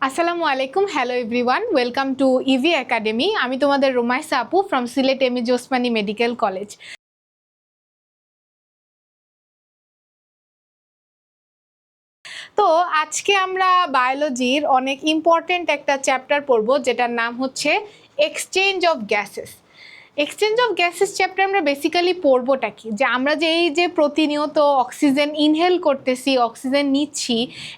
আসসালামু আলাইকুম, hello everyone, welcome to EV academy. আমি তোমাদের রোমাইসা আপু from Sylhet MAG Osmani medical college. তো আজকে আমরা বায়োলজির অনেক ইম্পর্টেন্ট একটা চ্যাপ্টার পড়ব, যেটার নাম হচ্ছে exchange of gases. Exchange of gases chapter আমরা বেসিক্যালি পড়বোটা কি, যে আমরা যে এই যে প্রতিনিয়ত অক্সিজেন ইনহেল করতেছি, অক্সিজেন নিচ্ছি,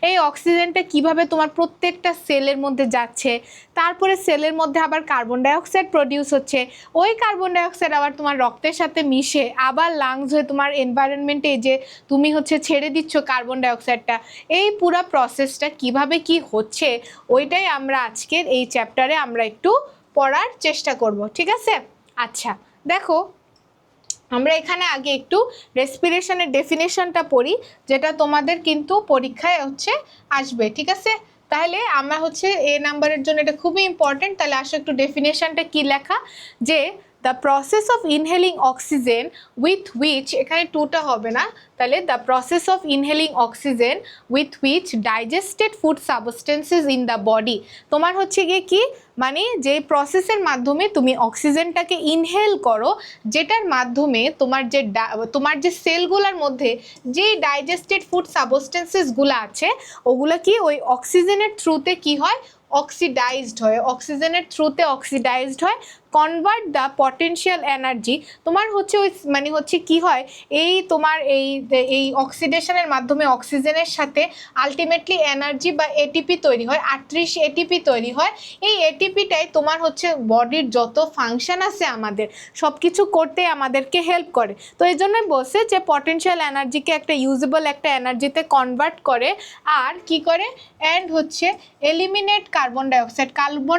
এই অক্সিজেনটা কিভাবে তোমার প্রত্যেকটা সেলের মধ্যে যাচ্ছে, তারপরে সেলের মধ্যে আবার কার্বন ডাইঅক্সাইড প্রডিউস হচ্ছে, ওই কার্বন ডাইঅক্সাইড আবার তোমার রক্তের সাথে মিশে আবার লাংস হয়ে তোমার এনভায়রনমেন্টে যে তুমি ছেড়ে দিচ্ছ কার্বন ডাইঅক্সাইডটা, এই পুরো প্রসেসটা কিভাবে কি হচ্ছে ওইটাই আমরা আজকের এই চ্যাপ্টারে আমরা একটু পড়ার চেষ্টা করব। ঠিক আছে? আচ্ছা, দেখো আমরা এখানে আগে একটু রেসপিরেশনের ডেফিনেশনটা পড়ি, যেটা তোমাদের কিন্তু পরীক্ষায় আসবে। ঠিক আছে? তাহলে আমরা এ নাম্বারের জন্য এটা খুবই ইম্পর্টেন্ট। তাহলে আসো একটু ডেফিনেশনটা কি লেখা, যে the process of inhaling oxygen with which, এখানে টুটা হবে না, তাহলে the process of inhaling oxygen with which digested food substances in the body. তোমার গিয়ে কি মানে যে প্রসেসের মাধ্যমে তুমি অক্সিজেনটাকে ইনহেল করো, যেটার মাধ্যমে তোমার যে সেলগুলোর মধ্যে যে ডাইজেস্টেড ফুড সাবস্টেন্সেসগুলো আছে, ওগুলো কি ওই অক্সিজেনের থ্রুতে কি হয়, অক্সিডাইজড হয়, অক্সিজেনের থ্রুতে অক্সিডাইজড হয়, কনভার্ট দ্য পটেনশিয়াল এনার্জি। তোমার ওই মানে কি হয়, এই তোমার এই অক্সিডেশনের মাধ্যমে অক্সিজেনের সাথে আলটিমেটলি এনার্জি বা এটিপি তৈরি হয়, 38 এটিপি তৈরি হয়। এই এটিপিটাই তোমার বডির যত ফাংশন আছে আমাদের সব কিছু করতে আমাদেরকে হেল্প করে। তো এই জন্যই বলছে যে পটেনশিয়াল এনার্জিকে একটা ইউজেবল একটা এনার্জিতে কনভার্ট করে, আর কি করে, অ্যান্ড এলিমিনেট কার্বন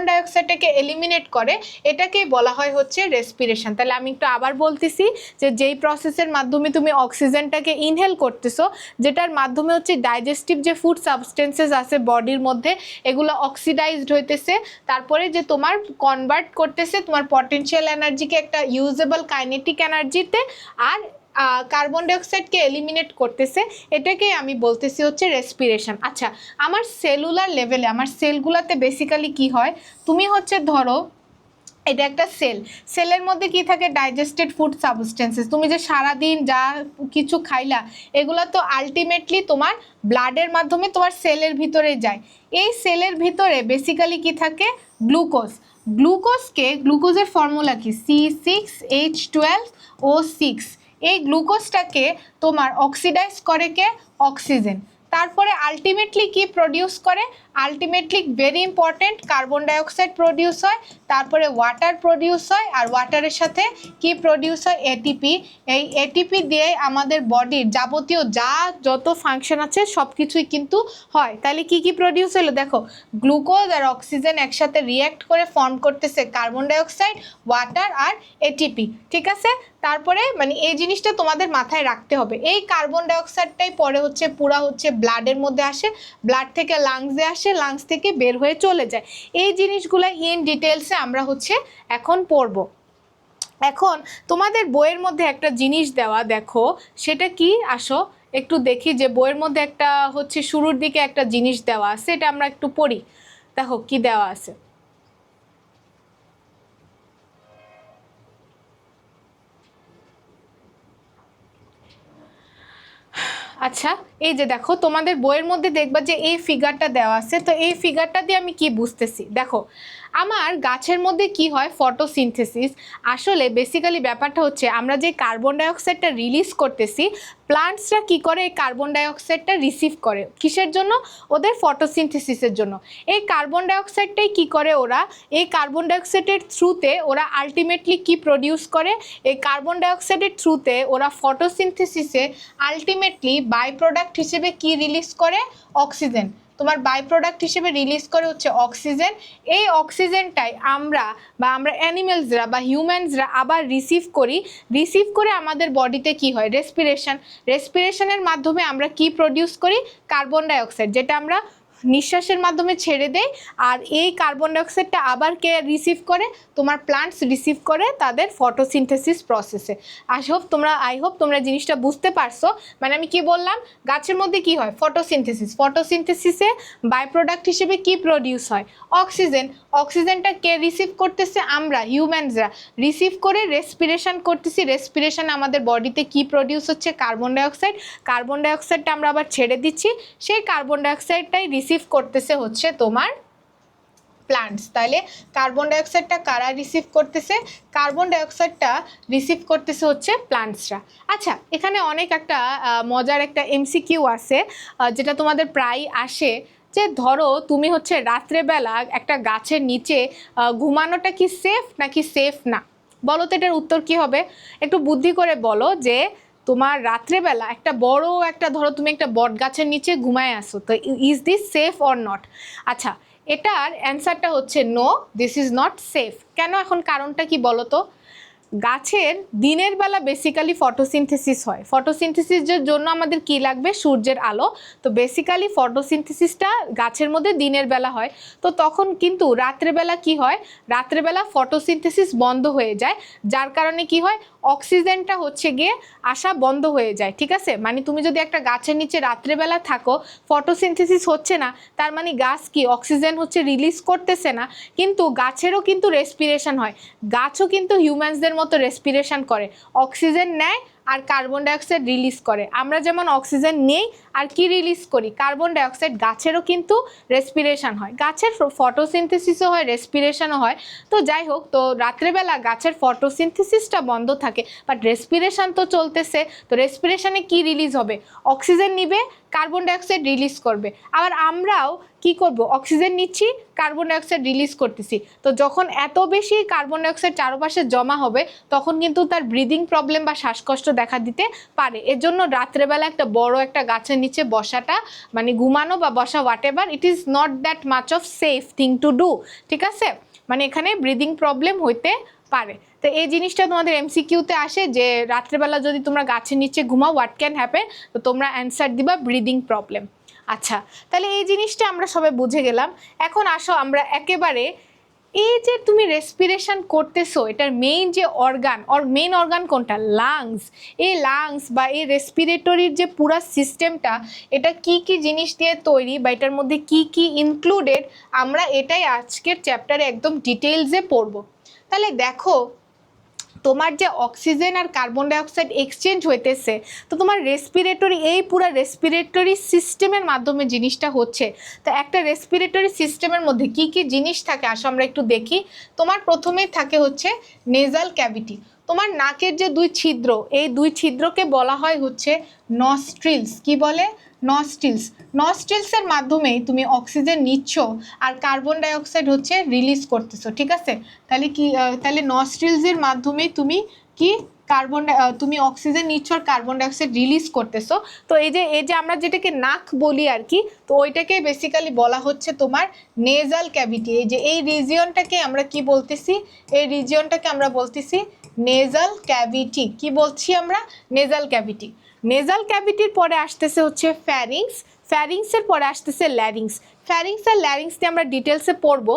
ডাইঅক্সাইডটাকে এলিমিনেট করে, এটাকেই বলা হয় রেসপিরেশন। তাহলে আমি একটু আবার বলতেছি, যে যেই প্রসেসের মাধ্যমে তুমি অক্সিজেনটাকে ইনহেল করতেছো, যেটার মাধ্যমে ডাইজেস্টিভ যে ফুড সাবস্টেন্সেস আছে বডির মধ্যে, এগুলো অক্সিডাইজড হইতেছে, তারপরে যে তোমার কনভার্ট করতেছে তোমার পটেনশিয়াল এনার্জিকে একটা ইউজেবল কাইনেটিক এনার্জিতে, আর কার্বন ডাইঅক্সাইডকে এলিমিনেট করতেছে, এটাকেই আমি বলতেছি রেসপিরেশন। আচ্ছা, আমার সেলুলার লেভেলে আমার সেলগুলোতে বেসিক্যালি কি হয়, তুমি ধরো এটা একটা সেলের মধ্যে কি থাকে, ডাইজেস্টেড ফুড সাবস্টেন্সেস, তুমি যে সারাদিন যা কিছু খাইলা, এগুলো তো আলটিমেটলি তোমার ব্লাডের মাধ্যমে তোমার সেলের ভিতরে যায়। এই সেলের ভিতরে বেসিক্যালি কি থাকে, গ্লুকোজের ফর্মুলা কি, C6H12O6। এই গ্লুকোজটাকে তোমার অক্সিডাইজ করে কে, অক্সিজেন। তারপরে আলটিমেটলি কি প্রডিউস করে, ultimately very important, carbon dioxide produce হয়, তারপরে ওয়াটার প্রডিউস হয়, আর ওয়াটারের সাথে কি প্রডিউস হয়, এটিপি। এই এটিপি দিয়ে আমাদের বডির যাবতীয় যত ফাংশন আছে সব কিছুই কিন্তু হয়। তাহলে কি কি প্রডিউস হলো, দেখো গ্লুকোজ আর অক্সিজেন একসাথে রিঅ্যাক্ট করে ফর্ম করতেছে কার্বন ডাইঅক্সাইড, ওয়াটার আর এটিপি। ঠিক আছে? তারপরে মানে এই জিনিসটা তোমাদের মাথায় রাখতে হবে, এই কার্বন ডাইঅক্সাইডটাই পরে পুরা ব্লাডের মধ্যে আসে, ব্লাড থেকে লাংসে আসে, লাংস থেকে বের হয়ে চলে যায়। এই জিনিসগুলো ইন ডিটেলসে আমরা এখন পড়ব। এখন তোমাদের বইয়ের মধ্যে একটা জিনিস দেওয়া, দেখো সেটা কি, আসো একটু দেখি, যে বইয়ের মধ্যে একটা শুরুর দিকে একটা জিনিস দেওয়া আছে, এটা আমরা একটু পড়ি। দেখো কি দেওয়া আছে। আচ্ছা, এই যে দেখো তোমাদের বইয়ের মধ্যে দেখবা যে এই ফিগারটা দেওয়া আছে। তো এই ফিগারটা দিয়ে আমি কি বুঝতেছি, দেখো আমার গাছের মধ্যে কি হয়, ফটোসিনথেসিস। আসলে বেসিক্যালি ব্যাপারটা আমরা যে কার্বন ডাইঅক্সাইডটা রিলিজ করতেছি, প্লান্টসরা কি করে, এই কার্বন ডাইঅক্সাইডটা রিসিভ করে কিসের জন্য, ওদের ফটোসিনথেসিসের জন্য। এই কার্বন ডাইঅক্সাইডটাই কি করে, ওরা এই কার্বন ডাইঅক্সাইডের থ্রুতে ওরা আলটিমেটলি কি প্রডিউস করে, এই কার্বন ডাইঅক্সাইডের থ্রুতে ওরা ফটোসিনথেসিসে আলটিমেটলি বাই প্রোডাক্ট হিসেবে কি রিলিজ করে, অক্সিজেন। তোমার বাই প্রোডাক্ট হিসেবে রিলিজ করে অক্সিজেন। এই অক্সিজেনটাই আমরা অ্যানিমেলসরা বা হিউম্যানসরা আবার রিসিভ করে আমাদের বডিতে কি হয়, রেসপিরেশনের মাধ্যমে আমরা কি প্রডিউস করি, কার্বন ডাইঅক্সাইড, যেটা আমরা নিঃশ্বাসের মাধ্যমে ছেড়ে দেয়, আর এই কার্বন ডাইঅক্সাইডটা আবার কে রিসিভ করে, তোমার প্লান্টস রিসিভ করে তাদের ফটোসিনথেসিস প্রসেসে। আই হোপ তোমরা জিনিসটা বুঝতে পারছো। মানে আমি কি বললাম, গাছের মধ্যে কি হয়, ফটোসিনথেসিস, ফটোসিনথেসিসে বাই প্রোডাক্ট হিসেবে কি প্রডিউস হয়, অক্সিজেন। অক্সিজেনটা কে রিসিভ করতেছে, আমরা হিউম্যানসরা রিসিভ করে রেসপিরেশন করতেছি। রেসপিরেশন আমাদের বডিতে কি প্রডিউস হচ্ছে, কার্বন ডাইঅক্সাইড। কার্বন ডাইঅক্সাইডটা আমরা আবার ছেড়ে দিচ্ছি, সেই কার্বন ডাইঅক্সাইডটাই রিসিভ করতেছে হচ্ছে তোমার প্লান্টস। তাহলে কার্বন ডাইঅক্সাইডটা কারা রিসিভ করতেছে, কার্বন ডাইঅক্সাইডটা রিসিভ করতেছে হচ্ছে প্লান্টসরা। আচ্ছা, এখানে অনেক একটা মজার একটা এমসিকিউ আছে যেটা তোমাদের প্রায় আসে, যে ধরো তুমি হচ্ছে রাত্রেবেলা একটা গাছের নিচে ঘুমানোটা কি সেফ নাকি সেফ না, বলো তো এটার উত্তর কি হবে? একটু বুদ্ধি করে বলো যে তোমার রাত্রেবেলা একটা বড় একটা, ধরো তুমি একটা বট গাছের নিচে ঘুমায় আসো, তো is this safe or not? আচ্ছা, এটার অ্যান্সারটা হচ্ছে no, this is not safe. কেন? এখন কারণটা কি বলো তো? গাছের দিনের বেলা বেসিক্যালি ফটোসিনথেসিস হয়। ফটোসিনথেসিসের জন্য আমাদের কি লাগবে, সূর্যের আলো। তো বেসিক্যালি ফটোসিনথেসিসটা গাছের মধ্যে দিনের বেলা হয়। তো তখন কিন্তু রাত্রেবেলা কি হয়, রাত্রেবেলা ফটোসিনথেসিস বন্ধ হয়ে যায়, যার কারণে কি হয়, অক্সিজেনটা হচ্ছে গিয়ে আসা বন্ধ হয়ে যায়। ঠিক আছে, মানে তুমি যদি একটা গাছের নিচে রাত্রেবেলা থাকো, ফটোসিনথেসিস হচ্ছে না, তার মানে গাছ কি অক্সিজেন হচ্ছে রিলিজ করতেছে না, কিন্তু গাছেরও কিন্তু রেসপিরেশন হয়। গাছও কিন্তু হিউম্যানসদের মতো রেসপিরেশন করে, অক্সিজেন নেয় আর কার্বন ডাইঅক্সাইড রিলিজ করে। আমরা যেমন অক্সিজেন নেই আর কি রিলিজ করি, কার্বন ডাইঅক্সাইড। গাছেরও কিন্তু রেসপিরেশন হয়, গাছের ফটোসিনথেসিসও হয়, রেসপিরেশনও হয়। তো যাই হোক, তো রাত্রেবেলা গাছের ফটোসিনথেসিসটা বন্ধ থাকে, বাট রেসপিরেশন তো চলতেছে। তো রেসপিরেশনে কি রিলিজ হবে, অক্সিজেন নিবে, কার্বন ডাইঅক্সাইড রিলিজ করবে। আবার আমরাও কি করব, অক্সিজেন নিচ্ছি, কার্বন ডাইঅক্সাইড রিলিজ করতেছি। তো যখন এত বেশি কার্বন ডাইঅক্সাইড চারপাশে জমা হবে, তখন কিন্তু তার ব্রিদিং প্রবলেম বা শ্বাসকষ্ট দেখা দিতে পারে। এর জন্য রাত্রেবেলা একটা বড় একটা গাছের নিচে বসাটা, মানে ঘুমানো বা বসা what ever, it is not that much of safe thing to do. ঠিক আছে, মানে এখানে ব্রিদিং প্রবলেম হইতে পারে। তো এই জিনিসটা তোমাদের এমসিকিউতে আসে যে রাত্রেবেলা যদি তোমরা গাছের নিচে ঘুমাও, হোয়াট ক্যান হ্যাপেন, তো তোমরা অ্যান্সার দিবা ব্রিদিং প্রবলেম। আচ্ছা, তাহলে এই জিনিসটা আমরা সবাই বুঝে গেলাম। এখন আসো আমরা একেবারে এই যে তুমি রেসপিরেশন করতেছো, এটার মেইন যে মেইন অর্গান কোনটা, লাংস। এই লাংস বা এই রেসপিরেটরির যে পুরো সিস্টেমটা, এটা কি কি জিনিস দিয়ে তৈরি বা এটার মধ্যে কি কি ইনক্লুডেড, আমরা এটাই আজকের চ্যাপ্টারে একদম ডিটেইলসে পড়বো। তাহলে দেখো, তোমার যে অক্সিজেন আর কার্বন ডাইঅক্সাইড এক্সচেঞ্জ হইতেছে, তো তোমার রেসপিরেটরি, এই পুরো রেসপিরেটরি সিস্টেমের মাধ্যমে জিনিসটা হচ্ছে। তো একটা রেসপিরেটরি সিস্টেমের মধ্যে কি কি জিনিস থাকে, আসো আমরা একটু দেখি। তোমার প্রথমেই থাকে হচ্ছে নেজাল ক্যাভিটি। তোমার নাকের যে দুই ছিদ্র, এই দুই ছিদ্রকে বলা হয় হচ্ছে নস্ট্রিলস। কি বলে, নস্ট্রিলস। নস্ট্রিলসের মাধ্যমেই তুমি অক্সিজেন নিচ্ছ আর কার্বন ডাইঅক্সাইড হচ্ছে রিলিজ করতেছো। ঠিক আছে, তাহলে কি, তাহলে নস্ট্রিলসের মাধ্যমে তুমি কি তুমি অক্সিজেন নিচ্ছ আর কার্বন ডাইঅক্সাইড রিলিজ করতেছো। তো এই যে আমরা যেটাকে নাক বলি আর কি, তো ওইটাকে বেসিক্যালি বলা হচ্ছে তোমার নেজাল ক্যাভিটি। এই যে এই রিজিয়নটাকে আমরা কি বলতেছি, এই রিজিয়নটাকে আমরা বলতেছি নেজাল ক্যাভিটি। কি বলছি আমরা, নেজাল ক্যাভিটি। নেজাল ক্যাভিটির পরে আসতেছে হচ্ছে ফ্যারিংস, ফ্যারিংসের পরে আসতেছে ল্যারিংস। ফ্যারিংস আর ল্যারিংস নিয়ে আমরা ডিটেলসে পড়বো।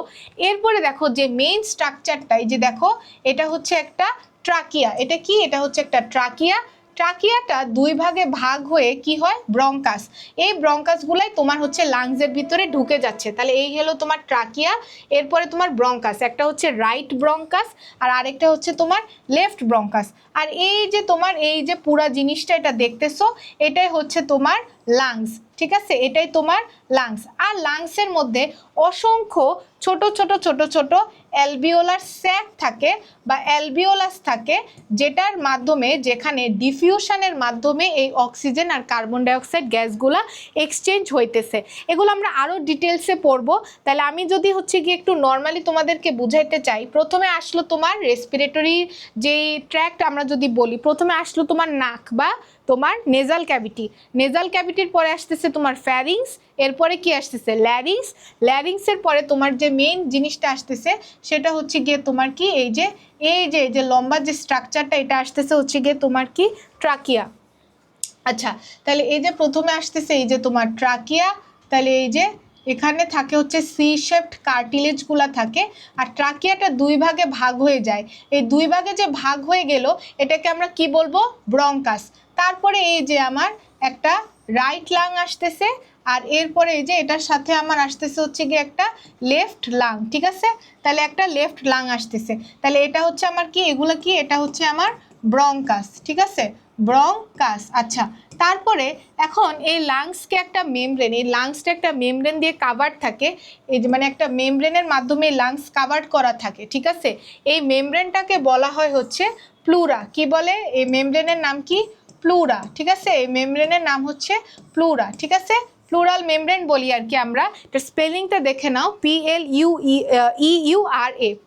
এরপরে দেখো যে মেইন স্ট্রাকচারটা, এই যে দেখো, এটা হচ্ছে একটা ট্রাকিয়া। এটা কি, এটা হচ্ছে একটা ট্রাকিয়া। ট্রাকিয়াটা দুই ভাগে ভাগ হয়ে কি হয়, ব্রঙ্কাস। এই ব্রঙ্কাসগুলাই তোমার হচ্ছে লাংসের ভিতরে ঢুকে যাচ্ছে। তাহলে এই হলো তোমার ট্রাকিয়া। এরপরে তোমার ব্রঙ্কাস, একটা হচ্ছে রাইট ব্রঙ্কাস আর আরেকটা হচ্ছে তোমার লেফট ব্রঙ্কাস। আর এই যে তোমার এই যে পুরা জিনিসটা এটা দেখতেছো, এটাই হচ্ছে তোমার লাংস। ঠিক আছে, এটাই তোমার লাংস। আর লাংসের মধ্যে অসংখ্য ছোট ছোট ছোট ছোট অ্যালভিওলার স্যাক থাকে বা অ্যালভিওলাস থাকে, যেটার মাধ্যমে, যেখানে ডিফিউশনের মাধ্যমে এই অক্সিজেন আর কার্বন ডাইঅক্সাইড গ্যাসগুলা এক্সচেঞ্জ হইতেছে। এগুলো আমরা আরও ডিটেলসে পড়বো। তাহলে আমি যদি হচ্ছে গিয়ে একটু নর্মালি তোমাদেরকে বুঝাইতে চাই, প্রথমে আসলো তোমার রেসপিরেটরি যেই ট্র্যাক্ট আমরা যদি বলি, প্রথমে আসলো তোমার নাক বা তোমার নেজাল ক্যাভিটি। নেজাল ক্যাভিটির পরে আসতেছে তোমার ফ্যারিংস, এরপরে কি আসতেছে ল্যারিংস। ল্যারিংসের পরে তোমার যে মেইন জিনিসটা আসতেছে সেটা হচ্ছে গিয়ে তোমার কি, এই যে লম্বা যে স্ট্রাকচারটা, এটা আসতেছে হচ্ছে গিয়ে তোমার কি, ট্রাকিয়া। আচ্ছা, তাহলে এই যে প্রথমে আসতেছে এই যে তোমার ট্রাকিয়া, তাহলে এই যে এখানে থাকে হচ্ছে সি শেপড কার্টিলেজগুলো থাকে, আর ট্রাকিয়াটা দুই ভাগে ভাগ হয়ে যায়। এই দুই ভাগে যে ভাগ হয়ে গেল এটাকে আমরা কি বলবো, ব্রঙ্কাস। তারপরে এই যে আমার একটা রাইট লাং আসতেছে, আর এরপরে এই যে এটার সাথে আমার আসতেছে হচ্ছে গিয়ে একটা লেফট লাং, ঠিক আছে? তাহলে একটা লেফট লাং আসতেছে, তাহলে এটা হচ্ছে আমার কি, এগুলো কি, এটা হচ্ছে আমার ব্রঙ্কাস, ঠিক আছে, ব্রঙ্কাস। আচ্ছা, তারপরে এখন এই লাংসকে একটা মেমব্রেন, এই লাংসটা একটা মেমব্রেন দিয়ে কাভার্ড থাকে, এই যে মানে একটা মেমব্রেনের মাধ্যমে লাংস কাভার্ড করা থাকে, ঠিক আছে? এই মেমব্রেনটাকে বলা হয় হচ্ছে প্লুরা। কি বলে এই মেমব্রেনের নাম কি, প্লুরা, ঠিক আছে? এই মেমব্রেনের নাম হচ্ছে প্লুরা, ঠিক আছে? প্লুরাল মেমব্রেন বলি আর কি আমরা। এটা স্পেলিংটা দেখে নাও, PLUEURA,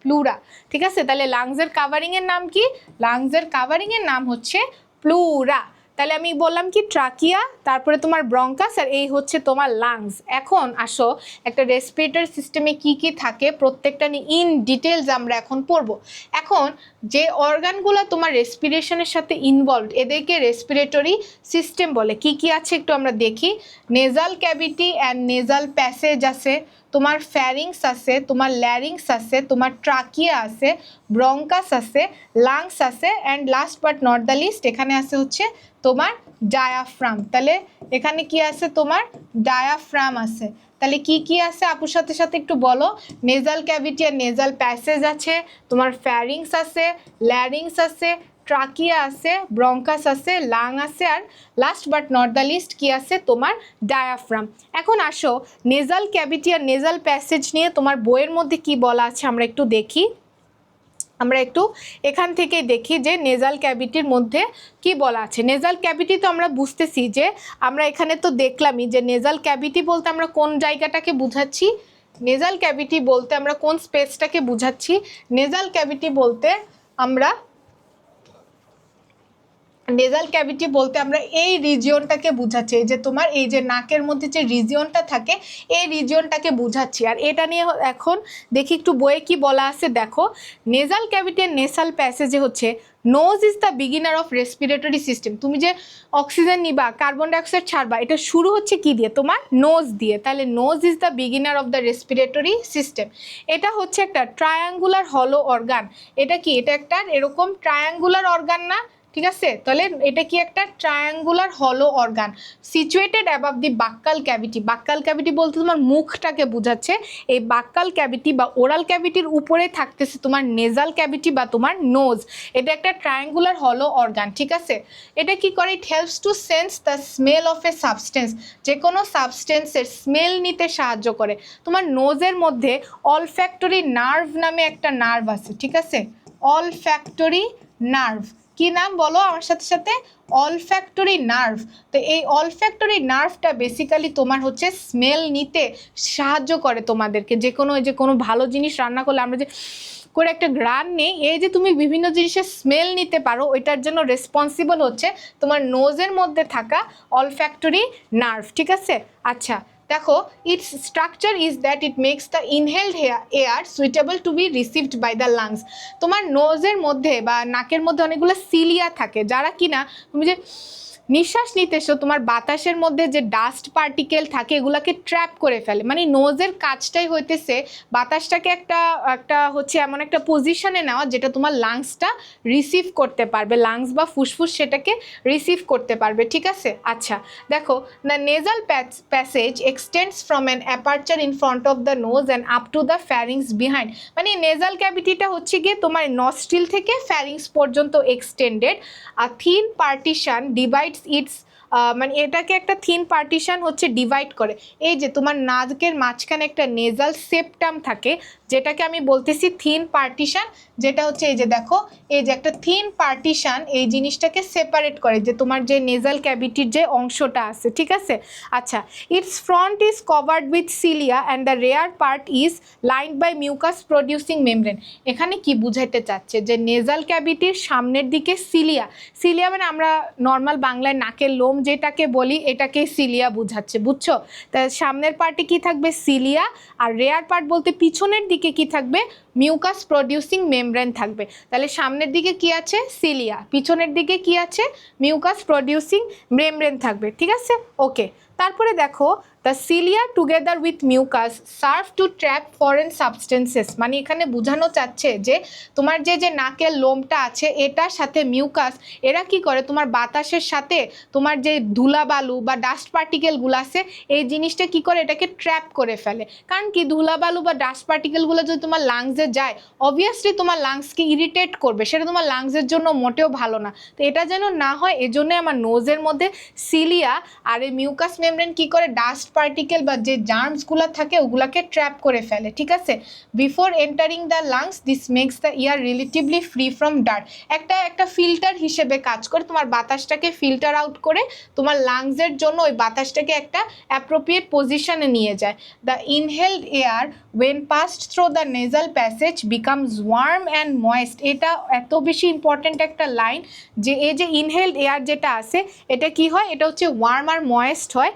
প্লুরা, ঠিক আছে? তাহলে লাংসের কাভারিংয়ের নাম কি, লাংসের কাভারিংয়ের নাম হচ্ছে প্লুরা। তাহলে আমি বললাম কি, ট্রাকিয়া, তারপরে তোমার ব্রঙ্কাস, আর এই হচ্ছে তোমার লাংস। এখন আসো একটা রেসপিরেটরি সিস্টেমে কি কি থাকে প্রত্যেকটা নিয়ে ইন ডিটেলস আমরা এখন পড়ব। এখন যে অর্গানগুলো তোমার রেসপিরেশনের সাথে ইনভলভড এদেরকে রেসপিরেটরি সিস্টেম বলে। কি কি আছে একটু আমরা দেখি। Nasal cavity and nasal passage আছে, তোমার ফ্যারিংস আছে, তোমার ল্যারিংস আছে, তোমার ট্রাকিয়া আছে, ব্রঙ্কাস আছে, লাংস আছে, and last but not the least এখানে আছে হচ্ছে তোমার ডায়াফ্রাম। তাহলে এখানে কি আছে, তোমার ডায়াফ্রাম আছে। তাহলে কি কি আছে আপুর সাথে সাথে একটু বলো। নেজাল ক্যাভিটি আর নেজাল প্যাসেজ আছে, তোমার ফ্যারিংস আছে, ল্যারিংস আছে, ট্রাকিয়া আছে, ব্রঙ্কাস আছে, লাং আছে, আর last but not the least কি আছে, তোমার ডায়াফ্রাম। এখন আসো নেজাল ক্যাভিটি আর নেজাল প্যাসেজ নিয়ে তোমার বইয়ের মধ্যে কি বলা আছে আমরা একটু দেখি। আমরা একটু এখান থেকে দেখি যে নেজাল ক্যাভিটির মধ্যে কি বলা আছে। নেজাল ক্যাভিটি তো আমরা বুঝতেছি যে আমরা এখানে তো দেখলামই যে নেজাল ক্যাভিটি বলতে আমরা কোন জায়গাটাকে বুঝাচ্ছি, নেজাল ক্যাভিটি বলতে আমরা কোন স্পেসটাকে বুঝাচ্ছি। নেজাল ক্যাভিটি বলতে আমরা নেজাল ক্যাভিটি বলতে আমরা এই রিজিয়নটাকে বুঝাচ্ছি, এই যে তোমার এই যে নাকের মধ্যে যে রিজিয়নটা থাকে এই রিজিয়নটাকে বুঝাচ্ছি। আর এটা নিয়ে এখন দেখি একটু বইয়ে কি বলা আছে দেখো। নেজাল ক্যাভিটি আর নেসাল প্যাসেজে হচ্ছে nose is the beginner of respiratory system. তুমি যে অক্সিজেন নিবা, কার্বন ডাইঅক্সাইড ছাড়বা, এটা শুরু হচ্ছে কি দিয়ে, তোমার নোজ দিয়ে। তাহলে nose is the beginner of the respiratory system. এটা হচ্ছে একটা ট্রায়াঙ্গুলার হলো অর্গান। এটা কি, এটা একটা এরকম ট্রায়াঙ্গুলার অর্গান না, ঠিক আছে? তাহলে এটা কি একটা ট্রায়াঙ্গুলার হলো organ situated above the buccal cavity. Buccal cavity বলতে তোমার মুখটাকে বোঝাচ্ছে। এই বাক্কাল ক্যাভিটি বা ওরাল ক্যাভিটির উপরে থাকতেছে তোমার নেজাল ক্যাভিটি বা তোমার নোজ। এটা একটা ট্রায়াঙ্গুলার হলো অর্গান, ঠিক আছে? এটা কি করে, it helps to sense the smell of A substance. যে কোনো সাবস্টেন্সের স্মেল নিতে সাহায্য করে। তোমার নোজের মধ্যে অলফ্যাক্টরি নার্ভ নামে একটা নার্ভ আছে, ঠিক আছে? অলফ্যাক্টরি নার্ভ, কি নাম বলো আমার সাথে সাথে, অলফ্যাক্টরি নার্ভ। তো এই অলফ্যাক্টরি নার্ভটা বেসিক্যালি তোমার হচ্ছে স্মেল নিতে সাহায্য করে তোমাদেরকে। যে কোনো ভালো জিনিস রান্না করলে আমরা যে করে একটা গ্রান নেই, এই যে তুমি বিভিন্ন জিনিসের স্মেল নিতে পারো, ওইটার জন্য রেসপন্সিবল হচ্ছে তোমার নোজের মধ্যে থাকা অলফ্যাক্টরি নার্ভ, ঠিক আছে? আচ্ছা দেখো, its structure is that it makes the inhaled air suitable to be received by the lungs. তোমার নোজের মধ্যে বা নাকের মধ্যে অনেকগুলো সিলিয়া থাকে, যারা কিনা তুমি যে নিঃশ্বাস নিতেছো তোমার বাতাসের মধ্যে যে ডাস্ট পার্টিকেল থাকে এগুলাকে ট্র্যাপ করে ফেলে। মানে নোজের কাজটাই হইতেছে বাতাসটাকে একটা হচ্ছে এমন একটা পজিশনে নেওয়া যেটা তোমার লাংসটা রিসিভ করতে পারবে, লাংস বা ফুসফুস সেটাকে রিসিভ করতে পারবে, ঠিক আছে? আচ্ছা দেখো, the nasal passage extends from an aperture in front of the nose and up to the pharynx behind. মানে নেজাল ক্যাভিটিটা হচ্ছে গিয়ে তোমার নস্ট্রিল থেকে ফ্যারিংস পর্যন্ত এক্সটেন্ডেড। আর থিন পার্টিশন ডিভাইড ইটস, মানে এটাকে একটা থিন পার্টিশন হচ্ছে ডিভাইড করে। এই যে তোমার নাকের মাঝখানে একটা নেজাল সেপ্টাম থাকে যেটাকে আমি বলতেছি থিন পার্টিশন, যেটা হচ্ছে এই যে দেখো এই যে একটা থিন পার্টিশন এই জিনিসটাকে সেপারেট করে যে তোমার যে নেজাল ক্যাভিটির যে অংশটা আছে, ঠিক আছে? আচ্ছা, its front is covered with cilia and the rear part is lined by mucus producing membrane. এখানে কি বুঝাইতে চাচ্ছে যে নেজাল ক্যাভিটির সামনের দিকে সিলিয়া, সিলিয়া মানে আমরা নর্মাল বাংলায় নাকের লোম যেটাকে বলি এটাকে সিলিয়া বুঝাচ্ছে, বুঝছো? তা সামনের পার্টে কি থাকবে, সিলিয়া, আর রেয়ার পার্ট বলতে পিছনের দিকে কি থাকবে, মিউকাস প্রডিউসিং মেমব্রেন থাকবে। তাহলে সামনের দিকে কি আছে, সিলিয়া, পিছনের দিকে কি আছে, মিউকাস প্রডিউসিং মেমব্রেন থাকবে, ঠিক আছে? ওকে, তারপরে দেখো the cilia together with mucus serve to trap foreign substances. মানে এখানে বোঝানো চাচ্ছে যে তোমার যে যে নাকের লোমটা আছে এটার সাথে মিউকাস এরা কি করে তোমার বাতাসের সাথে তোমার যে ধুলাবালু বা ডাস্ট পার্টিকেলগুলো আছে এই জিনিসটা কি করে এটাকে ট্র্যাপ করে ফেলে। কারণ কি ধুলাবালু বা ডাস্ট পার্টিকেলগুলো যদি তোমার লাংসে যায় অবভিয়াসলি তোমার লাংসকে ইরিটেট করবে, সেটা তোমার লাংসের জন্য মোটেও ভালো না। তো এটা যেন না হয় এজন্য আমার নোজের মধ্যে সিলিয়া আর এই মিউকাস মেমব্রেন কি করে ডাস্ট পার্টিকেল বা যে জার্মসগুলো থাকে ওগুলাকে ট্র্যাপ করে ফেলে, ঠিক আছে। Before entering the lungs this makes the air relatively free from dirt. একটা ফিল্টার হিসেবে কাজ করে, তোমার বাতাসটাকে ফিল্টার আউট করে তোমার লাংসের জন্য ওই বাতাসটাকে একটা অ্যাপ্রোপ্রিয়েট পজিশনে নিয়ে যায়। The inhaled air when passed through the nasal passage becomes warm and moist। এটা এত বেশি ইম্পর্টেন্ট একটা লাইন যে এই যে ইনহেলড এয়ার যেটা আছে এটা কি হয়, এটা হচ্ছে ওয়ার্ম আর ময়েস্ট হয়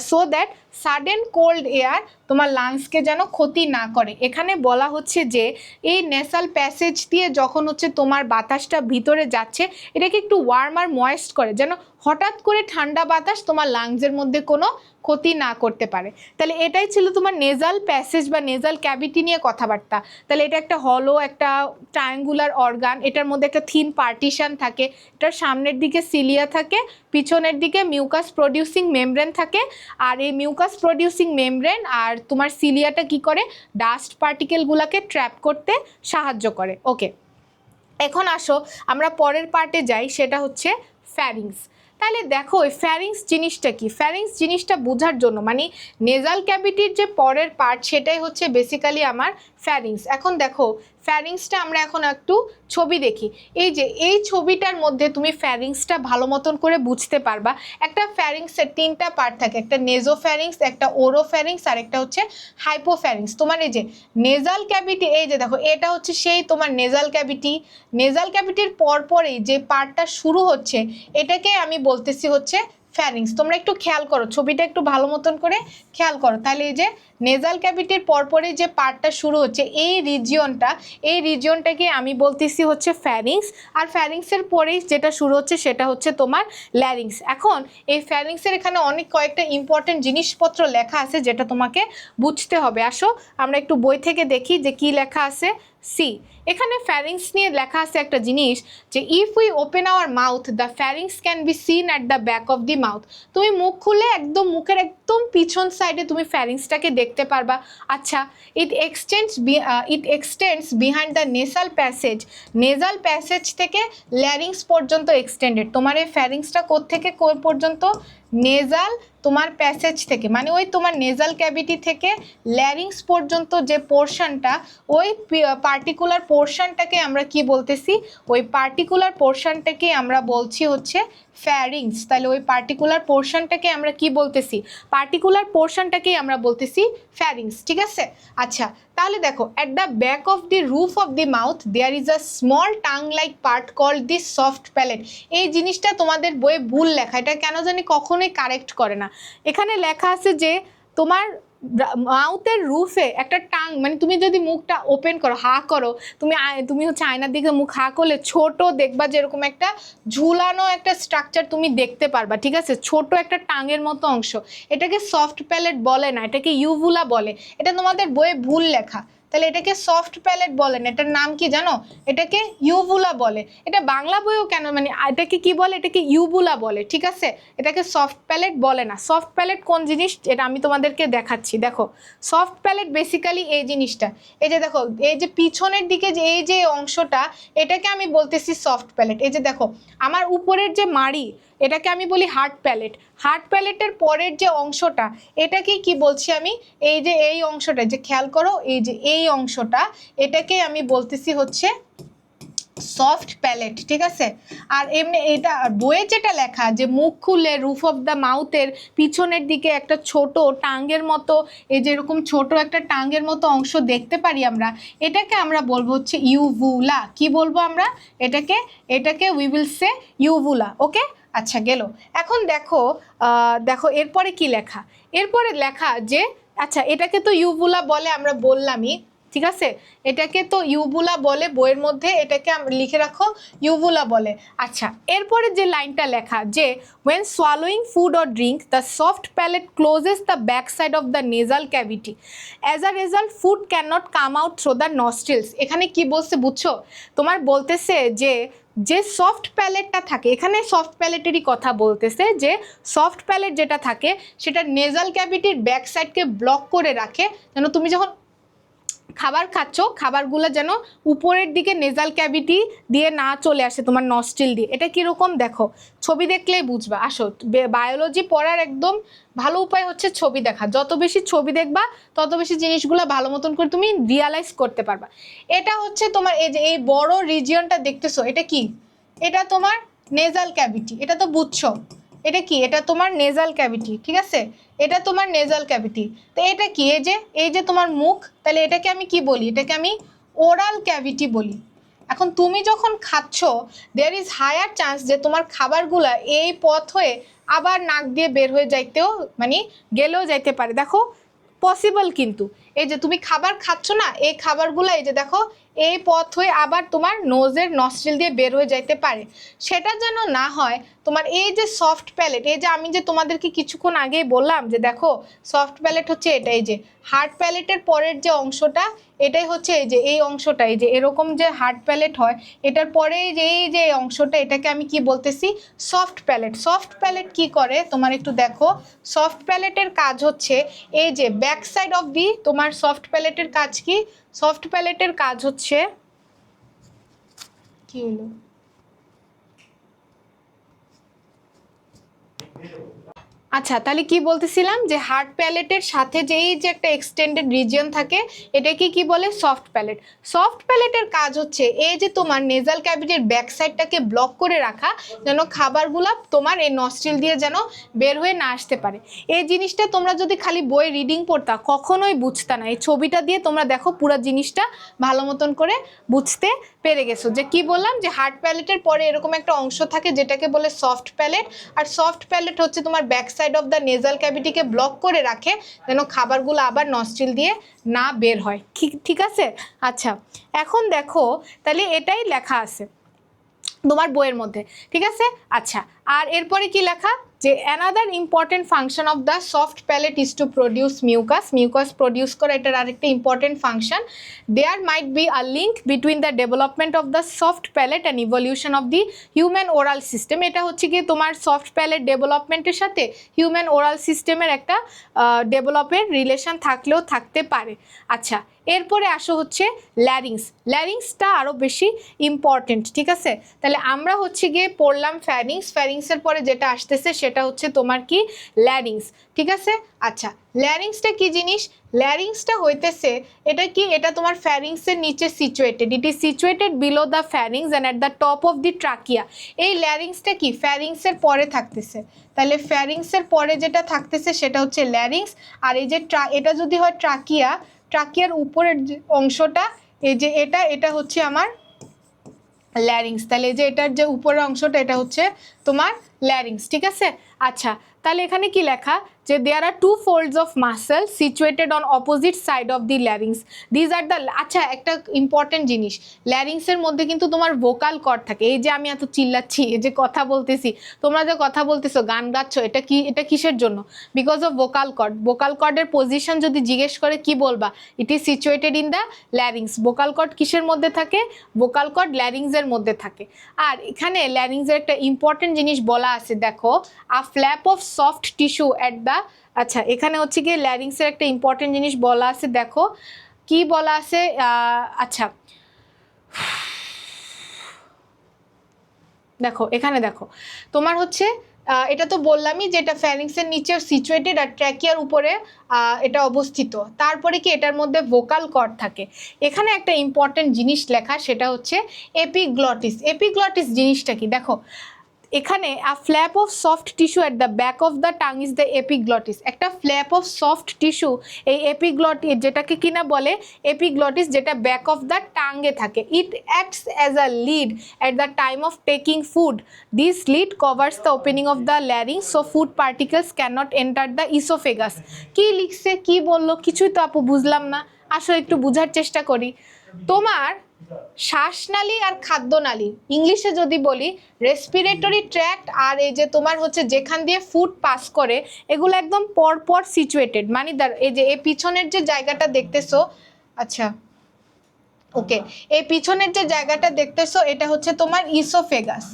so that sudden cold air তোমার লাংসকে যেন ক্ষতি না করে। এখানে বলা হচ্ছে যে এই নেসাল প্যাসেজ দিয়ে যখন হচ্ছে তোমার বাতাসটা ভিতরে যাচ্ছে এটাকে একটু ওয়ার্ম আর ময়েস্ট করে, যেন হঠাৎ করে ঠান্ডা বাতাস তোমার লাংসের মধ্যে কোনো ক্ষতি না করতে পারে। তাহলে এটাই ছিল তোমার নেজাল প্যাসেজ বা নেজাল ক্যাভিটি নিয়ে কথাবার্তা। তাহলে এটা একটা হলো একটা ট্রায়াঙ্গুলার অর্গান, এটার মধ্যে একটা থিন পার্টিশন থাকে, এটার সামনের দিকে সিলিয়া থাকে, পিছনের দিকে মিউকাস প্রডিউসিং মেমব্রেন থাকে। আর এই মিউকাস প্রডিউসিং মেমব্রেন আর তোমার সিলিয়াটা কি করে ডাস্ট পার্টিকেলগুলোকে ট্র্যাপ করতে সাহায্য করে। ওকে, এখন আসো আমরা পরের পার্টে যাই, সেটা হচ্ছে ফ্যারিংস। তাহলে দেখো এই ফ্যারিংস জিনিসটা কি, ফ্যারিংস জিনিসটা বোঝার জন্য মানে নেজাল ক্যাভিটির যে পরের পার্ট সেটাই হচ্ছে বেসিক্যালি আমার ফ্যারিংস। এখন দেখো ফ্যারিংসটা আমরা এখন একটু ছবি দেখি। এই যে এই ছবিটার মধ্যে তুমি ফ্যারিংসটা ভালো মতন করে বুঝতে পারবা। একটা ফ্যারিংসের তিনটা পার্ট থাকে, একটা নেজোফ্যারিংস, একটা ওরোফ্যারিংস আর একটা হচ্ছে হাইপোফ্যারিংস। তোমার এই যে নেজাল ক্যাভিটি, এই যে দেখো এটা হচ্ছে সেই তোমার নেজাল ক্যাভিটি। নেজাল ক্যাভিটির পরপরেই যে পার্টটা শুরু হচ্ছে এটাকে আমি বলতেছি হচ্ছে ফ্যারিংস। তোমরা একটু খেয়াল করো, ছবিটা একটু ভালো মতন করে খেয়াল করো। তাহলে এই যে নেজাল ক্যাভিটির পরপরই যে পার্টটা শুরু হচ্ছে এই রিজিয়নটাকে আমি বলতেছি হচ্ছে ফ্যারিংস। আর ফ্যারিংসের পরেই যেটা শুরু হচ্ছে সেটা হচ্ছে তোমার ল্যারিংস। এখন এই ফ্যারিংসের এখানে অনেক কয়েকটা ইম্পর্টেন্ট জিনিসপত্র লেখা আছে যেটা তোমাকে বুঝতে হবে। আসো আমরা একটু বই থেকে দেখি যে কি লেখা আছে। সি, এখানে ফ্যারিংস নিয়ে লেখা আছে একটা জিনিস যে if we open our mouth the pharynx can be seen at the back of the mouth. তুমি মুখ খুলে একদম মুখের একদম পিছন সাইডে তুমি ফ্যারিংসটাকে দেখতে পারবা। আচ্ছা, it extends behind the nasal passage. Nasal passage থেকে ল্যারিংস পর্যন্ত এক্সটেন্ডেড। তোমার এই ফ্যারিংসটা কোত্থেকে কোন পর্যন্ত, নেজাল তোমার প্যাসেজ থেকে মানে ওই তোমার নেজাল ক্যাভিটি থেকে ল্যারিংস পর্যন্ত যে পোর্শনটা, ওই পার্টিকুলার পোর্শনটাকে আমরা কি বলতেছি, ওই পার্টিকুলার পোর্শনটাকে আমরা বলছি হচ্ছে ফ্যারিংস। তাহলে ওই পার্টিকুলার পোর্শনটাকে আমরা কি বলতেছি, পার্টিকুলার পোর্শনটাকেই আমরা বলতেছি ফ্যারিংস, ঠিক আছে। আচ্ছা, তাহলে দেখো at the back of the roof of the mouth there is a small tongue like part called the soft palate. এই জিনিসটা তোমাদের বইয়ে ভুল লেখা, এটা কেন জানি কখনোই কারেক্ট করে না। এখানে লেখা আছে যে তোমার মাউথের রুফে একটা টাং, মানে তুমি যদি মুখটা ওপেন করো, হা করো, তুমি হচ্ছে আয়নার দিকে মুখ হা করলে ছোট দেখবা যেরকম একটা ঝুলানো একটা স্ট্রাকচার তুমি দেখতে পারবা, ঠিক আছে, ছোট একটা টাঙের মতো অংশ। এটাকে সফট প্যালেট বলে না, এটাকে ইউভুলা বলে। এটা তোমাদের বইয়ে ভুল লেখা। তাহলে এটাকে সফট প্যালেট বলে না, এটার নাম কি জানো, এটাকে ইউভুলা বলে। এটা বাংলা বইও কেন মানে এটাকে কি বলে, এটাকে ইউভুলা বলে, ঠিক আছে, এটাকে সফট প্যালেট বলে না। সফট প্যালেট কোন জিনিস এটা আমি তোমাদেরকে দেখাচ্ছি। দেখো সফট প্যালেট বেসিক্যালি এই জিনিসটা, এই যে দেখো এই যে পিছনের দিকে যে এই যে অংশটা এটাকে আমি বলতেছি সফট প্যালেট। এই যে দেখো আমার উপরের যে মাড়ি এটাকে আমি বলি হার্ড প্যালেট। হার্ড প্যালেটের পরের যে অংশটা এটাকেই কি বলছি আমি, এই যে এই অংশটা যে খেয়াল করো, এই যে এই অংশটা এটাকে আমি বলতেছি হচ্ছে সফট প্যালেট, ঠিক আছে। আর এমনি এটা বইয়ে যেটা লেখা যে মুখ খুলে রুফ অফ দ্য মাউথের পিছনের দিকে একটা ছোট টাঙ্গের মতো, এই যে এরকম ছোট একটা টাঙ্গের মতো অংশ দেখতে পারি আমরা, এটাকে আমরা বলবো হচ্ছে ইউভুলা। কি বলবো আমরা এটাকে উই উইল সে ইউভুলা। ওকে, আচ্ছা গেল। এখন দেখো এরপরে কি লেখা, এরপরে লেখা যে আচ্ছা এটাকে তো ইউভুলা বলে আমরা বললামই, ঠিক আছে, এটাকে তো ইউভুলা বলে বইয়ের মধ্যে, এটাকে লিখে রাখো ইউভুলা বলে। আচ্ছা, এরপরে যে লাইনটা লেখা যে when swallowing food or drink the soft palate closes the back side of the nasal cavity, as a result food cannot come out through the nostrils। এখানে কি বলছে বুঝছো, তোমার বলতেছে যে যে সফট প্যালেটটা থাকে, এখানে সফট প্যালেটেরই কথা বলতেছে, যে সফট প্যালেট যেটা থাকে সেটা নেজাল ক্যাভিটির ব্যাক সাইডকে ব্লক করে রাখে, যেন তুমি যখন খাবার খাচ্ছ খাবারগুলো যেন উপরের দিকে নেজাল ক্যাভিটি দিয়ে না চলে আসে তোমার নস্ট্রিল দিয়ে। এটা কীরকম দেখো, ছবি দেখলেই বুঝবা। আসো, বায়োলজি পড়ার একদম ভালো উপায় হচ্ছে ছবি দেখা। যত বেশি ছবি দেখবা তত বেশি জিনিসগুলো ভালো মতন করে তুমি রিয়ালাইজ করতে পারবা। এটা হচ্ছে তোমার এই যে এই বড় রিজিয়নটা দেখতেছো, এটা কি? এটা তোমার নেজাল ক্যাভিটি, এটা তো বুঝছো। এটা কি? এটা তোমার নেজাল ক্যাভিটি, ঠিক আছে, এটা তোমার নেজাল ক্যাভিটি। তো এটা কি? এই যে তোমার মুখ, তাহলে এটাকে আমি কি বলি? এটাকে আমি ওরাল ক্যাভিটি বলি। এখন তুমি যখন খাচ্ছ দেয়ার ইজ হায়ার চান্স যে তোমার খাবারগুলা এই পথ হয়ে আবার নাক দিয়ে বের হয়ে যাইতেও মানে গেলেও যাইতে পারে। দেখো পসিবল, কিন্তু এই যে তুমি খাবার খাচ্ছ না, এই খাবারগুলো এই যে দেখো এই পথ হয়ে আবার তোমার নোজের নস্ট্রিল দিয়ে বের হয়ে যাইতে পারে। সেটা যেন না হয়, তোমার এই যে সফট প্যালেট, এই যে আমি যে তোমাদেরকে কিছুক্ষণ আগেই বললাম যে দেখো সফট প্যালেট হচ্ছে এটা, এই যে হার্ড প্যালেটের পরের যে অংশটা এটাই হচ্ছে এই যে এই অংশটা, এই যে এরকম যে হার্ড প্যালেট হয় এটার পরে এই যে অংশটা, এটাকে আমি কি বলতেছি? Soft palate. সফট প্যালেট কি করে তোমার একটু দেখো, সফট প্যালেটের কাজ হচ্ছে এই যে ব্যাক সাইড অফ দি, তোমার সফট প্যালেটের কাজ কি? সফট প্যালেটের কাজ হচ্ছে কি হলো, আচ্ছা তাহলে কি বলতেছিলাম যে হার্ড প্যালেটের সাথে যেই যে একটা এক্সটেন্ডেড রিজিয়ন থাকে এটাকে কি বলে? Soft palette. সফট প্যালেটের কাজ হচ্ছে এই যে তোমার নেজাল ক্যাভিটির ব্যাক সাইডটাকে ব্লক করে রাখা, যেন খাবারগুলো তোমার এই নস্ট্রিল দিয়ে যেন বের হয়ে না আসতে পারে। এই জিনিসটা তোমরা যদি খালি বই রিডিং পড়তা কখনোই বুঝতা না। এই ছবিটা দিয়ে তোমরা দেখো পুরো জিনিসটা ভালো মতন করে বুঝতে পেরে গেছো যে কি বললাম, যে হার্ড প্যালেটের পরে এরকম একটা অংশ থাকে যেটাকে বলে সফট প্যালেট, আর সফট প্যালেট হচ্ছে তোমার back side of the nasal ক্যাভিটিকে ব্লক করে রাখে যেন খাবারগুলো আবার নস্ট্রিল দিয়ে না বের হয়। ঠিক আছে, আচ্ছা এখন দেখো তাহলে এটাই লেখা আছে তোমার বইয়ের মধ্যে, ঠিক আছে। আচ্ছা, আর এরপরে কি লেখা, যে another important function of the soft palate is to produce mucus. Mucus produce করা এটার আরেকটা important function. There might be a link between the development of the soft palate and evolution of the human oral system. এটা হচ্ছে কি তোমার soft palate ডেভেলপমেন্টের সাথে human oral সিস্টেমের একটা ডেভেলপের রিলেশন থাকলেও থাকতে পারে। আচ্ছা, এরপরে আসো হচ্ছে ল্যারিংস। ল্যারিংসটা আরও বেশি ইম্পর্টেন্ট, ঠিক আছে। তাহলে আমরা হচ্ছে গিয়ে পড়লাম ফ্যারিংস, ফ্যারিংসের পরে যেটা আসতেছে সেটা হচ্ছে তোমার কি? ল্যারিংস, ঠিক আছে। আচ্ছা, ল্যারিংসটা কি জিনিস? ল্যারিংসটা হইতেছে এটা কি? এটা তোমার ফ্যারিংসের নিচে situated. It is situated below the ফ্যারিংস and at the top of the trachea. এই ল্যারিংসটা কি? ফ্যারিংসের পরে থাকতেছে। তাহলে ফ্যারিংসের পরে যেটা থাকতেছে সেটা হচ্ছে ল্যারিংস। আর এই যে এটা যদি হয় ট্রাকিয়া, ট্রাকিয়ার উপরের যে অংশটা এই যে এটা হচ্ছে আমার ল্যারিংস। তাহলে এই যে এটার যে উপরের অংশটা এটা হচ্ছে তোমার ল্যারিংস, ঠিক আছে। আচ্ছা, তাহলে এখানে কি লেখা, যে there are two folds of muscle situated on opposite side of the larynx, these are the. আচ্ছা, একটা ইম্পর্টেন্ট জিনিস, ল্যারিংসের মধ্যে কিন্তু তোমার ভোকাল কর্ড থাকে। এই যে আমি এত চিল্লাচ্ছি, এই যে কথা বলতেছি, তোমরা যে কথা বলতেছো, গান গাচ্ছ, এটা কি? এটা কিসের জন্য? Because of vocal cord. Vocal কর্ডের পজিশন যদি জিজ্ঞেস করে কি বলবা? It is situated in the larynx. Vocal cord কিসের মধ্যে থাকে? ভোকাল কর্ড ল্যারিংসের মধ্যে থাকে। আর এখানে ল্যারিংসের একটা ইম্পর্টেন্ট জিনিস বলা আছে, দেখো, a flap of soft tissue at the. আচ্ছা, এখানে হচ্ছে গিয়ে ল্যারিংসের একটা ইম্পর্টেন্ট জিনিস বলা আছে, দেখো কি বলা আছে। আচ্ছা দেখো, এখানে দেখো তোমার হচ্ছে এটা তো বললামই যে এটা ফ্যারিংসের নিচে সিচুয়েটেড আর ট্র্যাকিয়ার উপরে এটা অবস্থিত। তারপরে কি এটার মধ্যে ভোকাল কর্ড থাকে। এখানে একটা ইম্পর্টেন্ট জিনিস লেখা, সেটা হচ্ছে এপিগ্লটিস। এপিগ্লটিস জিনিসটা কি? দেখো এখানে a flap of soft tissue at the back of the tongue is the epiglottis. একটা ফ্ল্যাপ অফ সফট টিস্যু, এই এপিগ্লটিস যেটাকে কিনা বলে এপিগ্লটিস, যেটা ব্যাক অফ দ্য টাঙ্গে থাকে। ইট acts as a lead at the time of taking food. This lid covers the opening of the larynx so food particles can not enter the oesophagus. কি লিখছে, কি বললো, কিছুই তো আপু বুঝলাম না। আসো একটু বোঝার চেষ্টা করি। তোমার শ্বাসনালী আর খাদ্যনালী, ইংলিশে যদি বলি রেসপিরেটরি ট্র্যাক্ট আর এই যে তোমার হচ্ছে যেখান দিয়ে ফুড পাস করে, এগুলো একদম পরপর সিচুয়েটেড। মানে এই যে এই পিছনের যে জায়গাটা দেখতেছো, আচ্ছা ওকে, এই পিছনের যে জায়গাটা দেখতেছো এটা হচ্ছে তোমার ইসোফেগাস,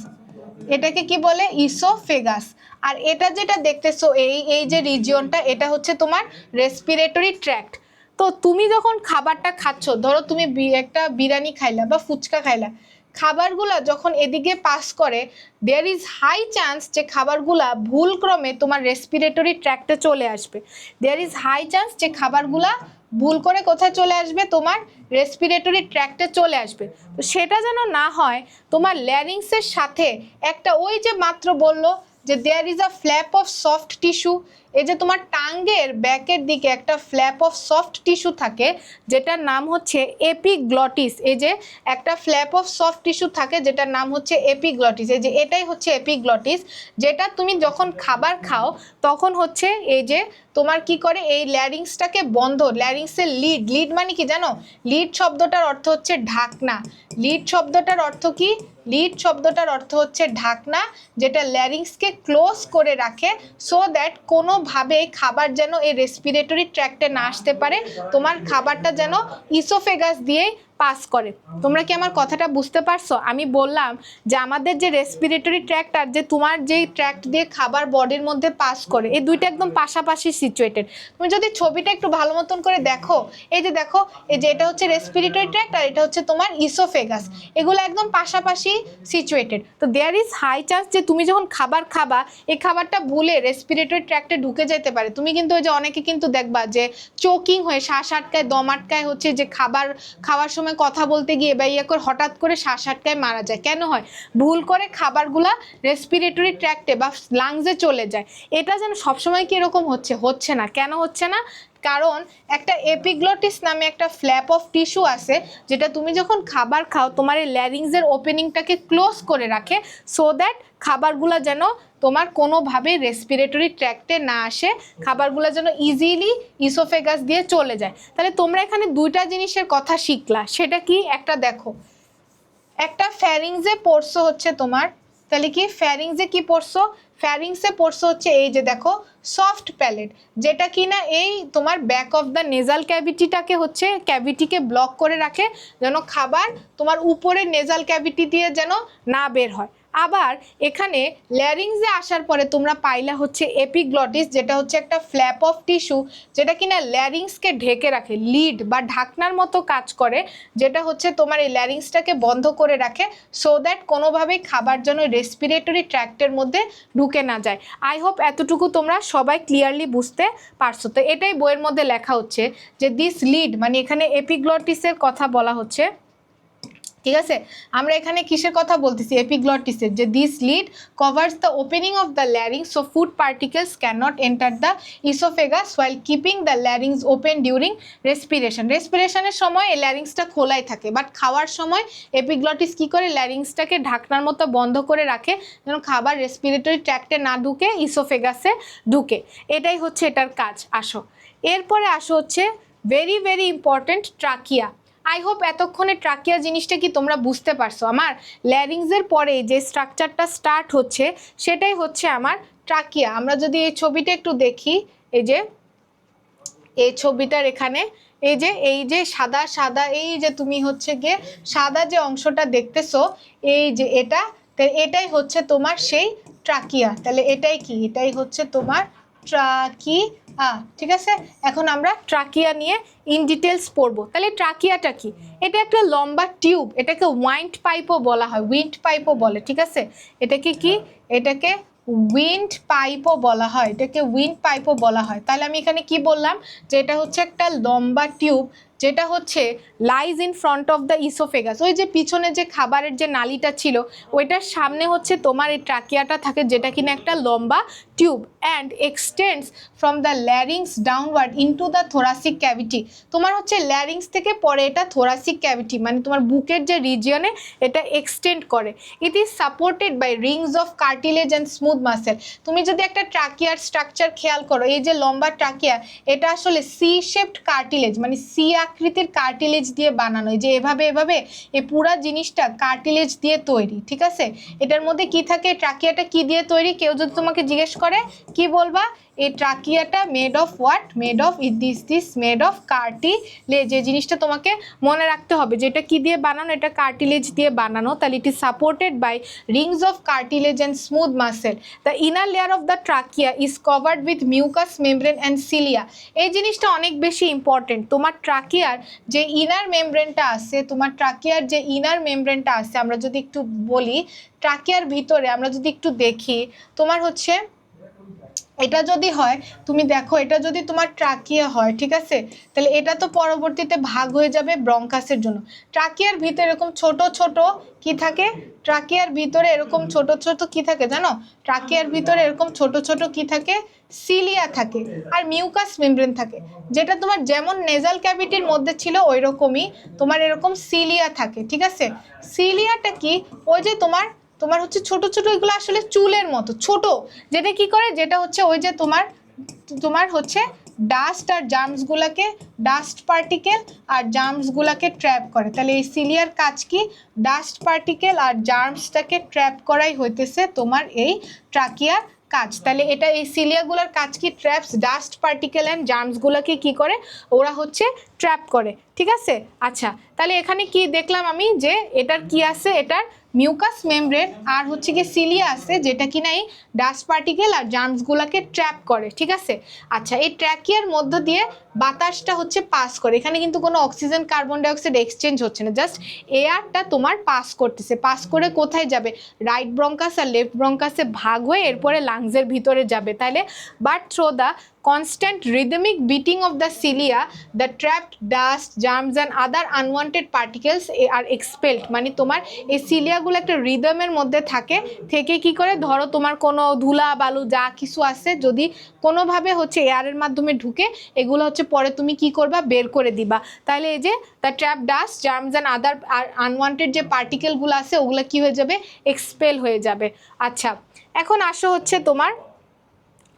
এটাকে কি বলে? ইসোফেগাস। আর এটা যেটা দেখতেছো এই যে রিজিয়নটা, এটা হচ্ছে তোমার রেসপিরেটরি ট্র্যাক্ট। তো তুমি যখন খাবারটা খাচ্ছ, ধরো তুমি একটা বিরিয়ানি খাইলা বা ফুচকা খাইলা, খাবারগুলা যখন এদিকে পাস করে, দেয়ার ইজ হাই চান্স যে খাবারগুলা ভুলক্রমে তোমার রেসপিরেটরি ট্র্যাক্টে চলে আসবে। দেয়ার ইজ হাই চান্স যে খাবারগুলা ভুল করে কোথায় চলে আসবে? তোমার রেসপিরেটরি ট্র্যাক্টে চলে আসবে। তো সেটা যেন না হয়, তোমার ল্যারিংসের সাথে একটা, ওই যে মাত্র বললো যে there is a flap of soft tissue, এই যে তোমার টাঙ্গের ব্যাকের দিকে একটা ফ্ল্যাপ অফ সফট টিস্যু থাকে যেটার নাম হচ্ছে এপিগ্লটিস। এই যে একটা ফ্ল্যাপ অফ সফট টিস্যু থাকে যেটার নাম হচ্ছে এপিগ্লটিস। এই যে এটাই হচ্ছে এপিগ্লটিস, যেটা তুমি যখন খাবার খাও তখন হচ্ছে এই যে তোমার কি করে, এই ল্যারিংসটাকে বন্ধ, ল্যারিংসের লিড মানে কি জানো? লিড শব্দটার অর্থ হচ্ছে ঢাকনা। লিড শব্দটার অর্থ কি? লিড শব্দটার অর্থ হচ্ছে ঢাকনা, যেটা ল্যারিংসকে ক্লোজ করে রাখে সো দ্যাট কোনোভাবে খাবার যেন এই রেসপিরেটরি ট্র্যাক্টে না আসতে পারে, তোমার খাবারটা যেন ইসোফেগাস দিয়ে পাস করে। তোমরা কি আমার কথাটা বুঝতে পারছো? আমি বললাম যে আমাদের যে রেসপিরেটরি ট্র্যাক্ট আর যে তোমার যেই ট্র্যাক্ট দিয়ে খাবার বডির মধ্যে পাস করে, এই দুইটা একদম পাশাপাশি সিচুয়েটেড। তুমি যদি ছবিটা একটু ভালো মতন করে দেখো, এই যে দেখো, এই যে এটা হচ্ছে রেসপিরেটরি ট্র্যাক্ট আর এটা হচ্ছে তোমার ইসোফেগাস, এগুলো একদম পাশাপাশি সিচুয়েটেড। তো দেয়ার ইজ হাই চান্স যে তুমি যখন খাবার খাবা, এই খাবারটা ভুলে রেসপিরেটরি ট্র্যাক্টে ঢুকে যেতে পারে। তুমি কিন্তু ওই যে অনেকে কিন্তু দেখবা যে চোকিং হয়ে শ্বাস আটকায়, দম আটকায়, হচ্ছে যে খাবার খাওয়ার সময় কথা বলতে গিয়ে বা ইয়ে করে হঠাৎ করে শ্বাস আটকায় মারা যায়। কেন হয়? ভুল করে খাবারগুলা রেসপিরেটরি ট্র্যাক্টে বা লাংসে চলে যায়। এটা যেন সবসময় কি এরকম হচ্ছে না। কেন হচ্ছে না? কারণ একটা এপিগ্লটিস নামে একটা ফ্ল্যাপ অফ টিস্যু আছে, যেটা তুমি যখন খাবার খাও তোমার এই ল্যারিংসের ওপেনিংটাকে ক্লোজ করে রাখে সো দ্যাট খাবারগুলো যেন তোমার কোনোভাবেই রেসপিরেটরি ট্র্যাক্টে না আসে, খাবারগুলো যেন ইজিলি ইসোফেগাস দিয়ে চলে যায়। তাহলে তোমরা এখানে দুইটা জিনিসের কথা শিখলা, সেটা কি? একটা দেখো, একটা ফ্যারিংসে পড়ছো হচ্ছে তোমার, তাহলে কি ফ্যারিংসে কি পড়ছো? ফ্যারিংসে পড়ছো হচ্ছে এই যে দেখো সফট প্যালেট, যেটা কিনা এই তোমার ব্যাক অফ দ্য নেজাল ক্যাভিটিটাকে হচ্ছে ক্যাভিটিকে ব্লক করে রাখে, যেন খাবার তোমার উপরে নেজাল ক্যাভিটি দিয়ে যেন না বের হয়। আবার এখানে ল্যারিংসে আসার পরে তোমরা পাইলা হচ্ছে এপিগ্লটিস, যেটা হচ্ছে একটা ফ্ল্যাপ অফ টিস্যু, যেটা কিনা ল্যারিংসকে ঢেকে রাখে, লিড বা ঢাকনার মতো কাজ করে, যেটা হচ্ছে তোমার এই ল্যারিংসটাকে বন্ধ করে রাখে সো দ্যাট কোনোভাবেই খাবার যেন রেসপিরেটরি ট্র্যাক্টের মধ্যে ঢুকে না যায়। আই হোপ এতটুকু তোমরা সবাই ক্লিয়ারলি বুঝতে পারছো। তো এটাই বইয়ের মধ্যে লেখা হচ্ছে যে দিস লিড, মানে এখানে এপিগ্লটিসের কথা বলা হচ্ছে, ঠিক আছে? আমরা এখানে কিসের কথা বলতেছি? এপিগ্লটিসের, যে this lid covers the opening of the larynx so food particles can not enter the oesophagus while keeping the larynx open during respiration. রেসপিরেশনের সময় এই ল্যারিংসটা খোলাই থাকে, বাট খাওয়ার সময় এপিগ্লটিস কি করে? ল্যারিংসটাকে ঢাকনার মতো বন্ধ করে রাখে যেন খাবার রেসপিরেটরি ট্র্যাক্টে না ঢুকে, ইসোফেগাসে ঢুকে। এটাই হচ্ছে এটার কাজ। আসো এরপরে আসো হচ্ছে very very important, trachea. I hope এতক্ষণে ট্রাকিয়া জিনিসটা কি তোমরা বুঝতে পারছো? আমার ল্যারিংসের পরে যে স্ট্রাকচারটা স্টার্ট হচ্ছে সেটাই হচ্ছে আমার ট্রাকিয়া। আমরা যদি এই ছবিটা একটু দেখি, এই যে এই ছবিটার এখানে এই যে সাদা সাদা, এই যে তুমি হচ্ছে গিয়ে সাদা যে অংশটা দেখতেছো, এই যে এটাই হচ্ছে তোমার সেই ট্রাকিয়া। তাহলে এটাই কি? এটাই হচ্ছে তোমার ট্রাকিয়া, ঠিক আছে? এখন আমরা ট্রাকিয়া নিয়ে ইন ডিটেলস পড়বো। তাহলে ট্রাকিয়াটা কি? এটা একটা লম্বা টিউব, এটাকে ওয়াইন্ড পাইপও বলা হয়, উইন্ড পাইপও বলে, ঠিক আছে? এটাকে কি? এটাকে উইন্ড পাইপও বলা হয়, এটাকে উইন্ড পাইপও বলা হয়। তাহলে আমি এখানে কি বললাম? যে এটা হচ্ছে একটা লম্বা টিউব, যেটা হচ্ছে lies in front of the oesophagus. ওই যে পিছনে যে খাবারের যে নালীটা ছিল ওইটার সামনে হচ্ছে তোমার এই ট্রাকিয়াটা থাকে, যেটা কিনা একটা লম্বা tube and extends from the larynx downward into the thoracic cavity. তোমার হচ্ছে larynx থেকে পরে এটা thoracic cavity মানে তোমার বুকের যে রিজিয়নে এটা এক্সটেন্ড করে। It is supported by rings of cartilage and smooth muscle. তুমি যদি একটা ট্রাকিয়ার স্ট্রাকচার খেয়াল করো, এই যে লম্বা ট্রাকিয়া এটা আসলে সি শেপড কার্টিলেজ মানে সি আকৃতির কার্টিলেজ দিয়ে বানানো, যে এভাবে এভাবে এই পুরা জিনিসটা কার্টিলেজ দিয়ে তৈরি, ঠিক আছে। এটার মধ্যে কি থাকে, ট্রাকিয়াটা কি দিয়ে তৈরি, কেউ যদি তোমাকে জিজ্ঞেস করে কি বলবা, এই ট্রাকিয়াটা made of what, made of this made of cartilage. এই জিনিসটা তোমাকে মনে রাখতে হবে যে এটা কি দিয়ে বানানো, এটা কার্টিলেজ দিয়ে বানানো। তাহলে it is supported by rings of cartilage and smooth muscle. The inner layer of the trachea is covered with mucus membrane and cilia. এই জিনিসটা অনেক বেশি ইম্পর্টেন্ট। তোমার ট্রাকিয়ার যে ইনার মেমব্রেনটা আছে, তোমার ট্রাকিয়ার যে ইনার মেমব্রেনটা আছে, আমরা যদি একটু বলি ট্রাকিয়ার ভিতরে আমরা যদি একটু দেখি, তোমার হচ্ছে এটা যদি হয়, তুমি দেখো এটা যদি তোমার ট্রাকিয়া হয়, ঠিক আছে, তাহলে এটা তো পরবর্তীতে ভাগ হয়ে যাবে ব্রঙ্কাসের জন্য। ট্রাকিয়ার ভিতরে এরকম ছোট ছোট কি থাকে, ট্রাকিয়ার ভিতরে এরকম ছোট ছোট কি থাকে জানো, ট্রাকিয়ার ভিতরে এরকম ছোট ছোট কি থাকে, সিলিয়া থাকে আর মিউকাস মেমব্রেন থাকে, যেটা তোমার যেমন নেজাল ক্যাভিটির মধ্যে ছিল ওই রকমই তোমার এরকম সিলিয়া থাকে, ঠিক আছে। সিলিয়াটা কি, ওই যে তোমার তোমার হচ্ছে ছোট ছোট, এগুলো আসলে চুলের মতো ছোট, যেটা কি করে, যেটা হচ্ছে ওই যে তোমার হচ্ছে ডাস্ট আর জার্মসগুলোকে, ডাস্ট পার্টিকেল আর জার্মসগুলোকে ট্র্যাপ করে। তাহলে এই সিলিয়ার কাজ কি, ডাস্ট পার্টিকেল আর জার্মসটাকে ট্র্যাপ করাই হইতেছে তোমার এই ট্রাকিয়ার কাজ। তাহলে এটা এই সিলিয়াগুলোর কাজ কি, ট্র্যাপস ডাস্ট পার্টিকেল অ্যান্ড জার্মসগুলোকে কি করে, ওরা হচ্ছে ট্র্যাপ করে, ঠিক আছে। আচ্ছা, তাহলে এখানে কি দেখলাম আমি, যে এটার কি আছে, এটার মিউকাস মেমব্রেন আর হচ্ছে কি সিলিয়া আছে, যেটা কিনা এই ডাস্ট পার্টিকেল আর জার্মসগুলোকে ট্র্যাপ করে, ঠিক আছে। আচ্ছা, এই ট্র্যাকিয়ার মধ্য দিয়ে বাতাসটা হচ্ছে পাস করে, এখানে কিন্তু কোনো অক্সিজেন কার্বন ডাইঅক্সাইড এক্সচেঞ্জ হচ্ছে না, জাস্ট এয়ারটা তোমার পাস করতেছে। পাস করে কোথায় যাবে, রাইট ব্রঙ্কাস আর লেফট ব্রঙ্কাসে ভাগ হয়ে এরপরে লাংসের ভিতরে যাবে। তাহলে but through the constant rhythmic beating of the cilia, the trapped dust, germs and other unwanted particles are expelled। মানে তোমার এই সিলিয়াগুলো একটা রিদমের মধ্যে থাকে, থেকে কি করে, ধরো তোমার কোনো ধুলা বালু যা কিছু আছে যদি কোনোভাবে হচ্ছে এয়ারের মাধ্যমে ঢুকে, এগুলো হচ্ছে পরে তুমি কি করবা, বের করে দিবা। তাহলে এই যে the trap dust, germs and other unwanted যে পার্টিকেলগুলো আছে ওগুলো কি হয়ে যাবে, এক্সপেল হয়ে যাবে। আচ্ছা, এখন আসো হচ্ছে তোমার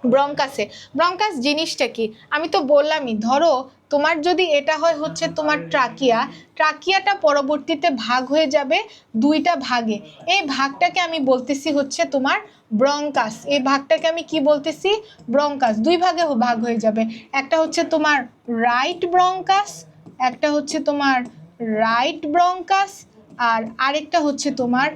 ব্রঙ্কাসে। ব্রঙ্কাস জিনিসটা কি, আমি তো বললামই, ধরো তোমার যদি এটা হয় হচ্ছে তোমার ট্রাকিয়া, ট্রাকিয়াটা পরবর্তীতে ভাগ হয়ে যাবে দুইটা ভাগে, এই ভাগটাকে আমি বলতেছি হচ্ছে তোমার ব্রঙ্কাস। এই ভাগটাকে আমি কি বলতেছি, ব্রঙ্কাস। দুই ভাগে ভাগ হয়ে যাবে, একটা হচ্ছে তোমার রাইট ব্রঙ্কাস, একটা হচ্ছে তোমার রাইট ব্রঙ্কাস আর আরেকটা হচ্ছে তোমার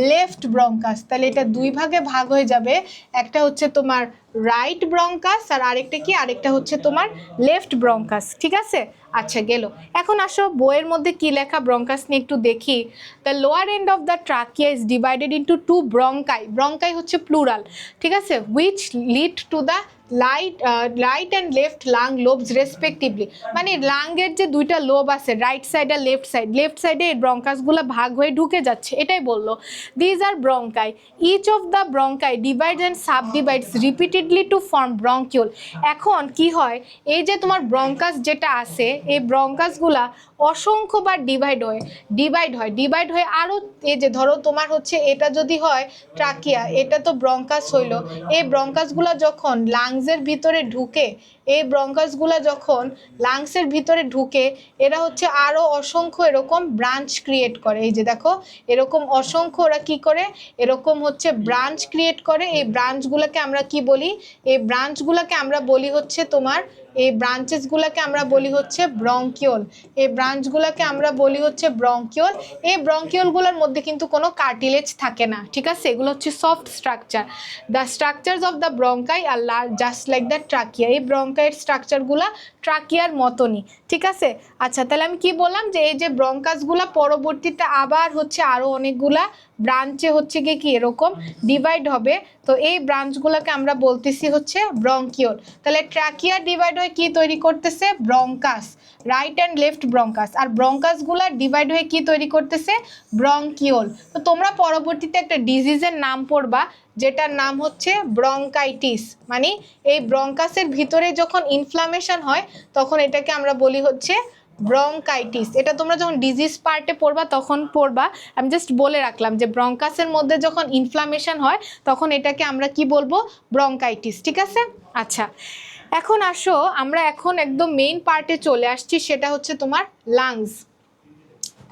লেফট ব্রঙ্কাস। তাহলে এটা দুই ভাগে ভাগ হয়ে যাবে, একটা হচ্ছে তোমার রাইট ব্রঙ্কাস আর আরেকটা কি, আরেকটা হচ্ছে তোমার লেফট ব্রঙ্কাস, ঠিক আছে। আচ্ছা, গেল। এখন আসো বইয়ের মধ্যে কি লেখা ব্রঙ্কাস নিয়ে একটু দেখি। The lower end of the trachea is divided into two bronchi. Bronchi হচ্ছে প্লুরাল, ঠিক আছে, which lead to the right and left lung lobes respectively. মানে লাংয়ের যে দুইটা লোব আছে, রাইট সাইড আর লেফট সাইড, লেফট সাইডে এই ব্রঙ্কাসগুলো ভাগ হয়ে ঢুকে যাচ্ছে, এটাই বললো। These are bronchi, each of the bronchi divides and subdivides repeatedly to form bronchiole. এখন কি হয়, এই যে তোমার ব্রঙ্কাস যেটা আছে, এই ব্রঙ্কাসগুলা অসংখ্যবার ডিভাইড হয় আরও, এই যে ধরো তোমার হচ্ছে এটা যদি হয় ট্রাকিয়া, এটা তো ব্রঙ্কাস হইলো, এই ব্রঙ্কাসগুলা যখন লাংসের ভিতরে ঢুকে, এই ব্রঙ্কাসগুলা যখন লাংসের ভিতরে ঢুকে, এরা হচ্ছে আরও অসংখ্য এরকম ব্রাঞ্চ ক্রিয়েট করে। এই যে দেখো এরকম অসংখ্য ওরা কি করে, এরকম হচ্ছে ব্রাঞ্চ ক্রিয়েট করে। এই ব্রাঞ্চগুলোকে আমরা কি বলি, এই ব্রাঞ্চগুলোকে আমরা বলি হচ্ছে তোমার, এই ব্রাঞ্চেসগুলোকে আমরা বলি হচ্ছে ব্রঙ্কিওল। এই ব্রাঞ্চগুলোকে আমরা বলি হচ্ছে ব্রঙ্কিওল। এই ব্রঙ্কিওলগুলোর মধ্যে কিন্তু কোনো কার্টিলেজ থাকে না, ঠিক আছে, এগুলো হচ্ছে soft structure. The structures of the bronchi are just like the trachea. এই ব্রঙ্কাইয়ের স্ট্রাকচারগুলো ট্রাকিয়ার মতনই, ঠিক আছে। আচ্ছা, তাহলে আমি কি বললাম, যে এই যে ব্রঙ্কাসগুলো পরবর্তীতে আবার হচ্ছে আরও অনেকগুলা ব্রাঞ্চে হচ্ছে গিয়ে কি এরকম ডিভাইড হবে, তো এই ব্রাঞ্চগুলোকে আমরা বলতেছি হচ্ছে ব্রঙ্কিওল। তাহলে ট্রাকিয়া ডিভাইড হয়ে কি তৈরি করতেছে, bronchus. Right and left bronchus, আর ব্রঙ্কাসগুলো ডিভাইড হয়ে কি তৈরি করতেছে, ব্রঙ্কিওল। তো তোমরা পরবর্তীতে একটা ডিজিজের নাম পড়বা যেটার নাম হচ্ছে ব্রঙ্কাইটিস, মানে এই ব্রঙ্কাসের ভিতরে যখন ইনফ্লামেশন হয় তখন এটাকে আমরা বলি হচ্ছে ব্রঙ্কাইটিস। এটা তোমরা যখন ডিজিজ পার্টে পড়বা তখন পড়বা, আমি জাস্ট বলে রাখলাম যে ব্রঙ্কাসের মধ্যে যখন ইনফ্লামেশন হয় তখন এটাকে আমরা কি বলবো, ব্রঙ্কাইটিস। ঠিক আছে, আচ্ছা এখন আসো আমরা এখন একদম মেইন পার্টে চলে আসছি, সেটা হচ্ছে তোমার লাংস।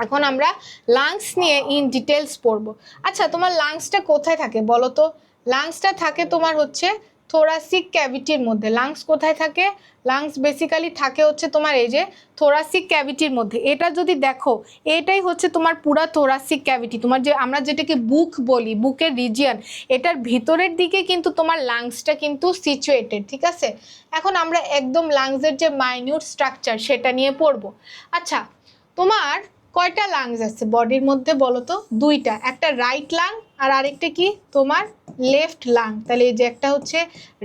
এখন আমরা লাংস নিয়ে ইন ডিটেলস পড়বো। আচ্ছা তোমার লাংসটা কোথায় থাকে বলো তো? লাংসটা থাকে তোমার হচ্ছে থোরাসিক ক্যাভিটির মধ্যে। লাংস কোথায় থাকে? লাংস বেসিক্যালি থাকে হচ্ছে তোমার এই যে থোরাসিক ক্যাভিটির মধ্যে। এটা যদি দেখো এটাই হচ্ছে তোমার পুরা থোরাসিক ক্যাভিটি, তোমার যে আমরা যেটাকে বুক বলি, বুকের রিজিয়ন, এটার ভিতরের দিকে কিন্তু তোমার লাংসটা কিন্তু সিচুয়েটেড। ঠিক আছে, এখন আমরা একদম লাংসের যে মাইনিউট স্ট্রাকচার সেটা নিয়ে পড়বো। আচ্ছা তোমার কয়টা লাংস আছে বডির মধ্যে বলো তো? দুইটা, একটা রাইট লাং আর আরেকটা কি তোমার লেফট লাং। তাহলে এই যে একটা হচ্ছে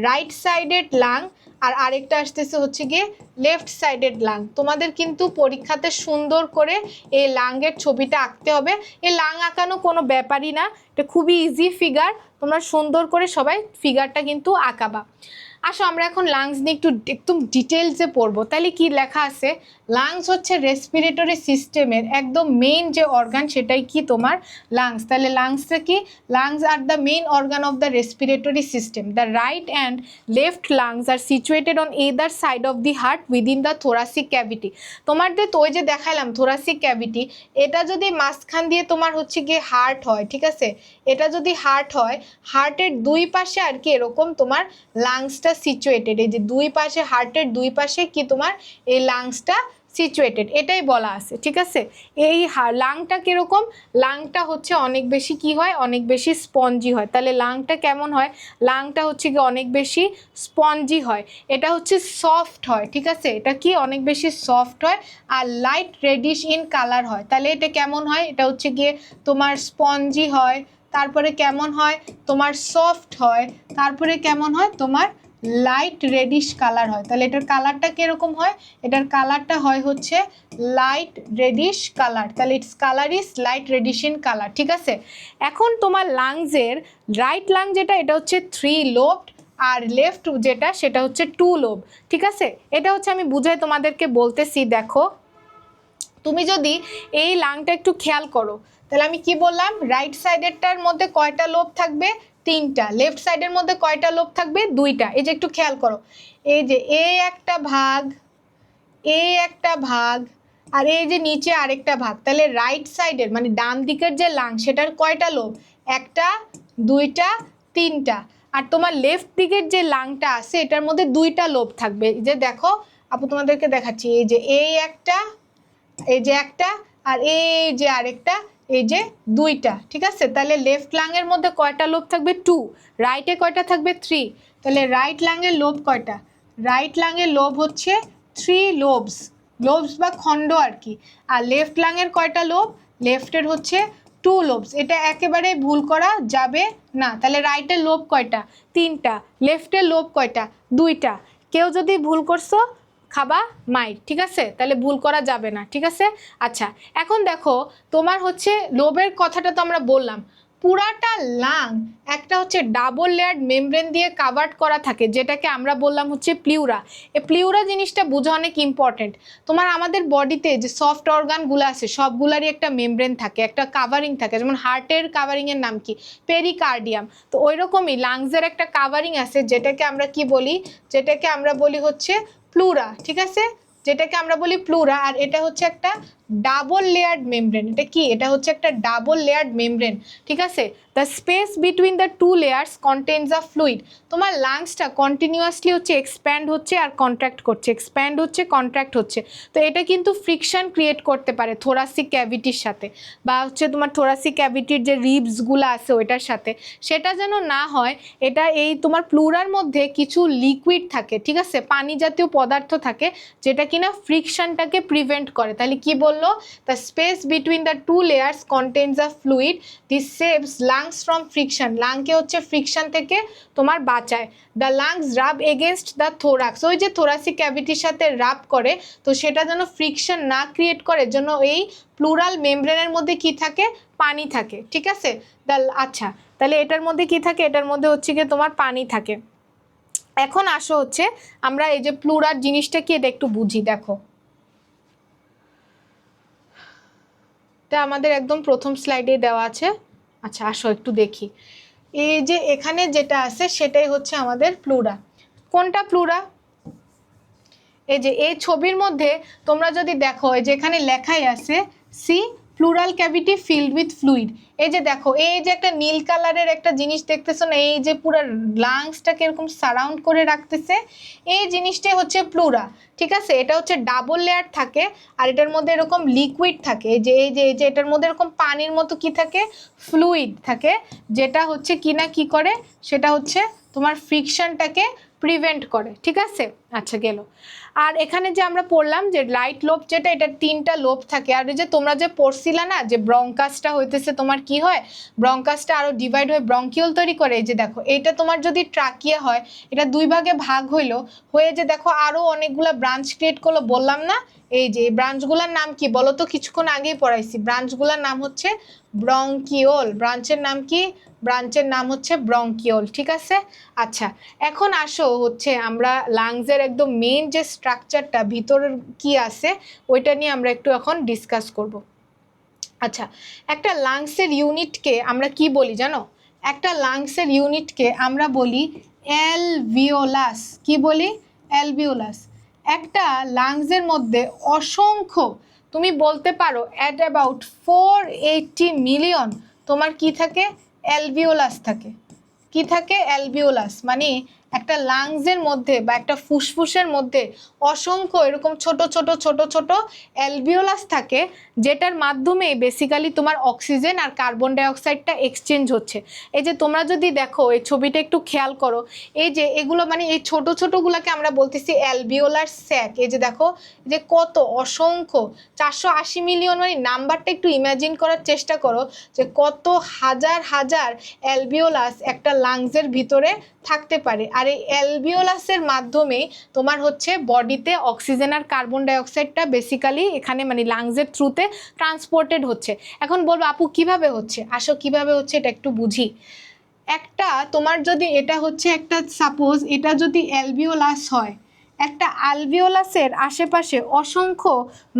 রাইট সাইডেড লাং আর আরেকটা আসতেছে হচ্ছে গিয়ে লেফট সাইডেড লাং। তোমাদের কিন্তু পরীক্ষাতে সুন্দর করে এই লাংয়ের ছবিটা আঁকতে হবে। এই লাং আঁকানো কোনো ব্যাপারই না, এটা খুবই ইজি ফিগার, তোমরা সুন্দর করে সবাই ফিগারটা কিন্তু আঁকাবা। আসো আমরা এখন লাংস নিয়ে একদম ডিটেলসে পড়বো। তাহলে কি লেখা আছে? লাংস হচ্ছে রেসপিরেটরি সিস্টেমের একদম মেইন যে অর্গান সেটাই কি তোমার লাংস। তাহলে লাংসটা কি? Lungs are the main organ of the respiratory system. The right and left lungs are situated on either side of the heart within the thoracic cavity. তোমাদের তো ওই যে দেখাইলাম থোরাসিক ক্যাভিটি, এটা যদি মাঝখান দিয়ে তোমার হচ্ছে গিয়ে হার্ট হয়, ঠিক আছে, এটা যদি হার্ট হয়, হার্টের দুই পাশে আর কি এরকম তোমার লাংসটা সিচুয়েটেড। এই যে দুই পাশে, হার্টের দুই পাশে কি তোমার এই লাংসটা সিচুয়েটেড, এটাই বলা আছে। ঠিক আছে, এই লাংটা কিরকম? লাংটা হচ্ছে অনেক বেশি কি হয়, অনেক বেশি স্পঞ্জি হয়। তাহলে লাংটা কেমন হয়? লাংটা হচ্ছে কি অনেক বেশি স্পঞ্জি হয়, এটা হচ্ছে সফট হয়। ঠিক আছে, এটা কি অনেক বেশি সফট হয় আর লাইট রেডিশ ইন কালার হয়। তাহলে এটা কেমন হয়? এটা হচ্ছে গিয়ে তোমার স্পঞ্জি হয়, তারপরে কেমন হয় তোমার সফট হয়, তারপরে কেমন হয় তোমার লাইট রেডিশ কালার হয়। তাহলে এটার কালারটা কিরকম হয়? এটার কালারটা হয় হচ্ছে লাইট রেডিশ কালার। তাহলে its colour is light reddish in colour. ঠিক আছে, এখন তোমার লাংসের রাইট লাং যেটা, এটা হচ্ছে 3 লোবড আর লেফট যেটা সেটা হচ্ছে 2 লোব। ঠিক আছে, এটা হচ্ছে আমি বুঝাই তোমাদেরকে বলতেছি। দেখো তুমি যদি এই লাংটা একটু খেয়াল করো তাহলে আমি কি বললাম, রাইট সাইডেরটার মধ্যে কয়টা লোব থাকবে? 3টা। লেফট সাইডের মধ্যে কয়টা লোব থাকবে? 2টা। এই যে একটু খেয়াল করো, এই যে এই একটা ভাগ, এই একটা ভাগ, আর এই যে নিচে আরেকটা ভাগ। তাহলে রাইট সাইডের মানে ডান দিকের যে লাং সেটার কয়টা লোব? 1টা, 2টা, 3টা। আর তোমার লেফট দিকের যে লাংটা আছে এটার মধ্যে 2টা লোব থাকবে। এই যে দেখো আপু তোমাদেরকে দেখাচ্ছি, এই যে এই একটা, এই যে একটা, আর এই যে আরেকটা, এই যে 2টা। ঠিক আছে, তাহলে লেফট লাংয়ের মধ্যে কয়টা লোব থাকবে? 2। রাইটে কয়টা থাকবে? 3। তাহলে রাইট লাংয়ের লোব কয়টা? রাইট লাংয়ের লোব হচ্ছে 3 লোবস, লোবস বা খণ্ড আর কি। আর লেফট লাংয়ের কয়টা লোব? লেফটের হচ্ছে 2 লোবস। এটা একেবারে ভুল করা যাবে না। তাহলে রাইটের লোব কয়টা? 3টা। লেফটের লোব কয়টা? 2টা। কেউ যদি ভুল করছো খাবা মাইর। ঠিক আছে, তাহলে ভুল করা যাবে না। ঠিক আছে, আচ্ছা এখন দেখো তোমার হচ্ছে লোবের কথাটা তো আমরা বললাম, পুরাটা লাং একটা হচ্ছে ডাবল লেয়ার্ড মেমব্রেন দিয়ে কাভার্ড করা থাকে, যেটাকে আমরা বললাম হচ্ছে প্লিউরা। এই প্লিউরা জিনিসটা বোঝা অনেক ইম্পর্টেন্ট। তোমার আমাদের বডিতে যে সফট অর্গানগুলো আছে সবগুলারই একটা মেমব্রেন থাকে, একটা কাভারিং থাকে। যেমন হার্টের কাভারিংয়ের নাম কি? পেরিকার্ডিয়াম। তো ওই রকমই লাংসের একটা কাভারিং আছে যেটাকে আমরা কি বলি? যেটাকে আমরা বলি হচ্ছে প্লুরা। ঠিক আছে, যেটাকে আমরা বলি প্লুরা। আর এটা হচ্ছে একটা ডাবল লেয়ার্ড মেমব্রেন। এটা কি? এটা হচ্ছে একটা ডাবল লেয়ার্ড মেমব্রেন। ঠিক আছে, the space between the 2 layers contains a fluid. তোমার লাংসটা কন্টিনিউয়াসলি হচ্ছে এক্সপ্যান্ড হচ্ছে আর কন্ট্রাক্ট করছে, এক্সপ্যান্ড হচ্ছে কন্ট্রাক্ট হচ্ছে। তো এটা কিন্তু ফ্রিকশন ক্রিয়েট করতে পারে থোরাসিক ক্যাভিটির সাথে, বা হচ্ছে তোমার থোরাসিক ক্যাভিটির যে রিবসগুলো আছে ওইটার সাথে। সেটা যেন না হয়, এটা এই তোমার প্লুরার মধ্যে কিছু লিকুইড থাকে, ঠিক আছে, পানি জাতীয় পদার্থ থাকে যেটা কিনা ফ্রিকশনটাকে প্রিভেন্ট করে। তাহলে কি বলবো? বললো, the space between the two layers contains a fluid, this saves lungs from friction, লাংকে হচ্ছে ফ্রিকশন থেকে তোমার বাঁচায়। The lungs rub against the thorax, ওই যে থোরাসিক ক্যাভিটির সাথে রাব করে, তো সেটা যেন ফ্রিকশন না ক্রিয়েট করে জন্য এই প্লুরাল মেমব্রেনের মধ্যে কি থাকে, পানি থাকে, ঠিক আছে। আচ্ছা, তাহলে এটার মধ্যে কি থাকে, এটার মধ্যে হচ্ছে গিয়ে তোমার পানি থাকে। এখন আসো হচ্ছে আমরা এই যে প্লুরাল জিনিসটা কি, এটা একটু বুঝি। দেখো, এটা আমাদের একদম প্রথম স্লাইডে দেওয়া আছে। আচ্ছা, আসো একটু দেখি। এই যে এখানে যেটা আছে সেটাই হচ্ছে আমাদের প্লুরা। কোনটা প্লুরা? এই যে এই ছবির মধ্যে তোমরা যদি দেখো, এই যে এখানে লেখাই আছে see pleural cavity filled with fluid. এই যে দেখো, এই যে একটা নীল কালারের একটা জিনিস দেখতেছো না, এই যে পুরো লাংসটাকে এরকম সারাউন্ড করে রাখতেছে, এই জিনিসটাই হচ্ছে প্লুরা, ঠিক আছে। এটা হচ্ছে ডাবল লেয়ার থাকে, আর এটার মধ্যে এরকম লিকুইড থাকে, এই যে এটার মধ্যে এরকম পানির মতো কি থাকে, ফ্লুইড থাকে, যেটা হচ্ছে কি না কি করে, সেটা হচ্ছে তোমার ফ্রিকশনটাকে প্রিভেন্ট করে, ঠিক আছে। আচ্ছা, গেল। আর এখানে যে আমরা পড়লাম যে রাইট লোব যেটা, এটা 3টা লোব থাকে। আর এই যে তোমরা যে পড়ছিলা না যে ব্রঙ্কাসটা হইতেছে তোমার কি হয়, ব্রঙ্কাসটা আরো ডিভাইড হয়ে ব্রঙ্কিউল তৈরি করে। এই যে দেখো, এটা তোমার যদি ট্রাকিয়া হয়, এটা 2 ভাগে ভাগ হইলো, হয়ে যে দেখো আরো অনেকগুলা ব্রাঞ্চ ক্রিয়েট করলো, বললাম না। এই যে এই ব্রাঞ্চগুলোর নাম কি বলো তো, কিছুক্ষণ আগেই পড়াইছি। ব্রাঞ্চগুলোর নাম হচ্ছে ব্রঙ্কিওল। ব্রাঞ্চের নাম কি? ব্রাঞ্চের নাম হচ্ছে ব্রঙ্কিওল, ঠিক আছে। আচ্ছা, এখন আসো হচ্ছে আমরা লাংসের একদম মেইন যে স্ট্রাকচারটা ভিতরের কি আছে ওইটা নিয়ে আমরা একটু এখন ডিসকাস করব। আচ্ছা, একটা লাংসের ইউনিটকে আমরা কি বলি জানো? একটা লাংসের ইউনিটকে আমরা বলি অ্যালভিওলাস। কি বলি? অ্যালভিওলাস। একটা লাংসের মধ্যে অসংখ্য, তুমি বলতে পারো অ্যাট অ্যাবাউট 480 মিলিয়ন তোমার কি থাকে, অ্যালভিওলাস থাকে। কি থাকে? অ্যালভিওলাস। মানে একটা লাংসের মধ্যে বা একটা ফুসফুসের মধ্যে অসংখ্য এরকম ছোট ছোট ছোট ছোট অ্যালভিওলাস থাকে, যেটার মাধ্যমে বেসিক্যালি তোমার অক্সিজেন আর কার্বন ডাইঅক্সাইডটা এক্সচেঞ্জ হচ্ছে। এই যে তোমরা যদি দেখো এই ছবিটা একটু খেয়াল করো, এই যে এগুলো মানে এই ছোট ছোটগুলোকে আমরা বলতেছি অ্যালভিওলার স্যাক। এই যে দেখো যে কত অসংখ্য 480 মিলিয়ন, মানে নাম্বারটা একটু ইমাজিন করার চেষ্টা করো যে কত হাজার হাজার অ্যালভিওলাস একটা লাংসের ভিতরে থাকতে পারে। আর এই অ্যালভিওলাসের মাধ্যমে তোমার হচ্ছে বডিতে অক্সিজেন আর কার্বন ডাইঅক্সাইডটা বেসিক্যালি এখানে মানে লাংসের থ্রুতে ট্রান্সপোর্টেড হচ্ছে। এখন বলবো আপু কিভাবে হচ্ছে, আসো কিভাবে হচ্ছে এটা একটু বুঝি। একটা তোমার যদি এটা হচ্ছে একটা সাপোজ এটা যদি অ্যালভিওলাস হয়, একটা অ্যালভিওলাসের আশেপাশে অসংখ্য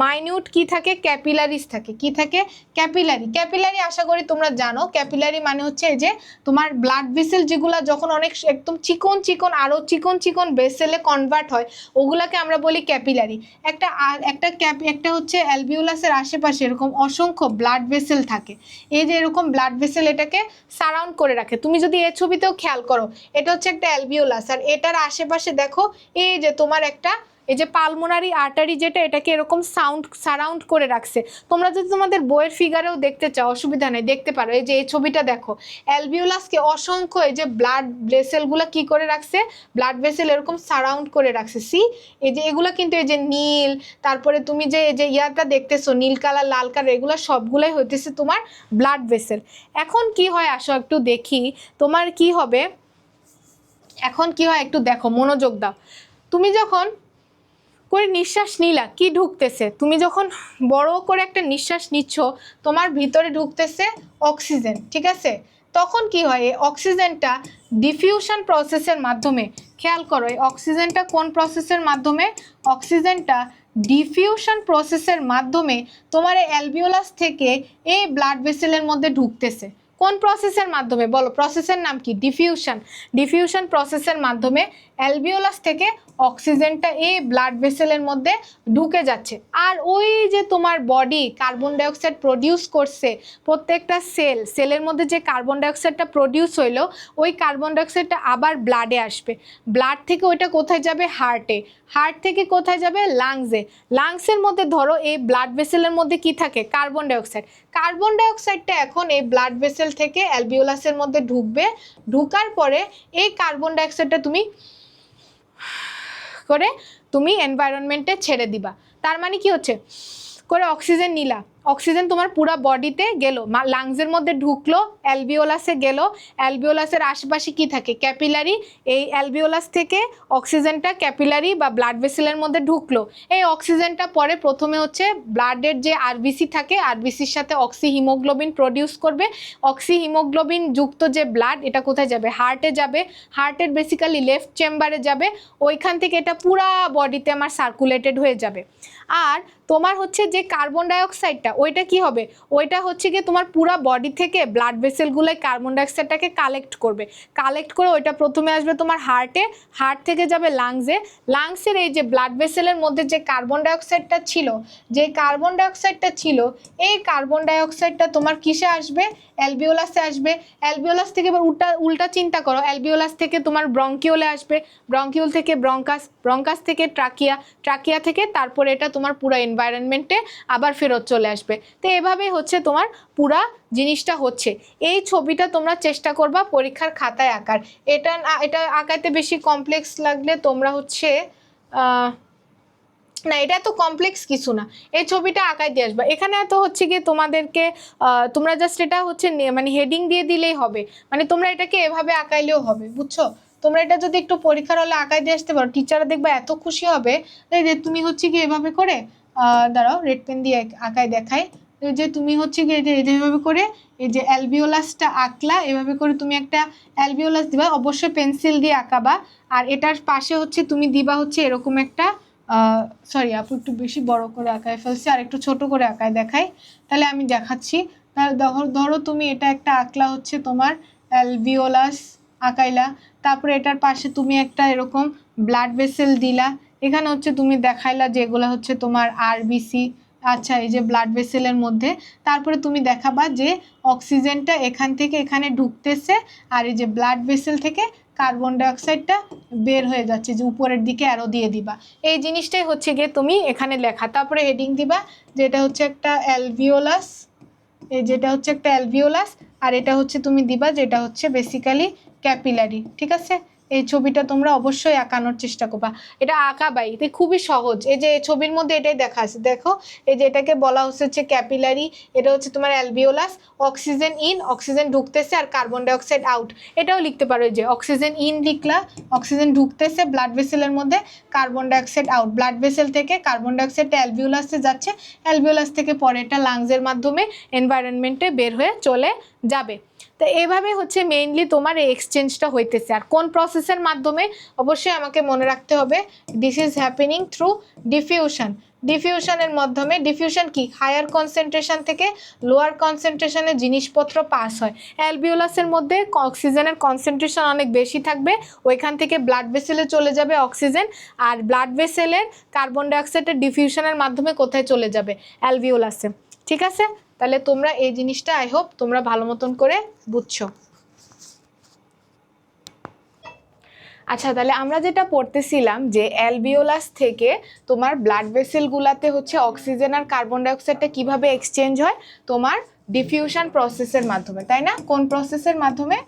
মাইনিউট কি থাকে, ক্যাপিলারিস থাকে। কি থাকে? ক্যাপিলারি। ক্যাপিলারি আশা করি তোমরা জানো। ক্যাপিলারি মানে হচ্ছে এই যে তোমার ব্লাড ভেসেল যেগুলো যখন অনেক একদম চিকন চিকন আরও চিকন চিকন ভেসেলে কনভার্ট হয়, ওগুলাকে আমরা বলি ক্যাপিলারি। একটা হচ্ছে অ্যালভিওলাসের আশেপাশে এরকম অসংখ্য ব্লাড ভেসেল থাকে। এই যে এরকম ব্লাড ভেসেল এটাকে সারাউন্ড করে রাখে। তুমি যদি এই ছবিতেও খেয়াল করো, এটা হচ্ছে একটা অ্যালভিওলাস, আর এটার আশেপাশে দেখো এই যে তোমার একটা এই যে পালমোনারি আর্টারি যেটা, এটাকে এরকম সারাউন্ড করে রাখছে। তোমরা যদি তোমাদের বইয়ের ফিগারেও দেখতে চাও অসুবিধা নেই, দেখতে পারো। এই যে এই ছবিটা দেখো, অ্যালভিওলাসকে অসংখ্য এই যে ব্লাড ভেসেলগুলো কি করে রাখছে, ব্লাড ভেসেল এরকম সারাউন্ড করে রাখছে। সি এই যে এগুলো কিন্তু এই যে নীল, তারপরে তুমি যে এই যে ইয়াটা দেখতেছো নীল কালার লাল কালার, এগুলো সবগুলোই হইতেছে তোমার ব্লাড ভেসেল। এখন কি হয় আসো একটু দেখি তোমার কি হবে। এখন কি হয় একটু দেখো, মনোযোগ দাও। তুমি যখন করে নিঃশ্বাস নিলা, কি ঢুকতেছে? তুমি যখন বড় করে একটা নিঃশ্বাস নিচ্ছ, তোমার ভিতরে ঢুকতেছে অক্সিজেন, ঠিক আছে। তখন কি হয়, এই অক্সিজেনটা ডিফিউশন প্রসেসের মাধ্যমে, খেয়াল করো এই অক্সিজেনটা কোন প্রসেসের মাধ্যমে, অক্সিজেনটা ডিফিউশন প্রসেসের মাধ্যমে তোমার এই অ্যালভিওলাস থেকে এই ব্লাড ভেসেলের মধ্যে ঢুকতেছে। কোন প্রসেসের মাধ্যমে বলো? প্রসেসের নাম কি? ডিফিউশন। ডিফিউশন প্রসেসের মাধ্যমে অ্যালভিওলাস থেকে অক্সিজেনটা এই ব্লাড ভেসেলের মধ্যে ঢুকে যাচ্ছে। আর ওই যে তোমার বডি কার্বন ডাইঅক্সাইড প্রডিউস করছে, প্রত্যেকটা সেলের মধ্যে যে কার্বন ডাইঅক্সাইডটা প্রডিউস হইলো, ওই কার্বন ডাইঅক্সাইডটা আবার ব্লাডে আসবে। ব্লাড থেকে ওইটা কোথায় যাবে? হার্টে। হার্ট থেকে কোথায় যাবে? লাংসে। লাংসের মধ্যে ধরো এই ব্লাড ভেসেলের মধ্যে কি থাকে? Carbon dioxide. কার্বন ডাইঅক্সাইডটা এখন এই ব্লাড ভেসেল থেকে অ্যালভিওলাসের মধ্যে ঢুকবে। ঢুকার পরে এই কার্বন ডাইঅক্সাইডটা তুমি করে তুমি এনভায়রনমেন্টে ছেড়ে দিবা। তার মানে কি হচ্ছে, করে অক্সিজেন নিলা, অক্সিজেন তোমার পুরো বডিতে গেল, লাংসের মধ্যে ঢুকলো, অ্যালভিওলাসে গেল, অ্যালভিওলাসের আশেপাশে কি থাকে, ক্যাপিলারি, এই অ্যালভিওলাস থেকে অক্সিজেনটা ক্যাপিলারি বা ব্লাড ভেসেলের মধ্যে ঢুকলো। এই অক্সিজেনটা পরে প্রথমে হচ্ছে ব্লাডের যে আরবিসি থাকে, আরবিসির সাথে অক্সি হিমোগ্লোবিন প্রডিউস করবে। অক্সি হিমোগ্লোবিন যুক্ত যে ব্লাড, এটা কোথায় যাবে, হার্টে যাবে, হার্টের বেসিক্যালি লেফট চেম্বারে যাবে, ওইখান থেকে এটা পুরা বডিতে আমার সার্কুলেটেড হয়ে যাবে। আর তোমার হচ্ছে যে কার্বন ডাইঅক্সাইডটা, ওইটা কি হবে, ওইটা হচ্ছে কি তোমার পুরা বডি থেকে ব্লাড ভেসেলগুলোয় কার্বন ডাইঅক্সাইডটাকে কালেক্ট করবে, কালেক্ট করে ওইটা প্রথমে আসবে তোমার হার্টে, হার্ট থেকে যাবে লাংসে, লাংসের এই যে ব্লাড ভেসেলের মধ্যে যে কার্বন ডাইঅক্সাইডটা ছিল, যে কার্বন ডাইঅক্সাইডটা ছিল, এই কার্বন ডাইঅক্সাইডটা তোমার কিসে আসবে, অ্যালভিওলাসে আসবে। অ্যালভিওলাস থেকে এবার উল্টা চিন্তা করো, অ্যালভিওলাস থেকে তোমার ব্রঙ্কিওলে আসবে, ব্রঙ্কিওল থেকে ব্রঙ্কাস, ব্রঙ্কাস থেকে ট্রাকিয়া, ট্রাকিয়া থেকে তারপরে এটা তোমার পুরো এনভায়রনমেন্টে আবার ফেরত চলে আসবে। তো এভাবেই হচ্ছে তোমার পুরা জিনিসটা হচ্ছে। এই ছবিটা তোমরা চেষ্টা করবা পরীক্ষার খাতায় আঁকার। এটা আঁকাইতে বেশি কমপ্লেক্স লাগলে তোমরা হচ্ছে না, এটা এত কমপ্লেক্স কিছু না, এই ছবিটা আঁকাই দিয়ে আসবা। এখানে এত হচ্ছে গিয়ে তোমাদেরকে তোমরা জাস্ট এটা হচ্ছে মানে হেডিং দিয়ে দিলেই হবে, মানে তোমরা এটাকে এভাবে আঁকাইলেও হবে, বুঝছো। তোমরা এটা যদি একটু পরীক্ষার হলে আঁকাই দিয়ে আসতে পারো, টিচাররা দেখবা এত খুশি হবে যে তুমি হচ্ছে কি এভাবে করে দাঁড়াও রেড পেন দিয়ে আঁকাই দেখাই, যে তুমি হচ্ছে গিয়ে এভাবে করে এই যে অ্যালভিওলাসটা আঁকলা, এভাবে করে তুমি একটা অ্যালভিওলাস দিবা, অবশ্যই পেন্সিল দিয়ে আঁকাবা। আর এটার পাশে হচ্ছে তুমি দিবা হচ্ছে এরকম একটা সরি আপু একটু বেশি বড় করে আঁকায় ফেলছি, আর একটু ছোট করে আঁকায় দেখাই, তাহলে আমি দেখাচ্ছি। তাহলে ধরো তুমি এটা একটা আঁকলা হচ্ছে তোমার অ্যালভিওলাস আঁকাইলা, তারপরে এটার পাশে তুমি একটা এরকম ব্লাড ভেসেল দিলা, এখানে হচ্ছে তুমি দেখাইলা যেগুলো হচ্ছে তোমার আরবিসি, আচ্ছা এই যে ব্লাড ভেসেলের মধ্যে, তারপরে তুমি দেখাবা যে অক্সিজেনটা এখান থেকে এখানে ঢুকতেছে, আর এই যে ব্লাড ভেসেল থেকে কার্বন ডাইঅক্সাইডটা বের হয়ে যাচ্ছে, যে উপরের দিকে অ্যারো দিয়ে দিবা। এই জিনিসটাই হচ্ছে গিয়ে তুমি এখানে লেখা, তারপরে হেডিং দিবা যেটা হচ্ছে একটা অ্যালভিওলাস, এই যেটা হচ্ছে একটা অ্যালভিওলাস, আর এটা হচ্ছে তুমি দিবা যেটা হচ্ছে বেসিক্যালি ক্যাপিলারি, ঠিক আছে। এই ছবিটা তোমরা অবশ্যই আঁকানোর চেষ্টা করবা, এটা আঁকাবাই, এটা খুবই সহজ। এই যে ছবির মধ্যে এটাই দেখা আছে, দেখো এই যে এটাকে বলা হচ্ছে ক্যাপিলারি, এটা হচ্ছে তোমার অ্যালভিওলাস, অক্সিজেন ইন, অক্সিজেন ঢুকতেছে আর কার্বন ডাইঅক্সাইড আউট, এটাও লিখতে পারো যে অক্সিজেন ইন লিখলা, অক্সিজেন ঢুকতেছে ব্লাড ভেসেলের মধ্যে, carbon dioxide out, blood vessel থেকে কার্বন ডাইঅক্সাইডটা অ্যালভিওলাসে যাচ্ছে, অ্যালভিওলাস থেকে পরে এটা লাংসের মাধ্যমে এনভায়রনমেন্টে বের হয়ে চলে যাবে। তো এইভাবে হচ্ছে মেইনলি তোমার এই এক্সচেঞ্জটা হইতেছে। আর কোন প্রসেসের মাধ্যমে, অবশ্যই আমাকে মনে রাখতে হবে, this is happening through diffusion. ডিফিউশনের মাধ্যমে, ডিফিউশন কি, হায়ার কনসেন্ট্রেশন থেকে লোয়ার কনসেন্ট্রেশনে জিনিসপত্র পাস হয়। অ্যালভিওলাসের মধ্যে অক্সিজেনের কনসেন্ট্রেশন অনেক বেশি থাকবে, ওইখান থেকে ব্লাড ভেসেলে চলে যাবে অক্সিজেন, আর ব্লাড ভেসেলের কার্বন ডাইঅক্সাইডের ডিফিউশনের মাধ্যমে কোথায় চলে যাবে, অ্যালভিওলাসে, ঠিক আছে। তাহলে তোমরা এই জিনিসটা আই হোপ তোমরা ভালো মতন করে বুঝছো। আচ্ছা, তাহলে আমরা যেটা পড়তেছিলাম যে অ্যালভিওলাস থেকে তোমার ব্লাড ভেসেলগুলাতে হচ্ছে অক্সিজেন আর কার্বন ডাইঅক্সাইডটা কিভাবে এক্সচেঞ্জ হয়, তোমার ডিফিউশন প্রসেসের মাধ্যমে, তাই না? কোন প্রসেসের মাধ্যমে?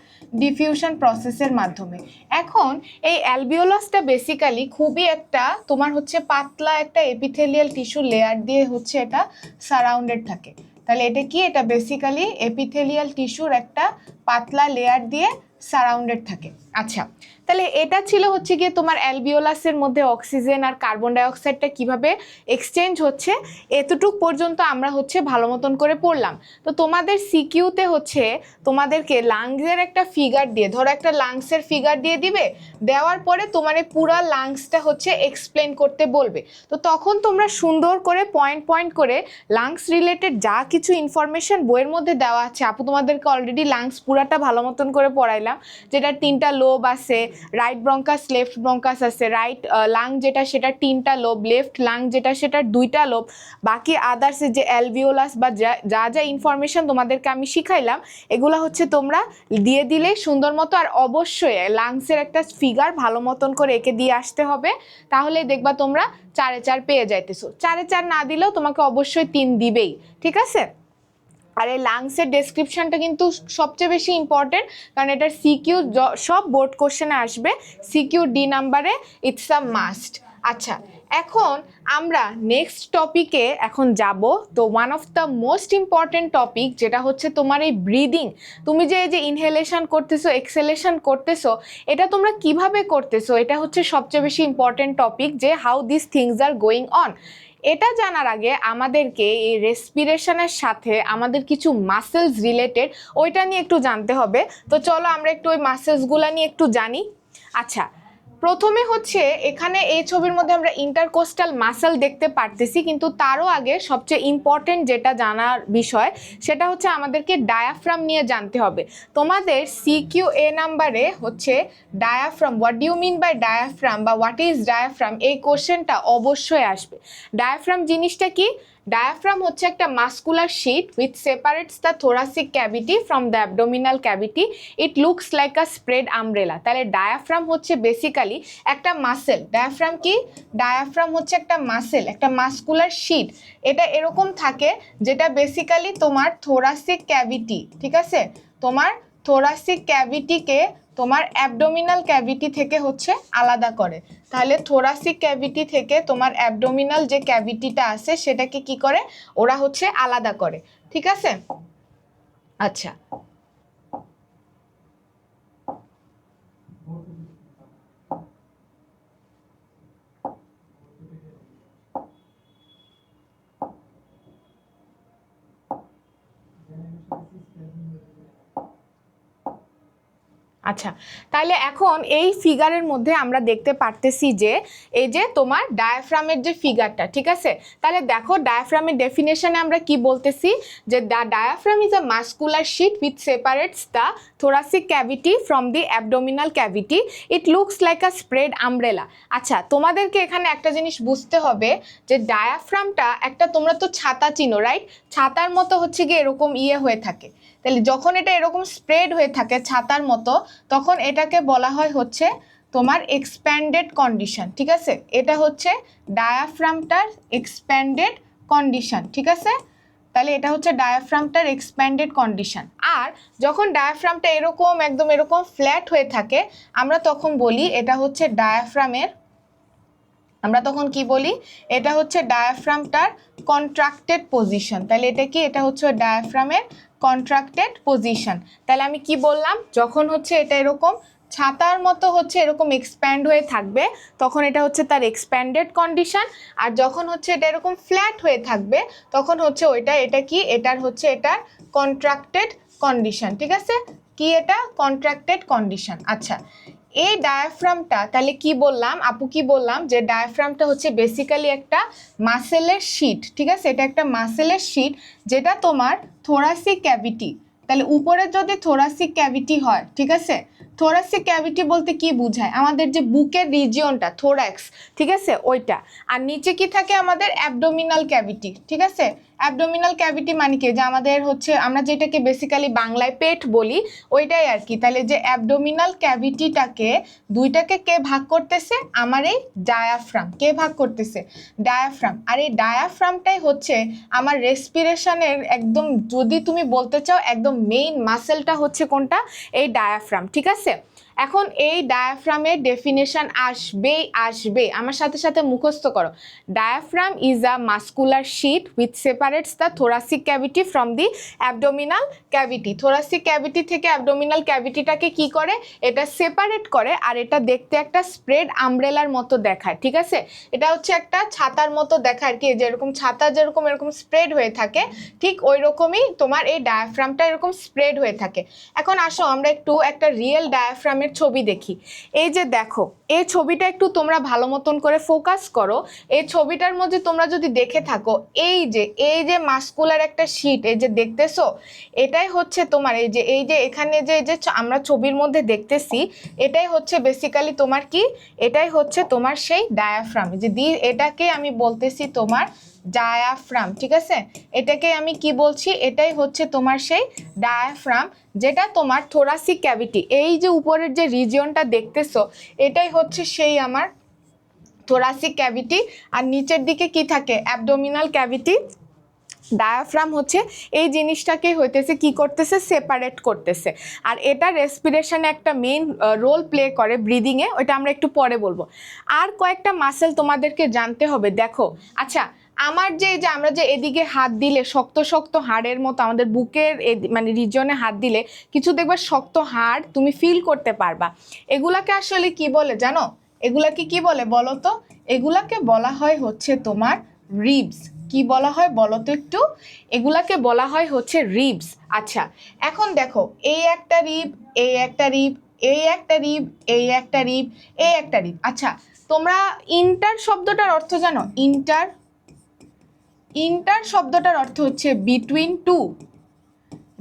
ডিফিউশন প্রসেসের মাধ্যমে। এখন এই অ্যালভিওলাসটা বেসিক্যালি খুবই একটা তোমার হচ্ছে পাতলা একটা এপিথেলিয়াল টিস্যু লেয়ার দিয়ে হচ্ছে এটা সারাউন্ডেড থাকে। তাহলে এটা কি, এটা বেসিক্যালি এপিথেলিয়াল টিস্যুর একটা পাতলা লেয়ার দিয়ে সারাউন্ডেড থাকে। আচ্ছা, তাহলে এটা ছিল হচ্ছে গিয়ে তোমার অ্যালভিওলাসের মধ্যে অক্সিজেন আর কার্বন ডাইঅক্সাইডটা কিভাবে এক্সচেঞ্জ হচ্ছে, এতটুক পর্যন্ত আমরা হচ্ছে ভালো মতন করে পড়লাম। তো তোমাদের সিকিউতে হচ্ছে তোমাদেরকে লাংসের একটা ফিগার দিয়ে, ধরো একটা লাংসের ফিগার দিয়ে দিবে, দেওয়ার পরে তোমার পুরা লাংসটা হচ্ছে এক্সপ্লেন করতে বলবে। তো তখন তোমরা সুন্দর করে পয়েন্ট পয়েন্ট করে লাংস রিলেটেড যা কিছু ইনফরমেশন বইয়ের মধ্যে দেওয়া আছে, আপু তোমাদেরকে অলরেডি লাংস পুরাটা ভালো মতন করে পড়াইলাম, যেটা 3টা লোব আছে, রাইট ব্রঙ্কাস লেফট ব্রঙ্কাস আছে, রাইট লাং যেটা সেটা 3টা লোব, লেফট লাং যেটা সেটা 2টা লোব, বাকি আদার্স যে অ্যালভিওলাস বা যা যা ইনফরমেশন তোমাদেরকে আমি শিখাইলাম এগুলো হচ্ছে তোমরা দিয়ে দিলে সুন্দর মতো। আর অবশ্যই লাংসের একটা ফিগার ভালো মতন করে এঁকে দিয়ে আসতে হবে, তাহলে দেখবা তোমরা 4-এ 4 পেয়ে যাইতেছো। 4-এ 4 না দিলেও তোমাকে অবশ্যই 3 দিবেই, ঠিক আছে। আর এই লাংসের ডেসক্রিপশনটা কিন্তু সবচেয়ে বেশি ইম্পর্টেন্ট, কারণ এটার সিকিউ সব বোর্ড কোশ্চেনে আসবে, সিকিউ ডি নাম্বারে, ইটস আ মাস্ট। আচ্ছা, এখন আমরা নেক্সট টপিকে এখন যাব। তো one of the most important topic যেটা হচ্ছে তোমার এই ব্রিদিং, তুমি যে এই যে ইনহেলেশন করতেছো এক্সহেলেশন করতেছো, এটা তোমরা কিভাবে করতেছো, এটা হচ্ছে সবচেয়ে বেশি ইম্পর্টেন্ট টপিক, যে how this things are going on. এটা জানার আগে আমাদেরকে এই রেসপিরেশনের সাথে আমাদের কিছু মাসেলস রিলেটেড ওইটা নিয়ে একটু জানতে হবে। তো চলো আমরা একটু ওই মাসেলসগুলো নিয়ে একটু জানি। আচ্ছা, প্রথমে হচ্ছে এখানে এই ছবির মধ্যে আমরা ইন্টারকোস্টাল মাসল দেখতে পারতেছি, কিন্তু তারও আগে সবচেয়ে ইম্পর্টেন্ট যেটা জানার বিষয় সেটা হচ্ছে আমাদেরকে ডায়াফ্রাম নিয়ে জানতে হবে। তোমাদের CQA নাম্বারে হচ্ছে diaphragm, what do you mean by diaphragm বা হোয়াট ইজ ডায়াফ্রাম, এই কোশ্চেনটা অবশ্যই আসবে। ডায়াফ্রাম জিনিসটা কি? ডায়াফ্রাম হচ্ছে একটা muscular sheet with separates the thoracic cavity from the abdominal cavity, it looks like a spread umbrella. তাহলে ডায়াফ্রাম হচ্ছে বেসিক্যালি একটা মাসেল। ডায়াফ্রাম কি? ডায়াফ্রাম হচ্ছে একটা মাসেল, একটা মাস্কুলার শিট। এটা এরকম থাকে যেটা বেসিক্যালি তোমার থোরাসিক ক্যাভিটি, ঠিক আছে, তোমার থোরাসিক ক্যাভিটিকে তোমার অ্যাবডোমিনাল ক্যাভিটি থেকে হচ্ছে আলাদা করে। তাহলে থোরাসিক ক্যাভিটি থেকে তোমার অ্যাবডোমিনাল যে ক্যাভিটিটা আছে সেটাকে কি করে? ওরা হচ্ছে আলাদা করে, ঠিক আছে। আচ্ছা, আচ্ছা, তাহলে এখন এই ফিগারের মধ্যে আমরা দেখতে পারতেছি যে এই যে তোমার ডায়াফ্রামের যে ফিগারটা, ঠিক আছে। তাহলে দেখো ডায়াফ্রামের ডেফিনেশনে আমরা কি বলতেছি, যে the diaphragm is a muscular sheet with separates the thoracic cavity from the abdominal cavity, it looks like a spread umbrella. আচ্ছা, তোমাদেরকে এখানে একটা জিনিস বুঝতে হবে যে ডায়াফ্রামটা একটা, তোমরা তো ছাতা চিনো, রাইট? ছাতার মতো হচ্ছে গিয়ে এরকম হয়ে থাকে। তাহলে যখন এটা এরকম স্প্রেড হয়ে থাকে ছাতার মতো, তখন এটাকে বলা হয় হচ্ছে তোমার এক্সপ্যান্ডেড কন্ডিশন, ঠিক আছে। এটা হচ্ছে ডায়াফ্রামটার এক্সপ্যান্ডেড কন্ডিশন, ঠিক আছে। তাহলে এটা হচ্ছে ডায়াফ্রামটার এক্সপ্যান্ডেড কন্ডিশন। আর যখন ডায়াফ্রামটা এরকম একদম এরকম ফ্ল্যাট হয়ে থাকে, আমরা তখন বলি এটা হচ্ছে ডায়াফ্রামের, আমরা তখন কি বলি, এটা হচ্ছে ডায়াফ্রামটার কন্ট্রাক্টেড পজিশন। তাহলে এটা কি? এটা হচ্ছে ডায়াফ্রামের কন্ট্রাক্টেড পজিশন। তাহলে আমি কি বললাম, যখন হচ্ছে এটা এরকম ছাতার মতো হচ্ছে এরকম এক্সপ্যান্ড হয়ে থাকবে তখন এটা হচ্ছে তার এক্সপ্যান্ডেড কন্ডিশন, আর যখন হচ্ছে এটা এরকম ফ্ল্যাট হয়ে থাকবে তখন হচ্ছে ওইটা, এটা কি, এটার হচ্ছে এটার কন্ট্রাক্টেড কন্ডিশন, ঠিক আছে। কি এটা? Contracted condition. আচ্ছা, এই ডায়াফ্রামটা তাহলে কি বললাম, আপু কি বললাম, যে ডায়াফ্রামটা হচ্ছে বেসিক্যালি একটা মাসেলের শিট, ঠিক আছে। এটা একটা মাসেলের শিট যেটা তোমার থোরাসিক ক্যাভিটি, তাহলে উপরে যদি থোরাসিক ক্যাভিটি হয়, ঠিক আছে, থোরাসিক ক্যাভিটি বলতে কি বোঝায়? আমাদের যে বুকের রিজিয়নটা থোরাক্স, ঠিক আছে, ওইটা। আর নিচে কি থাকে? আমাদের অ্যাবডোমিনাল ক্যাভিটি, ঠিক আছে। অ্যাবডোমিনাল ক্যাভিটি মানে কি? যে আমাদের হচ্ছে, আমরা যেটাকে বেসিক্যালি বাংলায় পেট বলি, ওইটাই আর কি। তাহলে যে অ্যাবডোমিনাল ক্যাভিটিটাকে দুইটাকে কে ভাগ করতেছে? আমার এই ডায়াফ্রাম। কে ভাগ করতেছে? ডায়াফ্রাম। আর এই ডায়াফ্রামটাই হচ্ছে আমার রেসপিরেশনের একদম, যদি তুমি বলতে চাও একদম মেইন মাসেলটা হচ্ছে কোনটা? এই ডায়াফ্রাম, ঠিক আছে। এখন এই ডায়াফ্রামের ডেফিনেশন আসবে, আমার সাথে সাথে মুখস্থ করো। Diaphragm is a muscular sheet with separates the thoracic cavity from the abdominal cavity. Thoracic cavity থেকে অ্যাবডোমিনাল ক্যাভিটিটাকে কি করে? এটা সেপারেট করে, আর এটা দেখতে একটা স্প্রেড আমব্রেলার মতো দেখায়, ঠিক আছে। এটা হচ্ছে একটা ছাতার মতো দেখায় আর কি, যেরকম ছাতা যেরকম এরকম স্প্রেড হয়ে থাকে, ঠিক ওই রকমই তোমার এই ডায়াফ্রামটা এরকম স্প্রেড হয়ে থাকে। এখন আসো আমরা একটু একটা রিয়েল ডায়াফ্রামের ছবি দেখি। এই যে দেখো, এই ছবিটা একটু তোমরা ভালো মতন করে ফোকাস করো। এই ছবিটার মধ্যে তোমরা যদি দেখে থাকো, এই যে মাস্কুলার একটা শিট, এই যে দেখতেছো, এটাই হচ্ছে তোমার এই যে এখানে যে আমরা ছবির মধ্যে দেখতেছি, এটাই হচ্ছে বেসিক্যালি তোমার কি, এটাই হচ্ছে তোমার সেই ডায়াফ্রাম। যে এটাকে আমি বলতেছি তোমার ডায়াফ্রাম, ঠিক আছে। এটাকে আমি কি বলছি? এটাই হচ্ছে তোমার সেই ডায়াফ্রাম, যেটা তোমার থোরাসিক ক্যাভিটি, এই যে উপরের যে রিজিয়নটা দেখতেছো, এটাই হচ্ছে সেই আমার থোরাসিক ক্যাভিটি। আর নিচের দিকে কি থাকে? অ্যাবডোমিনাল ক্যাভিটি ডায়াফ্রাম হচ্ছে এই জিনিসটাকে হইতেছে কি করতেছে, সেপারেট করতেছে। আর এটা রেসপিরেশনে একটা মেইন রোল প্লে করে ব্রিদিংয়ে, ওইটা আমরা একটু পরে বলবো। আর কয়েকটা মাসেল তোমাদেরকে জানতে হবে। দেখো আচ্ছা, আমার যে আমরা যে এদিকে হাত দিলে শক্ত শক্ত হাড়ের মতো আমাদের বুকের মানে রিজনে হাত দিলে কিছু দেখবে শক্ত হাড় তুমি ফিল করতে পারবা। এগুলাকে আসলে কি বলে জানো? এগুলাকে কি বলে বলো তো? এগুলাকে বলা হয় হচ্ছে তোমার রিবস। কি বলা হয় বলো তো একটু? এগুলাকে বলা হয় হচ্ছে রিবস। আচ্ছা, এখন দেখো এই একটা রিব, এই একটা রিব, এই একটা রিব, এই একটা রিব, এই একটা রিব। আচ্ছা, তোমরা ইন্টার শব্দটার অর্থ জানো? ইন্টার, ইন্টার শব্দটার অর্থ হচ্ছে বিটুইন টু।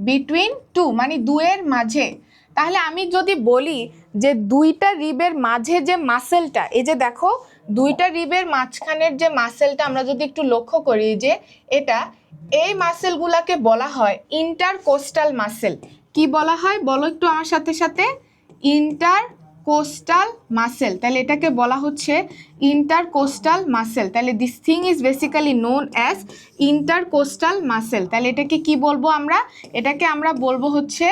বিটুইন টু মানে দুয়ের মাঝে। তাহলে আমি যদি বলি যে দুইটা রিবের মাঝে যে মাসেলটা, এই যে দেখো দুইটা রিবের মাঝখানের যে মাসেলটা আমরা যদি একটু লক্ষ্য করি যে এটা, এই মাসেলগুলাকে বলা হয় ইন্টারকোস্টাল মাসেল। কি বলা হয় বলো একটু আমার সাথে সাথে? Intercostal muscle. তাহলে এটাকে বলা হচ্ছে ইন্টারকোস্টাল মাসেল। তাহলে this thing is basically known as intercostal muscle. তাহলে এটাকে কি বলবো আমরা? এটাকে আমরা বলবো হচ্ছে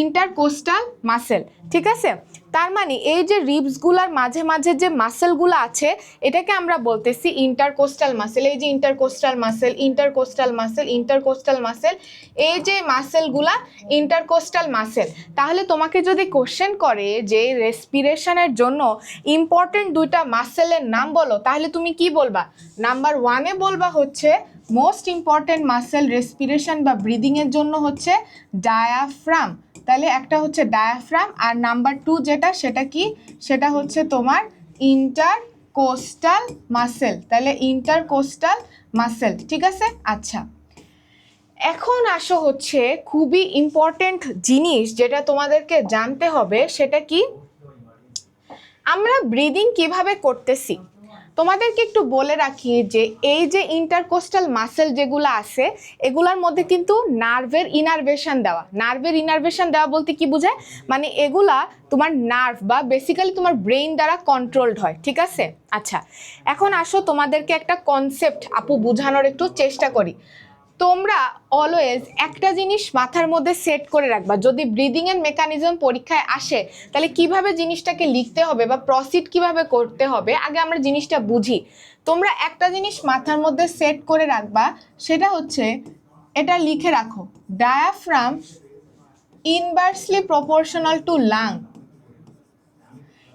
ইন্টারকোস্টাল মাসেল। ঠিক আছে? তার মানে এই যে রিবসগুলার মাঝে মাঝে যে মাসেলগুলো আছে এটাকে আমরা বলতেছি ইন্টারকোস্টাল মাসেল। এই যে intercostal muscle, intercostal muscle, intercostal muscle, এই যে মাসেলগুলা ইন্টারকোস্টাল মাসেল। তাহলে তোমাকে যদি কোশ্চেন করে যে রেসপিরেশনের জন্য ইম্পর্টেন্ট দুইটা মাসেলের নাম বলো, তাহলে তুমি কি বলবা? নাম্বার 1-এ বলবা হচ্ছে মোস্ট ইম্পর্টেন্ট মাসেল রেসপিরেশন বা ব্রিদিংয়ের জন্য হচ্ছে ডায়াফ্রাম। তাহলে একটা হচ্ছে ডায়াফ্রাম, আর নাম্বার 2 যেটা, সেটা কি? সেটা হচ্ছে তোমার ইন্টারকোস্টাল মাসেল। তাহলে ইন্টারকোস্টাল মাসেল। ঠিক আছে? আচ্ছা, এখন আসো হচ্ছে খুবই ইম্পর্টেন্ট জিনিস যেটা তোমাদেরকে জানতে হবে, সেটা কি? আমরা ব্রিদিং কিভাবে করতেছি তোমাদেরকে একটু বলে রাখি যে এই যে ইন্টারকোস্টাল মাসেল যেগুলো আছে এগুলোর মধ্যে কিন্তু নার্ভের ইনারভেশন দেওয়া। নার্ভের ইনারভেশন দেওয়া বলতে কি বোঝায়? মানে এগুলা তোমার নার্ভ বা বেসিক্যালি তোমার ব্রেইন দ্বারা কন্ট্রোলড হয়। ঠিক আছে? আচ্ছা, এখন আসো তোমাদেরকে একটা কনসেপ্ট আপু বোঝানোর একটু চেষ্টা করি। তোমরা অলওয়েজ একটা জিনিস মাথার মধ্যে সেট করে রাখবা, যদি ব্রিদিংয়ের মেকানিজম পরীক্ষায় আসে তাহলে কিভাবে জিনিসটাকে লিখতে হবে বা প্রসিড কিভাবে করতে হবে আগে আমরা জিনিসটা বুঝি। তোমরা একটা জিনিস মাথার মধ্যে সেট করে রাখবা, সেটা হচ্ছে এটা লিখে রাখো, diaphragm inversely proportional to lung.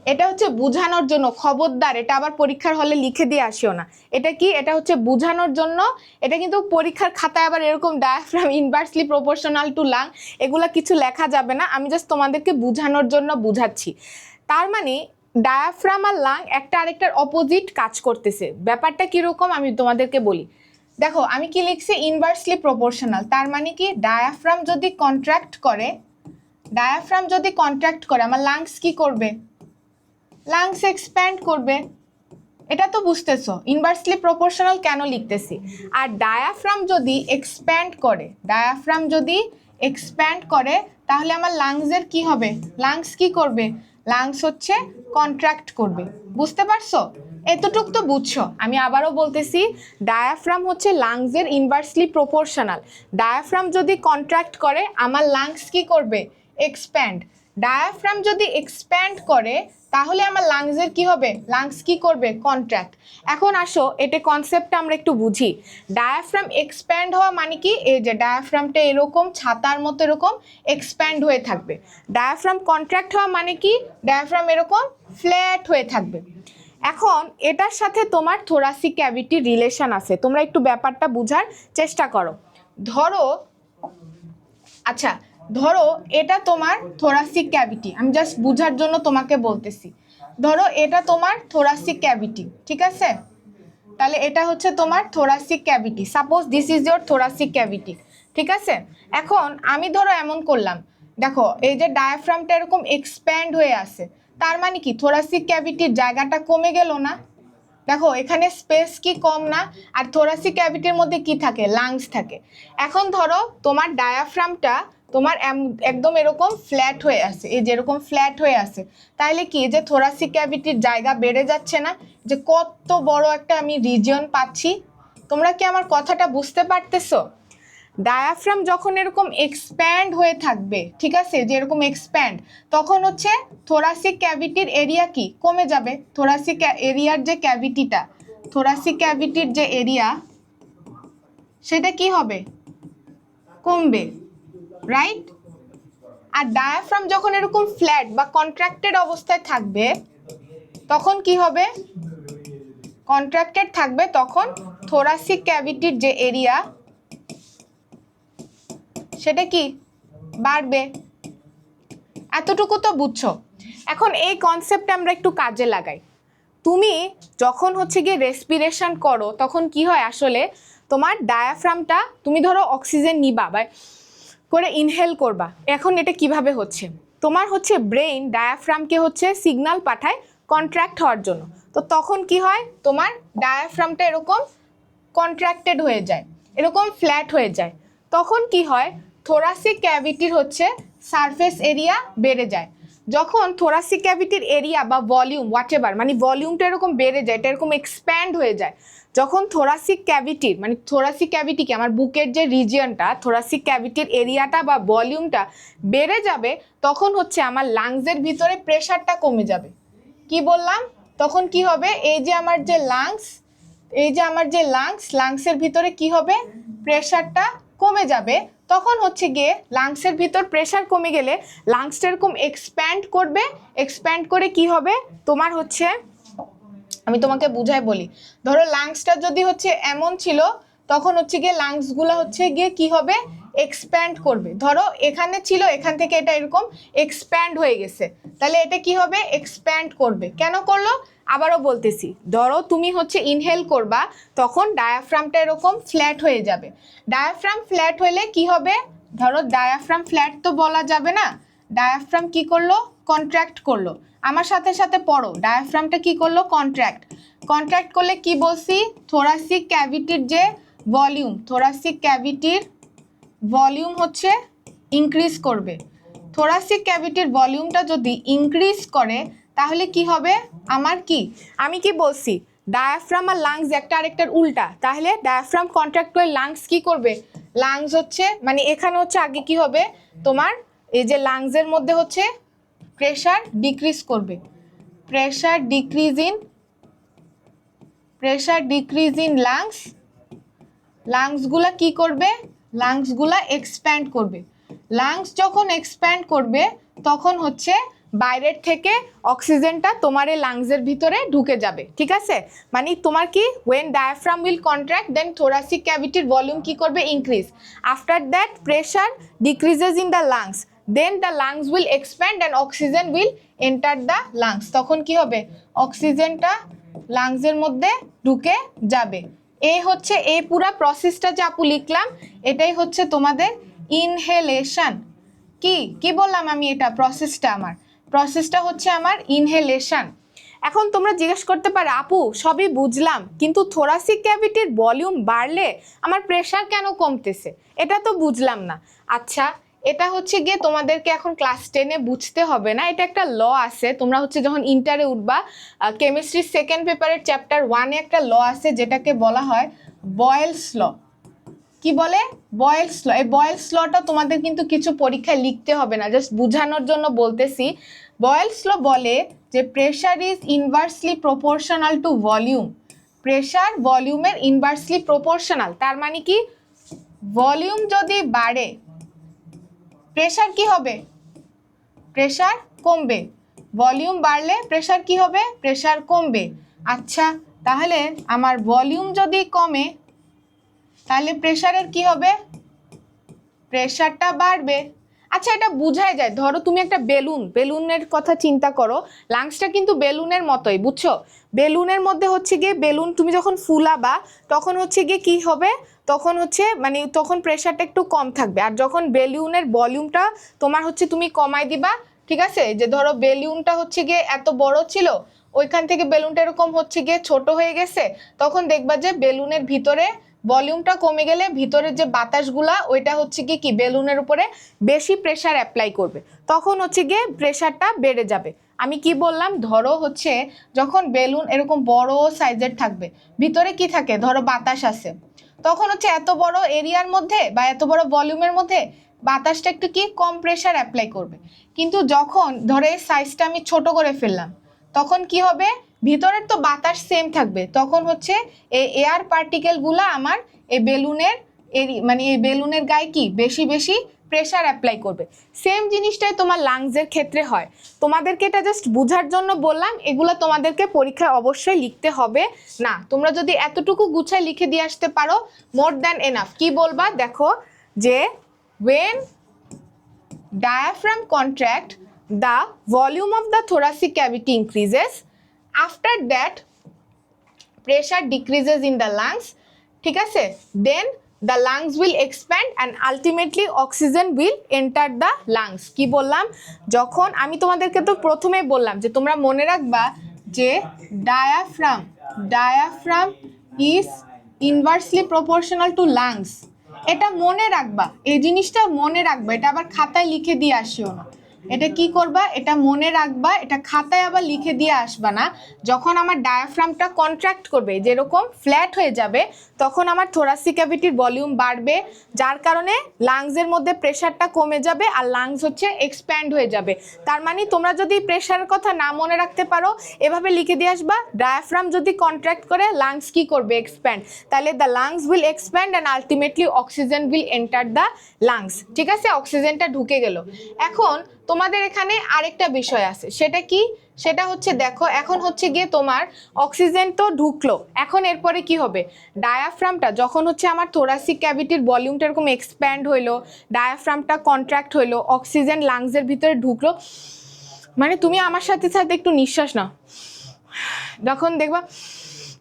এটা হচ্ছে বোঝানোর জন্য, খবরদার এটা আবার পরীক্ষার হলে লিখে দিয়ে আসিও না। এটা কি? এটা হচ্ছে বোঝানোর জন্য। এটা কিন্তু পরীক্ষার খাতায় আবার এরকম diaphragm inversely proportional to lung এগুলা কিছু লেখা যাবে না। আমি জাস্ট তোমাদেরকে বোঝানোর জন্য বুঝাচ্ছি। তার মানে ডায়াফ্রাম আর লাং একটা আরেকটার অপোজিট কাজ করতেছে। ব্যাপারটা কীরকম আমি তোমাদেরকে বলি। দেখো আমি কি লিখছি? Inversely proportional. তার মানে কি? ডায়াফ্রাম যদি কন্ট্রাক্ট করে, ডায়াফ্রাম যদি কন্ট্রাক্ট করে আমার লাংস কি করবে? লাংস এক্সপ্যান্ড করবে। এটা তো বুঝতেছো ইনভার্সলি প্রপোর্শনাল কেন লিখতেছি। আর ডায়াফ্রাম যদি এক্সপ্যান্ড করে, ডায়াফ্রাম যদি এক্সপ্যান্ড করে তাহলে আমার লাংসের কি হবে? লাংস কি করবে? লাংস হচ্ছে কন্ট্রাক্ট করবে। বুঝতে পারছো? এতটুক তো বুঝছো। আমি আবারও বলতেছি, ডায়াফ্রাম হচ্ছে লাংসের ইনভার্সলি প্রপোর্শনাল। ডায়াফ্রাম যদি কন্ট্রাক্ট করে আমার লাংস কি করবে? এক্সপ্যান্ড। ডায়াফ্রাম যদি এক্সপ্যান্ড করে তাহলে আমার লাংসের কি হবে? লাংস কি করবে? কন্ট্রাক্ট। এখন আসো এটা কনসেপ্টটা আমরা একটু বুঝি। ডায়াফ্রাম এক্সপ্যান্ড হওয়া মানে কি? এই যে ডায়াফ্রামটা এরকম ছাতার মতো এরকম এক্সপ্যান্ড হয়ে থাকবে। ডায়াফ্রাম কন্ট্রাক্ট হওয়া মানে কি? ডায়াফ্রাম এরকম ফ্ল্যাট হয়ে থাকবে। এখন এটার সাথে তোমার থোরাসিক ক্যাভিটি রিলেশন আছে, তোমরা একটু ব্যাপারটা বোঝার চেষ্টা করো। ধরো, আচ্ছা ধরো এটা তোমার থোরাসিক ক্যাভিটি, আমি জাস্ট বুঝার জন্য তোমাকে বলতেছি। ধরো এটা তোমার থোরাসিক ক্যাভিটি, ঠিক আছে? তাহলে এটা হচ্ছে তোমার thoracic cavity. Suppose this is your thoracic cavity, ঠিক আছে? এখন আমি ধরো এমন করলাম, দেখো এই যে ডায়াফ্রামটা এরকম এক্সপ্যান্ড হয়ে আছে, তার মানে কি থোরাসিক ক্যাভিটির জায়গাটা কমে গেল না? দেখো এখানে স্পেস কি কম না? আর থোরাসিক ক্যাভিটির মধ্যে কি থাকে? লাংস থাকে। এখন ধরো তোমার ডায়াফ্রামটা তোমার একদম এরকম ফ্ল্যাট হয়ে আছে, এই যে এরকম ফ্ল্যাট হয়ে আছে, তাহলে কি যে থোরাসিক ক্যাভিটির জায়গা বেড়ে যাচ্ছে না? যে কত বড় একটা আমি রিজিয়ন পাচ্ছি। তোমরা কি আমার কথাটা বুঝতে পারতেছো? ডায়াফ্রাম যখন এরকম এক্সপ্যান্ড হয়ে থাকবে, ঠিক আছে, যে এরকম এক্সপ্যান্ড, তখন হচ্ছে থোরাসিক ক্যাভিটির এরিয়া কি কমে যাবে। থোরাসিক এরিয়ার যে ক্যাভিটিটা, থোরাসিক ক্যাভিটির যে এরিয়া, সেটা কি হবে, কমবে, রাইট। আর ডায়াফ্রাম যখন এরকম ফ্ল্যাট বা কন্ট্রাক্টেড অবস্থায় থাকবে, তখন কি হবে, কন্ট্রাক্টেড থাকবে, তখন থোরাসিক ক্যাভিটির যে এরিয়া সেটা কি বাড়বে। এতটুকু তো বুঝছো। এখন এই কনসেপ্ট আমরা একটু কাজে লাগাই। তুমি যখন হচ্ছে গিয়ে রেসপিরেশন করো, তখন কি হয় আসলে, তোমার ডায়াফ্রামটা, তুমি ধরো অক্সিজেন নিবা বা করে ইনহেল করবা, এখন এটা কিভাবে হচ্ছে, তোমার হচ্ছে ব্রেইন ডায়াফ্রামকে হচ্ছে সিগন্যাল পাঠায় কন্ট্রাক্ট হওয়ার জন্য। তো তখন কি হয়, তোমার ডায়াফ্রামটা এরকম কন্ট্রাক্টেড হয়ে যায়, এরকম ফ্ল্যাট হয়ে যায়। তখন কি হয়, থোরাসিক ক্যাভিটির হচ্ছে সারফেস এরিয়া বেড়ে যায়। যখন থোরাসিক ক্যাভিটির এরিয়া বা ভলিউম হোয়াটএভার, মানে ভলিউমটা এরকম বেড়ে যায়, এটা এরকম এক্সপ্যান্ড হয়ে যায়, যখন থোরাসিক ক্যাভিটির, মানে থোরাসিক ক্যাভিটিকে, আমার বুকের যে রিজিয়নটা, থোরাসিক ক্যাভিটির এরিয়াটা বা ভলিউমটা বেড়ে যাবে, তখন হচ্ছে আমার লাংসের ভিতরে প্রেশারটা কমে যাবে। কি বললাম, তখন কি হবে, এই যে আমার যে লাংস, এই যে আমার যে লাংসের ভিতরে কি হবে, প্রেশারটা কমে যাবে। তখন হচ্ছে গিয়ে লাংসের ভিতর প্রেশার কমে গেলে লাংসটা এরকম এক্সপ্যান্ড করবে, এক্সপ্যান্ড করে কি হবে, তোমার হচ্ছে, আমি তোমাকে বুঝাই বলি, ধরো লাংসটা যদি হচ্ছে এমন ছিল, তখন হচ্ছে গিয়ে লাংসগুলো হচ্ছে গিয়ে কি হবে, এক্সপ্যান্ড করবে। ধরো এখানে ছিল, এখান থেকে এটা এরকম এক্সপ্যান্ড হয়ে গেছে, তাহলে এটা কি হবে, এক্সপ্যান্ড করবে। কেন করলো, আবারও বলতেছি, ধরো তুমি হচ্ছে ইনহেল করবা, তখন ডায়াফ্রামটা এরকম ফ্ল্যাট হয়ে যাবে। ডায়াফ্রাম ফ্ল্যাট হলে কি হবে, ধরো ডায়াফ্রাম ফ্ল্যাট তো বলা যাবে না, ডায়াফ্রাম কি করলো, কন্ট্রাক্ট করলো। আমার সাথে সাথে পড়ো, ডায়াফ্রামটা কি করলো, কন্ট্রাক্ট। কন্ট্রাক্ট করলে কি বলছি, থোরাসিক ক্যাভিটির যে ভলিউম, থোরাসিক ক্যাভিটির ভলিউম হচ্ছে ইনক্রিজ করবে। থোরাসিক ক্যাভিটির ভলিউমটা যদি ইনক্রিজ করে, তাহলে কি হবে, আমার কি, আমি কি বলছি, ডায়াফ্রাম আর লাংস একটা আরেকটার উল্টা, তাহলে ডায়াফ্রাম কন্ট্রাক্ট করে লাংস কি করবে, লাংস হচ্ছে, মানে এখানে হচ্ছে আগে কি হবে, তোমার এই যে লাংসের মধ্যে হচ্ছে প্রেশার ডিক্রিজ করবে, প্রেশার ডিক্রিজ ইন লাংস, লাংসগুলা কি করবে, লাংসগুলা এক্সপ্যান্ড করবে। লাংস যখন এক্সপ্যান্ড করবে, তখন হচ্ছে বাইরের থেকে অক্সিজেনটা তোমার এই লাংসের ভিতরে ঢুকে যাবে, ঠিক আছে। মানে তোমার কি, when diaphragm will contract then thoracic cavity volume কি করবে, increase, after that pressure decreases in the lungs, then the lungs will expand and oxygen will enter the lungs, তখন কি হবে, অক্সিজেনটা লাংসের মধ্যে ঢুকে যাবে। এই হচ্ছে এই পুরো প্রসেসটা যে আপু লিখলাম, এটাই হচ্ছে তোমাদের ইনহেলেশন। কি বললাম আমি, এটা প্রসেসটা হচ্ছে আমার ইনহেলেশন। এখন তোমরা জিজ্ঞেস করতে পারো, আপু সবই বুঝলাম, কিন্তু থোরাসিক ক্যাভিটির ভলিউম বাড়লে আমার প্রেশার কেন কমতেছে, এটা তো বুঝলাম না। আচ্ছা, এটা হচ্ছে গিয়ে তোমাদেরকে এখন ক্লাস 10-এ বুঝতে হবে না, এটা একটা ল আছে, তোমরা হচ্ছে যখন ইন্টারে উঠবা, কেমিস্ট্রির সেকেন্ড পেপারের চ্যাপ্টার 1-এ একটা ল আছে, যেটাকে বলা হয় বয়েলস ল। কি বলে, বয়েলস ল। এই বয়েলস লটা তোমাদের কিন্তু কিছু পরীক্ষায় লিখতে হবে না, জাস্ট বোঝানোর জন্য বলতেছি। বয়েলস ল বলে যে pressure is inversely proportional to volume, pressure ভলিউমের ইনভার্সলি প্রপোর্শনাল। তার মানে কি, ভলিউম যদি বাড়ে, প্রেশার কি হবে, প্রেশার কমবে। ভলিউম বাড়লে প্রেশার কি হবে, প্রেশার কমবে। আচ্ছা, তাহলে আমার ভলিউম যদি কমে, তাহলে প্রেশারের কি হবে, প্রেশারটা বাড়বে। আচ্ছা, এটা বোঝাই যায়, ধরো তুমি একটা বেলুনের কথা চিন্তা করো, লাংসটা কিন্তু বেলুনের মতোই, বুঝছো। বেলুনের মধ্যে হচ্ছে গিয়ে, বেলুন তুমি যখন ফুলাবা, তখন হচ্ছে গিয়ে কি হবে, তখন হচ্ছে মানে তখন প্রেশারটা একটু কম থাকবে। আর যখন বেলুনের ভলিউমটা তোমার হচ্ছে তুমি কমাই দিবা, ঠিক আছে, যে ধরো বেলুনটা হচ্ছে গিয়ে এত বড় ছিল, ওইখান থেকে বেলুনটা এরকম হচ্ছে গিয়ে ছোট হয়ে গেছে, তখন দেখবা যে বেলুনের ভিতরে ভলিউমটা কমে গেলে ভিতরের যে বাতাসগুলা, ওইটা হচ্ছে গিয়ে কি বেলুনের উপরে বেশি প্রেশার অ্যাপ্লাই করবে, তখন হচ্ছে গিয়ে প্রেশারটা বেড়ে যাবে। আমি কি বললাম, ধরো হচ্ছে যখন বেলুন এরকম বড় সাইজের থাকবে, ভিতরে কি থাকে, ধরো বাতাস আছে, তখন হচ্ছে এত বড় এরিয়ার মধ্যে বা এত বড় ভলিউমের মধ্যে বাতাসটা একটু কি কম প্রেশার অ্যাপ্লাই করবে। কিন্তু যখন ধরে সাইজটা আমি ছোট করে ফেললাম তখন কি হবে, ভিতরের তো বাতাস সেম থাকবে, তখন হচ্ছে এই এয়ার পার্টিকেলগুলো আমার এই বেলুনের মানে এই বেলুনের গায়ে কি বেশি বেশি প্রেশার অ্যাপ্লাই করবে। সেম জিনিসটাই তোমার লাংসের ক্ষেত্রে হয়। তোমাদেরকে এটা জাস্ট বোঝার জন্য বললাম, এগুলো তোমাদেরকে পরীক্ষায় অবশ্যই লিখতে হবে না। তোমরা যদি এতটুকু গুছায় লিখে দিয়ে আসতে পারো মোর দ্যান এনাফ। কি বলবা দেখো, যে when diaphragm contract the volume of the thoracic cavity increases, after that pressure decreases in the lungs, ঠিক আছে, then the lungs will expand and ultimately oxygen will enter the lungs। কি বললাম, যখন আমি তোমাদেরকে তো প্রথমে বললাম যে তোমরা মনে রাখবা যে diaphragm is inversely proportional to lungs। এটা মনে রাখবা, এই জিনিসটা মনে রাখবা, এটা আবার খাতায় লিখে দিয়ে আসিও না। এটা কি করবা, এটা মনে রাখবা, এটা খাতায় আবার লিখে দিয়ে আসবা না। যখন আমার ডায়াফ্রামটা কন্ট্রাক্ট করবে, যেরকম ফ্ল্যাট হয়ে যাবে, তখন আমার থোরাসিক ক্যাভিটির ভলিউম বাড়বে, যার কারণে লাংসের মধ্যে প্রেশারটা কমে যাবে আর লাংস হচ্ছে এক্সপ্যান্ড হয়ে যাবে। তার মানে তোমরা যদি প্রেশারের কথা না মনে রাখতে পারো, এভাবে লিখে দিয়ে আসবা, ডায়াফ্রাম যদি কন্ট্রাক্ট করে লাংস কি করবে, এক্সপ্যান্ড, তাহলে the lungs will expand and ultimately oxygen will enter the lungs. ঠিক আছে, অক্সিজেনটা ঢুকে গেল। এখন তোমাদের এখানে আরেকটা বিষয় আছে, সেটা কি, সেটা হচ্ছে দেখো, এখন হচ্ছে গিয়ে তোমার অক্সিজেন তো ঢুকলো, এখন এরপরে কি হবে, ডায়াফ্রামটা যখন হচ্ছে আমার থোরাসিক ক্যাভিটির ভলিউমটা এরকম এক্সপ্যান্ড হইলো, ডায়াফ্রামটা কন্ট্রাক্ট হইলো, অক্সিজেন লাংসের ভিতরে ঢুকলো, মানে তুমি আমার সাথে সাথে একটু নিঃশ্বাস নাও, যখন দেখবা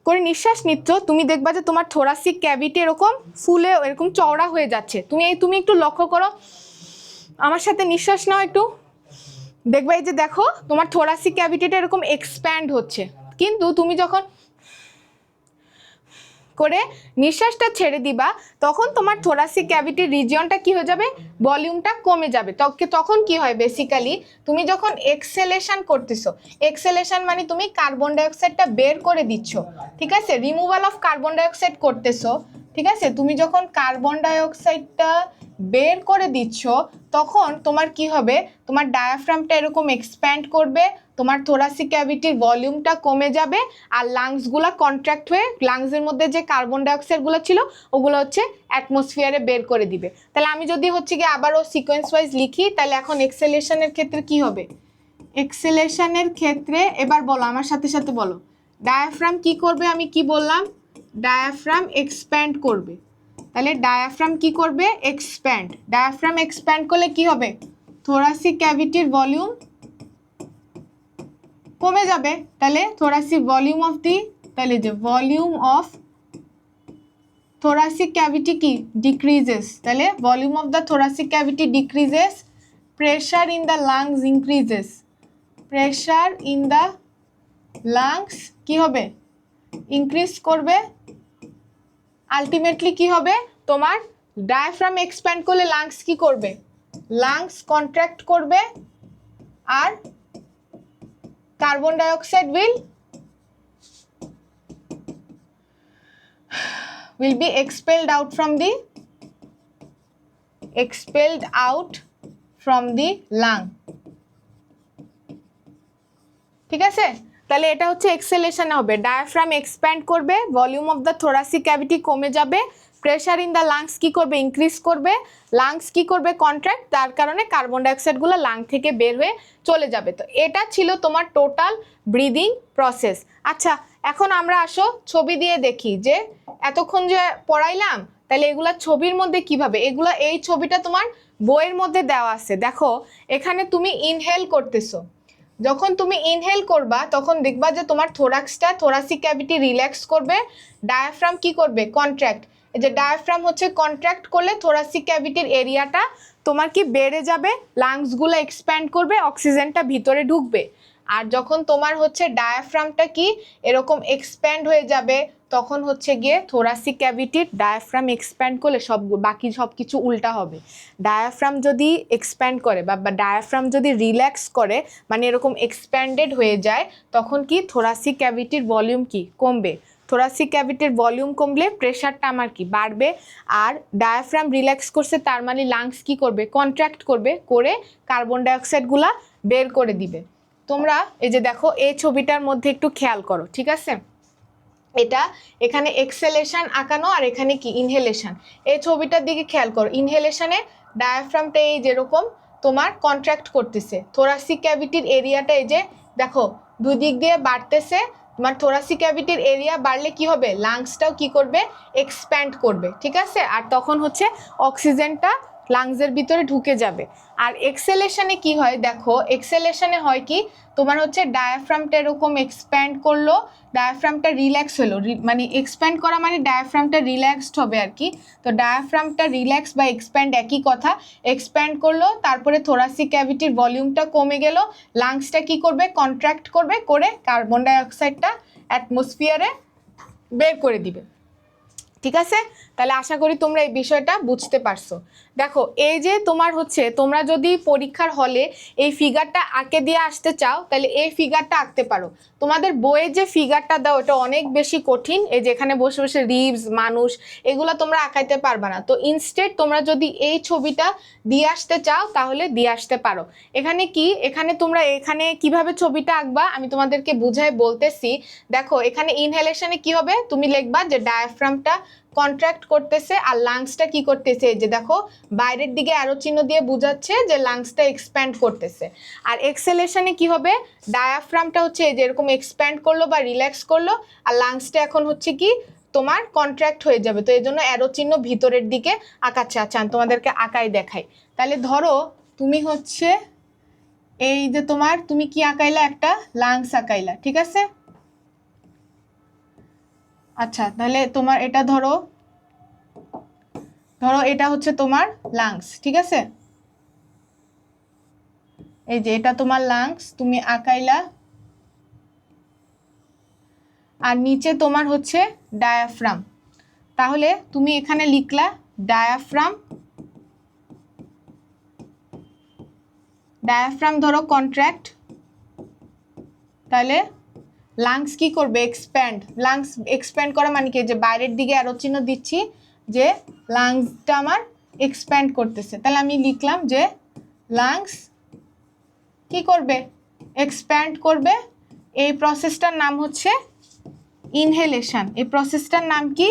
করে নিঃশ্বাস নিচ্ছ, তুমি দেখবা যে তোমার থোরাসিক ক্যাভিটি এরকম ফুলে এরকম চওড়া হয়ে যাচ্ছে। তুমি একটু লক্ষ্য করো, আমার সাথে নিঃশ্বাস নাও একটু, দেখবা এই যে দেখো তোমার থোরাসিক ক্যাভিটিটা এরকম এক্সপ্যান্ড হচ্ছে। কিন্তু তুমি যখন করে নিঃশ্বাসটা ছেড়ে দিবা, তখন তোমার থোরাসিক ক্যাভিটির রিজিয়নটা কি হয়ে যাবে, ভলিউমটা কমে যাবে। তখন কি হয়, বেসিক্যালি তুমি যখন এক্সেলেশন করতেছো, এক্সেলেশন মানে তুমি কার্বন ডাইঅক্সাইডটা বের করে দিচ্ছ, ঠিক আছে, রিমুভাল অফ কার্বন ডাইঅক্সাইড করতেছো, ঠিক আছে, তুমি যখন কার্বন ডাইঅক্সাইডটা বের করে দিচ্ছ, তখন তোমার কি হবে, তোমার ডায়াফ্রামটা এরকম এক্সপ্যান্ড করবে, তোমার থোরাসিক ক্যাভিটির ভলিউমটা কমে যাবে, আর লাংসগুলো কন্ট্রাক্ট হয়ে লাংসের মধ্যে যে কার্বন ডাইঅক্সাইডগুলো ছিল ওগুলো হচ্ছে অ্যাটমসফিয়ারে বের করে দিবে। তাহলে আমি যদি হচ্ছে গিয়ে আবারও সিকোয়েন্স ওয়াইজ লিখি, তাহলে এখন এক্সেলেশনের ক্ষেত্রে কি হবে, এক্সেলেশনের ক্ষেত্রে এবার বলো আমার সাথে সাথে বলো, ডায়াফ্রাম কি করবে, আমি কি বললাম, ডায়াফ্রাম এক্সপ্যান্ড করবে। তাহলে ডায়াফ্রাম কি করবে, এক্সপ্যান্ড। ডায়াফ্রাম এক্সপ্যান্ড করলে কি হবে, থোরাসিক ক্যাভিটির ভলিউম কমে যাবে। তাহলে থোরাসিক ভলিউম অফ দি, তাহলে যে ভলিউম অফ thoracic cavity কি decreases, তাহলে volume of the thoracic cavity decreases, pressure in the lungs increases, pressure in the lungs কি হবে, ইনক্রিজ করবে। আলটিমেটলি কি হবে, তোমার ডায়াফ্রাম এক্সপ্যান্ড করলে লাংস কি করবে, লাংস কন্ট্রাক্ট করবে, আর carbon dioxide will be expelled out from the lung। ঠিক আছে, তাহলে এটা হচ্ছে এক্সেলেশন হবে, ডায়াফ্রাম এক্সপ্যান্ড করবে, volume of the thoracic cavity কমে যাবে, প্রেশার ইন দ্য লাংস কি করবে, ইনক্রিজ করবে, লাংস কি করবে, কন্ট্রাক্ট, তার কারণে কার্বন ডাইঅক্সাইডগুলো লাং থেকে বের হয়ে চলে যাবে। তো এটা ছিল তোমার টোটাল ব্রিদিং প্রসেস। আচ্ছা, এখন আমরা আসো ছবি দিয়ে দেখি, যে এতক্ষণ যে পড়াইলাম তাহলে এগুলা ছবির মধ্যে কিভাবে, এই ছবিটা তোমার বইয়ের মধ্যে দেওয়া আছে। দেখো এখানে তুমি ইনহেল করতেছো, যখন তুমি ইনহেল করবা তখন দেখবা যে তোমার থোরাসিক ক্যাভিটি রিল্যাক্স করবে, ডায়াফ্রাম কি করবে, কন্ট্রাক্ট। এই যে ডায়াফ্রাম হচ্ছে কন্ট্রাক্ট করলে থোরাসিক ক্যাভিটির এরিয়াটা তোমার কি বেড়ে যাবে, লাংসগুলো এক্সপ্যান্ড করবে, অক্সিজেনটা ভিতরে ঢুকবে। আর যখন তোমার হচ্ছে ডায়াফ্রামটা কি এরকম এক্সপ্যান্ড হয়ে যাবে, তখন হচ্ছে গিয়ে থোরাসিক ক্যাভিটির ডায়াফ্রাম এক্সপ্যান্ড করলে বাকি সব কিছু উল্টা হবে। ডায়াফ্রাম যদি এক্সপ্যান্ড করে বা ডায়াফ্রাম যদি রিল্যাক্স করে, মানে এরকম এক্সপ্যান্ডেড হয়ে যায়, তখন কি থোরাসিক ক্যাভিটির ভলিউম কি কমবে, থোরাসিক ক্যাভিটির ভলিউম কমলে প্রেশারটা আমার কি বাড়বে, আর ডায়াফ্রাম রিল্যাক্স করছে তার মানে লাংস কি করবে, কন্ট্রাক্ট করবে, করে কার্বন ডাইঅক্সাইডগুলা বের করে দিবে। তোমরা এই যে দেখো এই ছবিটার মধ্যে একটু খেয়াল করো, ঠিক আছে? এটা এখানে এক্সেলেশন আঁকানো আর এখানে কি ইনহেলেশন। এই ছবিটার দিকে খেয়াল করো, ইনহেলেশনে ডায়াফ্রামটা এই যেরকম তোমার কন্ট্রাক্ট করতেছে, থোরাসিক ক্যাভিটির এরিয়াটা এই যে দেখো দুই দিক দিয়ে বাড়তেছে। তোমার থোরাসিক ক্যাভিটির এরিয়া বাড়লে কি হবে, লাংসটাও কি করবে, এক্সপ্যান্ড করবে, ঠিক আছে? আর তখন হচ্ছে অক্সিজেনটা লাংসের ভিতরে ঢুকে যাবে। আর এক্সেলেশনে কি হয় দেখো, এক্সেলেশনে হয় কি তোমার হচ্ছে ডায়াফ্রামটা এরকম এক্সপ্যান্ড করলো, ডায়াফ্রামটা রিল্যাক্স হলো, মানে এক্সপ্যান্ড করা মানে ডায়াফ্রামটা রিল্যাক্সড হবে আর কি। তো ডায়াফ্রামটা রিল্যাক্স বা এক্সপ্যান্ড একই কথা, এক্সপ্যান্ড করলো, তারপরে থোরাসিক ক্যাভিটির ভলিউমটা কমে গেল, লাংসটা কি করবে, কন্ট্রাক্ট করবে, করে কার্বন ডাইঅক্সাইডটা অ্যাটমসফিয়ারে বের করে দিবে, ঠিক আছে? তাহলে আশা করি তোমরা এই বিষয়টা বুঝতে পারছো। দেখো এই যে তোমার হচ্ছে, তোমরা যদি পরীক্ষার হলে এই ফিগারটা আঁকে দিয়ে আসতে চাও তাহলে এই ফিগারটা আঁকতে পারো। তোমাদের বইয়ে যে ফিগারটা দাও এটা অনেক বেশি কঠিন, এই যে এখানে বসে বসে রিবস মানুষ এগুলো তোমরা আঁকাইতে পারবা না। তো ইনস্টেড তোমরা যদি এই ছবিটা দিয়ে আসতে চাও তাহলে দিয়ে আসতে পারো। এখানে কি, এখানে তোমরা এখানে কিভাবে ছবিটা আঁকবা আমি তোমাদেরকে বুঝাই বলতেছি। দেখো এখানে ইনহেলেশনে কি হবে, তুমি লিখবা যে ডায়াফ্রামটা কন্ট্রাক্ট করতেছে আর লাংসটা কি করতেছে, এই যে দেখো বাইরের দিকে অ্যারো চিহ্ন দিয়ে বোঝাচ্ছে যে লাংসটা এক্সপ্যান্ড করতেছে। আর এক্সেলেশনে কি হবে, ডায়াফ্রামটা হচ্ছে এই যে এরকম এক্সপ্যান্ড করলো বা রিল্যাক্স করলো, আর লাংসটা এখন হচ্ছে কি তোমার কন্ট্রাক্ট হয়ে যাবে। তো এই জন্য অ্যারো চিহ্ন ভিতরের দিকে আঁকাচ্ছে। আচ্ছা তোমাদেরকে আঁকাই দেখাই। তাহলে ধরো তুমি হচ্ছে এই যে তোমার তুমি কি আঁকাইলা, একটা লাংস আঁকাইলা, ঠিক আছে? আচ্ছা তাহলে তোমার এটা ধরো, ধরো এটা হচ্ছে তোমার লাংস, ঠিক আছে? এই যে এটা তোমার লাংস তুমি আঁকাইলা, আর নিচে তোমার হচ্ছে ডায়াফ্রাম। তাহলে তুমি এখানে লিখলা ডায়াফ্রাম, ডায়াফ্রাম ধরো কন্ট্রাক্ট, তাহলে লাংস কি করবে, এক্সপ্যান্ড। লাংস এক্সপ্যান্ড করা মানে কি, যে বাইরের দিকে অ্যারো চিহ্ন দিচ্ছি যে লাংসটা আমার এক্সপ্যান্ড করতেছে। তাহলে আমি লিখলাম যে লাংস কি করবে, এক্সপ্যান্ড করবে। এই প্রসেসটার নাম হচ্ছে ইনহেলেশন। এই প্রসেসটার নাম কি,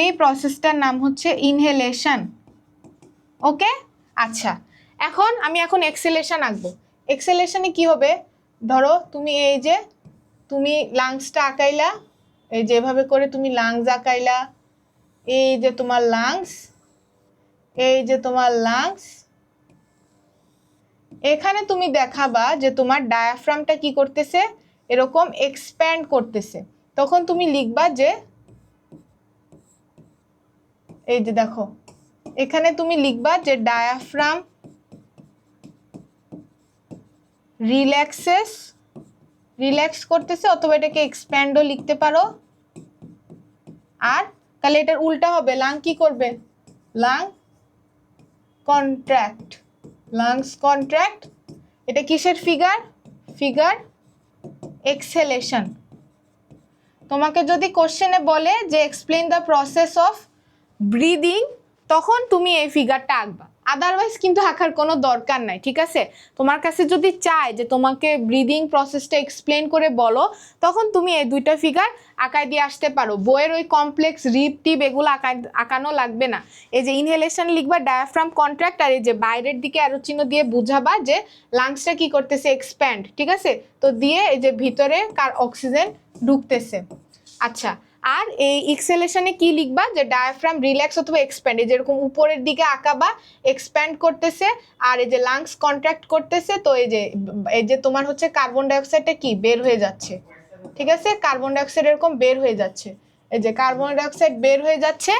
এই প্রসেসটার নাম হচ্ছে ইনহেলেশন। ওকে আচ্ছা এখন আমি এক্সেলেশন আঁকবো। এক্সেলেশনে কি হবে, ধরো তুমি এই যে তুমি লাংসটা আঁকাইলা, এই যেভাবে করে তুমি লাংস আঁকাইলা, এই যে তোমার লাংস, এই যে তোমার লাংস, এখানে তুমি দেখাবা যে তোমার ডায়াফ্রামটা কি করতেছে, এরকম এক্সপ্যান্ড করতেছে। তখন তুমি লিখবা যে এই যে দেখো এখানে তুমি লিখবা যে ডায়াফ্রাম রিল্যাক্সেস, রিল্যাক্স করতেছে, অথবা এটাকে এক্সপ্যান্ডও লিখতে পারো। আর তাহলে এটার উল্টা হবে, লাং কি করবে, লাং কন্ট্রাক্ট, লাংস কন্ট্রাক্ট। এটা কিসের ফিগার, ফিগার এক্সহেলেশন। তোমাকে যদি কোশ্চেনে বলে যে explain the process of breathing, তখন তুমি এই ফিগারটা আঁকবা, আদারওয়াইজ কিন্তু আঁকার কোনো দরকার নাই, ঠিক আছে? তোমার কাছে যদি চায় যে তোমাকে ব্রিদিং প্রসেসটা এক্সপ্লেন করে বলো, তখন তুমি এই দুইটা ফিগার আঁকায় দিয়ে আসতে পারো। বইয়ের ওই কমপ্লেক্স রিপ টিপ এগুলো আঁকানো লাগবে না। এই যে ইনহেলেশন লিখবা ডায়াফ্রাম কন্ট্রাক্ট, আর এই যে বাইরের দিকে অ্যারো চিহ্ন দিয়ে বুঝাবা যে লাংসটা কি করতেছে, এক্সপ্যান্ড, ঠিক আছে? তো দিয়ে এই যে ভিতরে কার অক্সিজেন ঢুকতেছে। আচ্ছা আর এই এক্সেলেশনে কি লিখবা, যে ডায়াফ্রাম রিল্যাক্স অথবা এক্সপ্যান্ড, এই যেরকম উপরের দিকে আঁকাবা এক্সপ্যান্ড করতেছে, আর এই যে লাংস কন্ট্রাক্ট করতেছে। তো এই যে তোমার হচ্ছে কার্বন ডাইঅক্সাইডটা কি বের হয়ে যাচ্ছে, ঠিক আছে? কার্বন ডাইঅক্সাইড এরকম বের হয়ে যাচ্ছে, এই যে কার্বন ডাইঅক্সাইড বের হয়ে যাচ্ছে,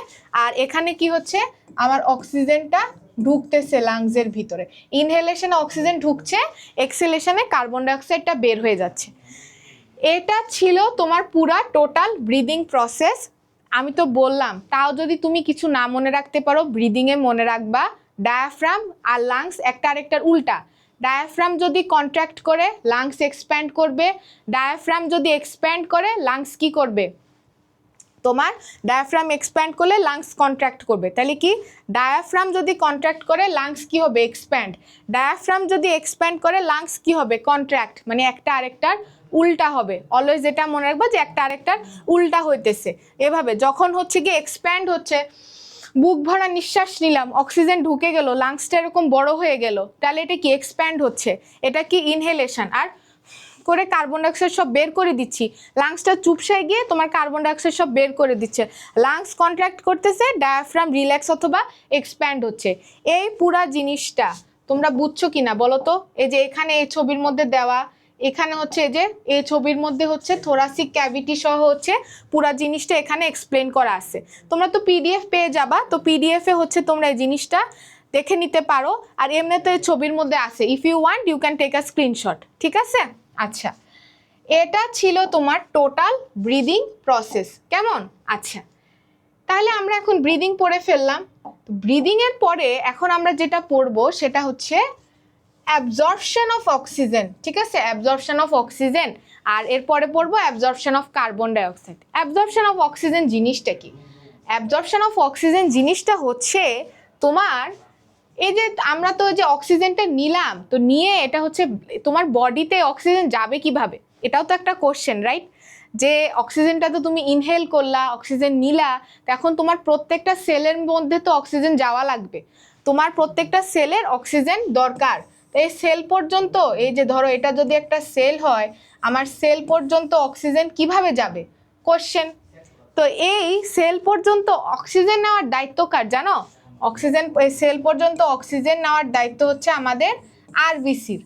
আর এখানে কি হচ্ছে আমার অক্সিজেনটা ঢুকতেছে লাংসের ভিতরে। ইনহেলেশনে অক্সিজেন ঢুকছে, এক্সেলেশনে কার্বন ডাইঅক্সাইডটা বের হয়ে যাচ্ছে। এটা ছিল তোমার পুরা টোটাল ব্রিদিং প্রসেস। আমি তো বললাম, তাও যদি তুমি কিছু না মনে রাখতে পারো, ব্রিদিংয়ে মনে রাখবা ডায়াফ্রাম আর লাংস একটা আরেকটার উল্টা। ডায়াফ্রাম যদি কন্ট্রাক্ট করে লাংস এক্সপ্যান্ড করবে, ডায়াফ্রাম যদি এক্সপ্যান্ড করে লাংস কি করবে, তোমার ডায়াফ্রাম এক্সপ্যান্ড করলে লাংস কন্ট্রাক্ট করবে। তাহলে কি ডায়াফ্রাম যদি কন্ট্রাক্ট করে লাংস কি হবে এক্সপ্যান্ড, ডায়াফ্রাম যদি এক্সপ্যান্ড করে লাংস কি হবে কন্ট্রাক্ট, মানে একটা আরেকটার উল্টা হবে। অলওয়েজ এটা মনে রাখবা যে একটা আরেকটার উল্টা হইতেছে। এভাবে যখন হচ্ছে কি এক্সপ্যান্ড হচ্ছে, বুক ভরা নিঃশ্বাস নিলাম, অক্সিজেন ঢুকে গেল, লাংসটা এরকম বড় হয়ে গেল, তাহলে এটা কি এক্সপ্যান্ড হচ্ছে, এটা কি ইনহেলেশন। আর করে কার্বন ডাইঅক্সাইড সব বের করে দিচ্ছি, লাংসটা চুপসায় গিয়ে তোমার কার্বন ডাইঅক্সাইড সব বের করে দিচ্ছে, লাংস কন্ট্রাক্ট করতেছে, ডায়াফ্রাম রিল্যাক্স অথবা এক্সপ্যান্ড হচ্ছে। এই পুরা জিনিসটা তোমরা বুঝছো কিনা বলো তো? এই যে এখানে এই ছবির মধ্যে দেওয়া, এখানে হচ্ছে এই যে এই ছবির মধ্যে হচ্ছে থোরাসিক ক্যাভিটি সহ হচ্ছে পুরা জিনিসটা এখানে এক্সপ্লেন করা আছে। তোমরা তো পিডিএফ পেয়ে যাবা, তো পিডিএফে হচ্ছে তোমরা এই জিনিসটা দেখে নিতে পারো। আর এমনি তো এই ছবির মধ্যে আছে, if you want you can take a screenshot, ঠিক আছে? আচ্ছা, এটা ছিল তোমার টোটাল ব্রিদিং প্রসেস, কেমন? আচ্ছা, তাহলে আমরা এখন ব্রিদিং পড়ে ফেললাম। ব্রিদিং এর পরে এখন আমরা যেটা পড়বো সেটা হচ্ছে অ্যাবজর্পশন অফ অক্সিজেন, ঠিক আছে? অ্যাবজর্পশন অফ অক্সিজেন, আর এরপরে পড়বো absorption of carbon dioxide. Absorption of oxygen জিনিসটা কি? অ্যাবজর্পশন অফ অক্সিজেন জিনিসটা হচ্ছে তোমার এই যে আমরা তো যে অক্সিজেনটা নিলাম, তো নিয়ে এটা হচ্ছে তোমার বডিতে অক্সিজেন যাবে কিভাবে, এটাও তো একটা কোশ্চেন, রাইট? যে অক্সিজেনটা তো তুমি ইনহেল করলা, অক্সিজেন নিলা, তো এখন তোমার প্রত্যেকটা সেলের মধ্যে তো অক্সিজেন যাওয়া লাগবে, তোমার প্রত্যেকটা সেলের অক্সিজেন দরকার। এই সেল পর্যন্ত, এই যে ধরো এটা যদি একটা সেল হয়, আমার সেল পর্যন্ত অক্সিজেন কিভাবে যাবে, কোশ্চেন। তো এই সেল পর্যন্ত অক্সিজেন নেওয়ার দায়িত্ব কার জানো? অক্সিজেন সেল পর্যন্ত অক্সিজেন নেওয়ার দায়িত্ব হচ্ছে আমাদের আরবিসির।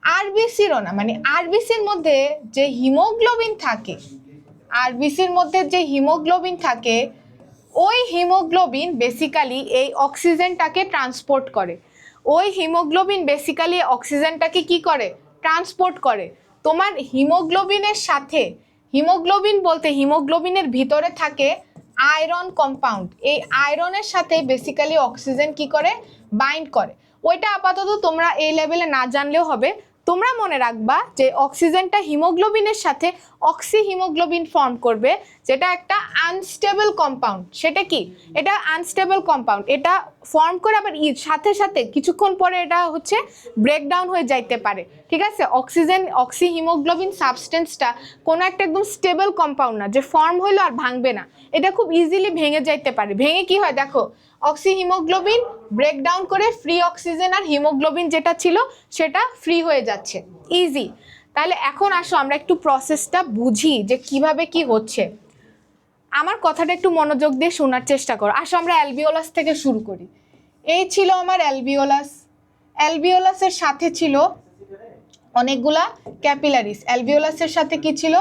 আরবিসিরও না, মানে আরবিসির মধ্যে যে হিমোগ্লোবিন থাকে, আরবিসির মধ্যে যে হিমোগ্লোবিন থাকে, ওই হিমোগ্লোবিন বেসিক্যালি এই অক্সিজেনটাকে ট্রান্সপোর্ট করে। ওই হিমোগ্লোবিন বেসিক্যালি অক্সিজেনটাকে কি করে? ট্রান্সপোর্ট করে। তোমার হিমোগ্লোবিনের সাথে, হিমোগ্লোবিন বলতে হিমোগ্লোবিনের ভিতরে থাকে আয়রন কম্পাউন্ড, এই আয়রনের সাথে বেসিক্যালি অক্সিজেন কি করে? বাইন্ড করে। ওইটা আপাতত তোমরা এই লেভেলে না জানলেও হবে। তোমরা মনে রাখবা যে অক্সিজেনটা হিমোগ্লোবিনের সাথে অক্সি হিমোগ্লোবিন ফর্ম করবে, যেটা একটা আনস্টেবল কম্পাউন্ড। সেটা কি? এটা আনস্টেবল কম্পাউন্ড, এটা ফর্ম করে আবার সাথে সাথে কিছুক্ষণ পরে এটা হচ্ছে ব্রেকডাউন হয়ে যাইতে পারে, ঠিক আছে? অক্সিজেন অক্সি হিমোগ্লোবিন সাবস্টেন্সটা কোনো একটা একদম স্টেবল কম্পাউন্ড না যে ফর্ম হইলো আর ভাঙবে না, এটা খুব ইজিলি ভেঙে যাইতে পারে। ভেঙে কি হয় দেখো, অক্সি হিমোগ্লোবিন ব্রেকডাউন করে ফ্রি অক্সিজেন আর হিমোগ্লোবিন যেটা ছিল সেটা ফ্রি হয়ে যাচ্ছে, ইজি। তাহলে এখন আসো আমরা একটু প্রসেসটা বুঝি যে কিভাবে কি হচ্ছে। আমার কথাটা একটু মনোযোগ দিয়ে শোনার চেষ্টা করো। আসো আমরা অ্যালভিওলাস থেকে শুরু করি। এই ছিল আমার অ্যালভিওলাস, অ্যালভিওলাসের সাথে ছিল অনেকগুলা ক্যাপিলারিস। অ্যালভিওলাসের সাথে কি ছিল?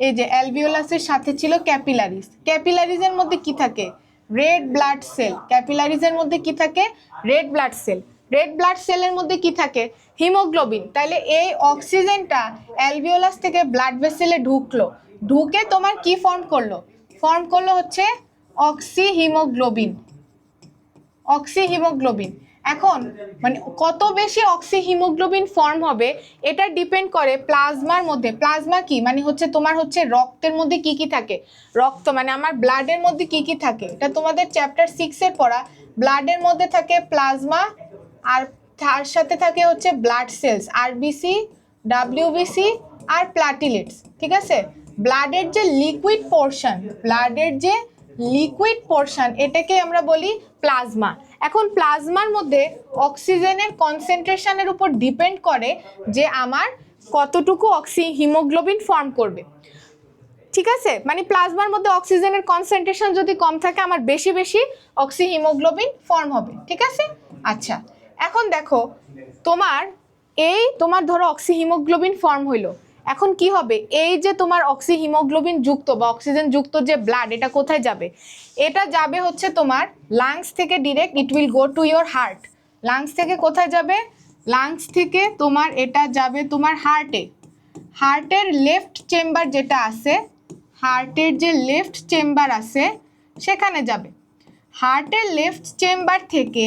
এই যে অ্যালভিওলাসের সাথে ছিল ক্যাপিলারিস। ক্যাপিলারিজের মধ্যে কি থাকে? Red blood cell. ক্যাপিলারিজের মধ্যে কি থাকে? Red blood cell. Red blood সেলের মধ্যে কি থাকে? হিমোগ্লোবিন। তাহলে এই অক্সিজেনটা অ্যালভিওলাস থেকে ব্লাড ভেসেলে ঢুকলো, ঢুকে তোমার কি ফর্ম করলো? ফর্ম করলো হচ্ছে অক্সি হিমোগ্লোবিন। Oxy haemoglobin. এখন মানে কত বেশি অক্সি হিমোগ্লোবিন ফর্ম হবে এটা ডিপেন্ড করে প্লাজমার মধ্যে। প্লাজমা কি মানে হচ্ছে তোমার হচ্ছে রক্তের মধ্যে কি কি থাকে, রক্ত মানে আমার ব্লাডের মধ্যে কি কি থাকে, এটা তোমাদের চ্যাপ্টার 6-এর পড়া। ব্লাডের মধ্যে থাকে প্লাজমা, আর তার সাথে থাকে হচ্ছে ব্লাড সেলস, আরবিসি, ডাব্লিউবিসি আর প্লাটিলেটস, ঠিক আছে? ব্লাডের যে লিকুইড পোর্শন, ব্লাডের যে লিকুইড পোর্শন এটাকে আমরা বলি প্লাজমা। এখন প্লাজমার মধ্যে অক্সিজেনের কনসেন্ট্রেশনের উপর ডিপেন্ড করে যে আমার কতটুকু অক্সি হিমোগ্লোবিন ফর্ম করবে, ঠিক আছে? মানে প্লাজমার মধ্যে অক্সিজেনের কনসেন্ট্রেশন যদি কম থাকে আমার বেশি বেশি অক্সি হিমোগ্লোবিন ফর্ম হবে, ঠিক আছে? আচ্ছা, এখন দেখো তোমার ধরো অক্সি হিমোগ্লোবিন ফর্ম হইলো, এখন কি হবে? এই যে তোমার অক্সি হিমোগ্লোবিন যুক্ত বা অক্সিজেন যুক্ত যে ব্লাড, এটা কোথায় যাবে? এটা যাবে হচ্ছে তোমার লাংস থেকে direct, it will go to your heart. Lungs থেকে কোথায় যাবে? লাংস থেকে তোমার এটা যাবে তোমার হার্টে। হার্টের লেফট চেম্বার যেটা আছে, হার্টের যে লেফট চেম্বার আছে সেখানে যাবে। হার্টের লেফট চেম্বার থেকে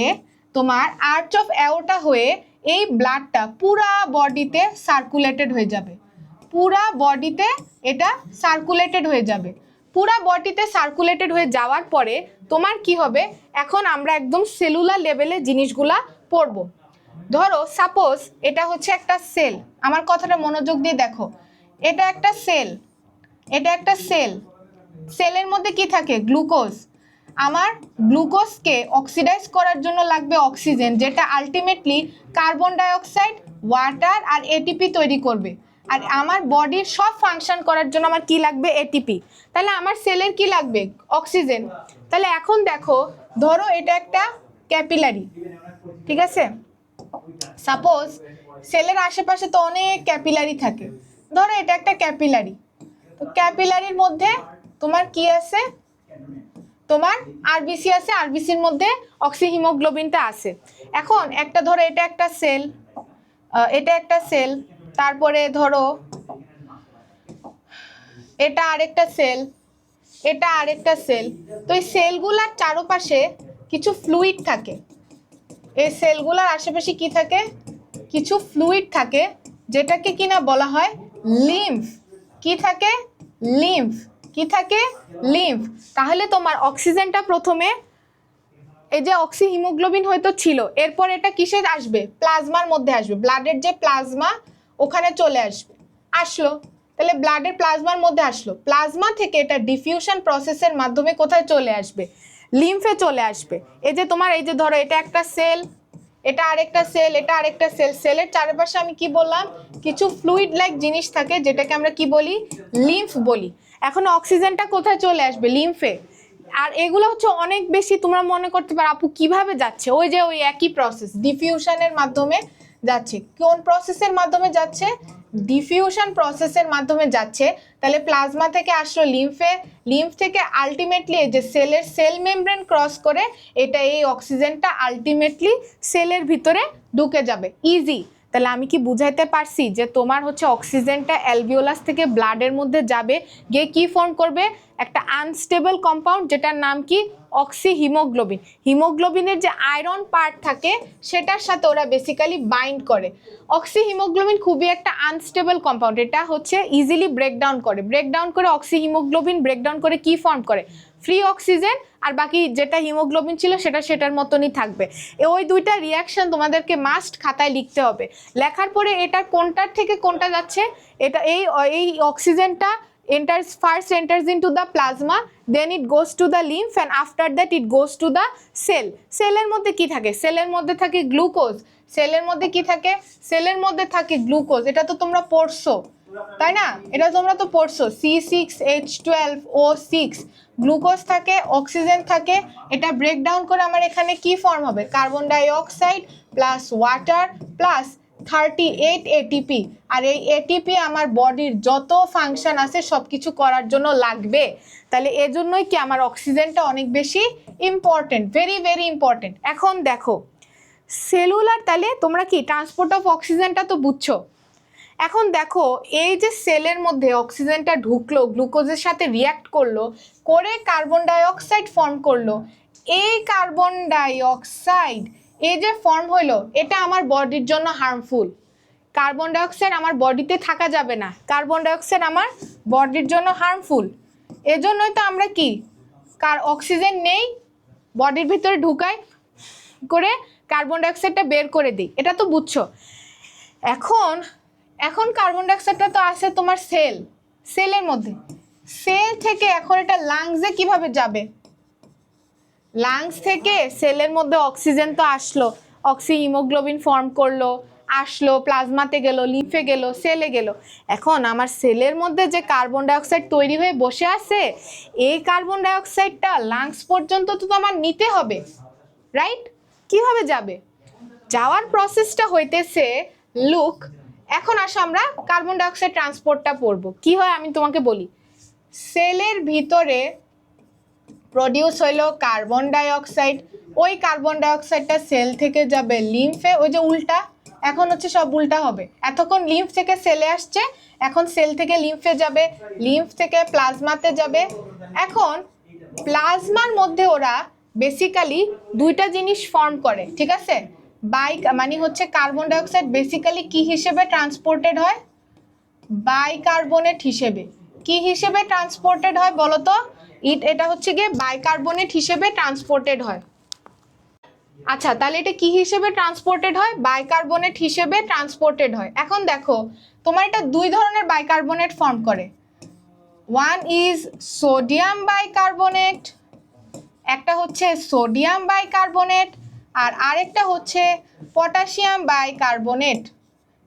তোমার আর্চ অফ অ্যাওর্টা হয়ে এই ব্লাডটা পুরা বডিতে সার্কুলেটেড হয়ে যাবে, পুরা বডিতে এটা সার্কুলেটেড হয়ে যাবে। পুরা বডিতে সার্কুলেটেড হয়ে যাওয়ার পরে তোমার কি হবে, এখন আমরা একদম সেলুলার লেভেলে জিনিসগুলা পড়বো। ধরো সাপোজ এটা হচ্ছে একটা সেল, আমার কথাটা মনোযোগ দিয়ে দেখো, এটা একটা সেল, এটা একটা সেল, সেলের মধ্যে কি থাকে, গ্লুকোজ। আমার গ্লুকোজকে অক্সিডাইজ করার জন্য লাগবে অক্সিজেন, যেটা আলটিমেটলি কার্বন ডাইঅক্সাইড, ওয়াটার আর এটিপি তৈরি করবে। আর আমার বডির সব ফাংশন করার জন্য আমার কি লাগবে, এটিপি। তাহলে আমার সেলের কি লাগবে, অক্সিজেন। তাহলে এখন দেখো, ধরো এটা একটা ক্যাপিলারি, ঠিক আছে। সাপোজ সেলের আশেপাশে তো অনেক ক্যাপিলারি থাকে, ধরো এটা একটা ক্যাপিলারি। তো ক্যাপিলারির মধ্যে তোমার কি আছে, তোমার আরবিসি আছে, আরবিসির মধ্যে অক্সিহিমোগ্লোবিনটা আছে। এখন একটা ধরো এটা একটা সেল, এটা একটা সেল, তারপরে ধরো এটা আরেকটা সেল, এটা আরেকটা সেল। তো এই সেলগুলার চারপাশে কিছু ফ্লুইড থাকে, এই সেলগুলার আশেপাশে কি থাকে, কিছু ফ্লুইড থাকে, যেটাকে কিনা বলা হয় লিম্ফ। কি থাকে, লিম্ফ। কি থাকে, লিম্ফ। তাহলে তোমার অক্সিজেনটা প্রথমে এই যে অক্সিহিমোগ্লোবিন হয়তো ছিল, এরপর এটা কিসে আসবে, প্লাজমার মধ্যে আসবে, ব্লাডের যে প্লাজমা ওখানে চলে আসবে, আসলো। তাহলে ব্লাডের প্লাজমার মধ্যে আসলো, প্লাজমা থেকে এটা ডিফিউশন প্রসেসের মাধ্যমে কোথায় চলে আসবে, লিম্ফে চলে আসবে। এই যে তোমার এই যে ধরো এটা একটা সেল, এটা আরেকটা সেল, এটা আরেকটা সেল, সেলের চারপাশে আমি কি বললাম, কিছু ফ্লুইড লাইক জিনিস থাকে, যেটাকে আমরা কি বলি, লিম্ফ বলি। এখন অক্সিজেনটা কোথায় চলে আসবে, লিম্ফে। আর এগুলো হচ্ছে অনেক বেশি, তোমরা মনে করতে পারো আপু কিভাবে যাচ্ছে, ওই যে ওই একই প্রসেস, ডিফিউশনের মাধ্যমে যাচ্ছে। কোন প্রসেসের মাধ্যমে যাচ্ছে, ডিফিউশন প্রসেসের মাধ্যমে যাচ্ছে। তাহলে প্লাজমা থেকে আসলো লিম্ফে, লিম্ফ থেকে আলটিমেটলি এই যে সেলের সেল মেমব্রেন ক্রস করে এটা এই অক্সিজেনটা আলটিমেটলি সেলের ভিতরে ঢুকে যাবে, ইজি। তাহলে আমি কি বুঝাইতে পারছি যে তোমার হচ্ছে অক্সিজেনটা অ্যালভিওলাস থেকে ব্লাডের মধ্যে যাবে, গিয়ে কি ফর্ম করবে, একটা আনস্টেবল কম্পাউন্ড, যেটার নাম কি, অক্সিহিমোগ্লোবিন। হিমোগ্লোবিনের যে আয়রন পার্ট থাকে সেটার সাথে ওরা বেসিক্যালি বাইন্ড করে। অক্সিহিমোগ্লোবিন খুবই একটা আনস্টেবল কম্পাউন্ড, এটা হচ্ছে ইজিলি ব্রেকডাউন করে, ব্রেকডাউন করে অক্সিহিমোগ্লোবিন ব্রেকডাউন করে কি ফর্ম করে, ফ্রি অক্সিজেন, আর বাকি যেটা হিমোগ্লোবিন ছিল সেটা সেটার মতনই থাকবে। ওই দুইটা রিয়াকশন তোমাদেরকে মাস্ট খাতায় লিখতে হবে। লেখার পরে এটা কোনটার থেকে কোনটা যাচ্ছে, এটা এই অক্সিজেনটা first enters into the plasma, then it goes to the lymph, and after that it goes to the cell. সেলের মধ্যে কি থাকে, সেলের মধ্যে থাকে গ্লুকোজ, সেলের মধ্যে কি থাকে, সেলের মধ্যে থাকে গ্লুকোজ। এটা তো তোমরা পড়ছো তাই না, এটা তোমরা তো পড়ছো, C6H12O6, গ্লুকোজ থাকে, অক্সিজেন থাকে, এটা ব্রেকডাউন করে আমার এখানে কি ফর্ম হবে, carbon dioxide plus water plus 38 ATP. আর এই এটিপি আমার বডির যত ফাংশন আছে সব কিছু করার জন্য লাগবে। তাহলে এজন্যই কি আমার অক্সিজেনটা অনেক বেশি ইম্পর্টেন্ট, ভেরি ভেরি ইম্পর্টেন্ট। এখন দেখো সেলুলার, তাহলে তোমরা কি ট্রান্সপোর্ট অফ অক্সিজেনটা তো বুঝছো। এখন দেখো এই যে সেলের মধ্যে অক্সিজেনটা ঢুকলো, গ্লুকোজের সাথে রিয়াক্ট করলো, করে কার্বন ডাই অক্সাইড ফর্ম করলো। এই কার্বন ডাই অক্সাইড এই যে ফর্ম হইলো, এটা আমার বডির জন্য হার্মফুল। কার্বন ডাই অক্সাইড আমার বডিতে থাকা যাবে না, কার্বন ডাই অক্সাইড আমার বডির জন্য হার্মফুল। এজন্যই তো আমরা কি অক্সিজেন নেই, বডির ভিতরে ঢুকাই করে কার্বন ডাই অক্সাইডটা বের করে দিই, এটা তো বুঝছো। এখন কার্বন ডাই অক্সাইডটা তো আসে তোমার সেলের মধ্যে, সেল থেকে এখন এটা লাংসে কিভাবে যাবে, লাংস থেকে সেলের মধ্যে অক্সিজেন তো আসলো, অক্সিহিমোগ্লোবিন ফর্ম করলো, আসলো প্লাজমাতে গেল, লিম্ফে গেল, সেলে গেল। এখন আমার সেলের মধ্যে যে কার্বন ডাই অক্সাইড তৈরি হয়ে বসে আছে, এই কার্বন ডাই অক্সাইডটা লাংস পর্যন্ত তো আমার নিতে হবে, রাইট। কিভাবে যাবে, যাওয়ার প্রসেসটা হইতেছে লুক। এখন আসো আমরা কার্বন ডাই অক্সাইড ট্রান্সপোর্টটা পড়বো। কি হয় আমি তোমাকে বলি, সেলের ভিতরে প্রডিউস হইলো কার্বন ডাই অক্সাইড, ওই কার্বন ডাই অক্সাইডটা সেল থেকে যাবে লিম্ফে, ওই যে উল্টা, এখন হচ্ছে সব উল্টা হবে। এতক্ষণ লিম্ফ থেকে সেলে আসছে, এখন সেল থেকে লিম্ফে যাবে, লিম্ফ থেকে প্লাজমাতে যাবে। এখন প্লাজমার মধ্যে ওরা বেসিক্যালি দুইটা জিনিস ফর্ম করে, ঠিক আছে। মানে হচ্ছে কার্বন ডাই অক্সাইড বেসিক্যালি কি হিসেবে ট্রান্সপোর্টেড হয়, বাইকার্বনেট হিসেবে। কি হিসেবে ট্রান্সপোর্টেড হয় বলো তো? এটা হচ্ছে গিয়ে বাইকার্বনেট হিসেবে ট্রান্সপোর্টেড হয়। আচ্ছা, তাহলে এটা কি হিসেবে ট্রান্সপোর্টেড হয়? বাইকার্বনেট হিসেবে ট্রান্সপোর্টেড হয়। এখন দেখো তোমার এটা দুই ধরনের বাইকার্বনেট ফর্ম করে। ওয়ান ইজ সোডিয়াম বাইকার্বনেট, একটা হচ্ছে সোডিয়াম বাইকার্বনেট, আর আরেকটা হচ্ছে পটাশিয়াম বাইকার্বনেট।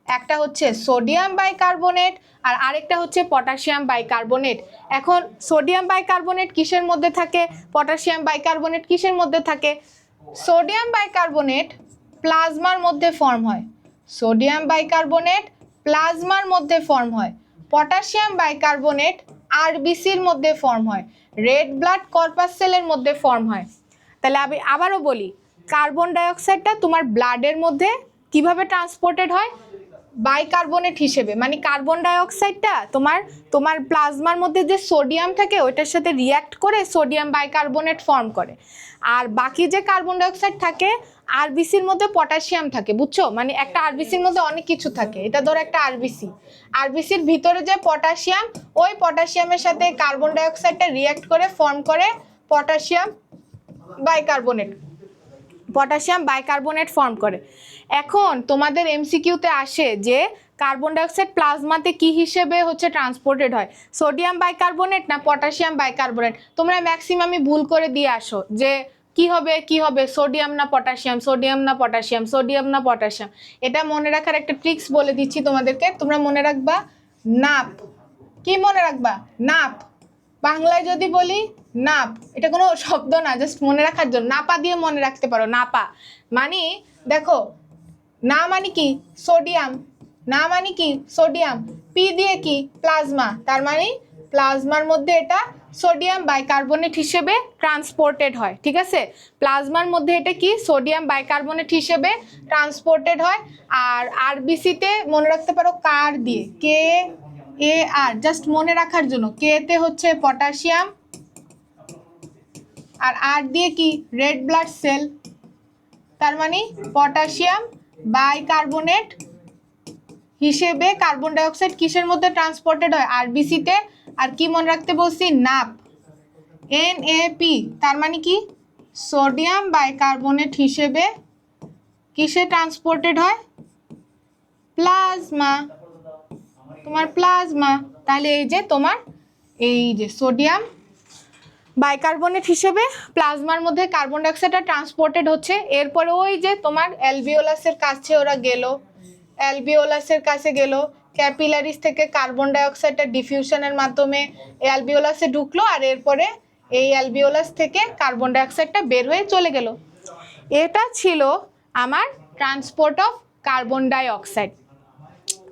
একটা হচ্ছে সোডিয়াম বাইকার্বনেট আর আরেকটা হচ্ছে পটাশিয়াম বাইকার্বনেট। এখন সোডিয়াম বাইকার্বনেট কিসের মধ্যে থাকে, পটাশিয়াম বাইকার্বনেট কিসের মধ্যে থাকে? সোডিয়াম বাইকার্বনেট প্লাজমার মধ্যে ফর্ম হয়, সোডিয়াম বাইকার্বনেট প্লাজমার মধ্যে ফর্ম হয়। পটাশিয়াম বাইকার্বনেট আরবিসির মধ্যে ফর্ম হয়, রেড ব্লাড কর্পাস সেলের মধ্যে ফর্ম হয়। তাহলে আমি আবারও বলি, কার্বন ডাইঅক্সাইডটা তোমার ব্লাডের মধ্যে কিভাবে ট্রান্সপোর্টেড হয়? বাইকার্বনেট হিসেবে, মানে কার্বন ডাইঅক্সাইডটা তোমার প্লাজমার মধ্যে যে সোডিয়াম থাকে ওইটার সাথে রিয়াক্ট করে সোডিয়াম বাইকার্বনেট ফর্ম করে। আর বাকি যে কার্বন ডাইঅক্সাইড থাকে আরবিসির মধ্যে পটাশিয়াম থাকে, বুঝছো? মানে একটা আরবিসির মধ্যে অনেক কিছু থাকে, এটা ধরো একটা আরবিসির ভিতরে যে পটাশিয়াম, ওই পটাশিয়ামের সাথে কার্বন ডাইঅক্সাইডটা রিয়াক্ট করে ফর্ম করে potassium bicarbonate, potassium bicarbonate form করে। এখন তোমাদের এমসিকিউতে আসে যে কার্বন ডাইঅক্সাইড প্লাজমাতে কি হিসেবে হচ্ছে ট্রান্সপোর্টেড হয়, সোডিয়াম বাইকার্বনেট না পটাশিয়াম বাইকার্বনেট? তোমরা ম্যাক্সিমামই ভুল করে দিয়ে আসো যে কি হবে সোডিয়াম না পটাশিয়াম, সোডিয়াম না পটাশিয়াম, সোডিয়াম না পটাশিয়াম। এটা মনে রাখার একটা ট্রিক্স বলে দিচ্ছি তোমাদেরকে, তোমরা মনে রাখবা নাপ। কি মনে রাখবা? নাপ। বাংলায় যদি বলি নাপ, এটা কোনো শব্দ না, জাস্ট মনে রাখার জন্য। নাপা দিয়ে মনে রাখতে পারো, নাপা মানে দেখো, না মানে কি সোডিয়াম, না মানে কি সোডিয়াম, পি দিয়ে কি প্লাজমা, তার মানে প্লাজমার মধ্যে এটা সোডিয়াম বাইকার্বনেট হিসেবে ট্রান্সপোর্টেড হয়। ঠিক আছে, প্লাজমার মধ্যে এটা কি সোডিয়াম বাইকার্বনেট হিসেবে ট্রান্সপোর্টেড হয়। আর আরবিসিতে মনে রাখতে পারো কার দিয়ে, কে এ আর, জাস্ট মনে রাখার জন্য। কে তে হচ্ছে পটাশিয়াম আর আর দিয়ে কি রেড ব্লাড সেল, তার মানে পটাশিয়াম বাইকার্বনেট হিসেবে কার্বন ডাইঅক্সাইড কিসের মধ্যে ট্রান্সপোর্টেড হয়? আরবিসিতে। আর কি মনে রাখতে বলছি? নাপ, এনএপি, তার মানে কি সোডিয়াম বাইকার্বনেট হিসেবে কিসে ট্রান্সপোর্টেড হয়? প্লাজমা, তোমার প্লাজমা। তাহলে এই যে সোডিয়াম বাইকার্বনেট হিসেবে প্লাজমার মধ্যে কার্বন ডাইঅক্সাইডটা ট্রান্সপোর্টেড হচ্ছে। এরপরে ওই যে তোমার অ্যালভিওলাসের কাছে ওরা গেল, অ্যালভিওলাসের কাছে গেল, ক্যাপিলারিস থেকে কার্বন ডাইঅক্সাইডটা ডিফিউশনের মাধ্যমে অ্যালভিওলাসে ঢুকলো, আর এরপরে এই অ্যালভিওলাস থেকে কার্বন ডাইঅক্সাইডটা বের হয়ে চলে গেল। এটা ছিল আমার ট্রান্সপোর্ট অফ কার্বন ডাইঅক্সাইড।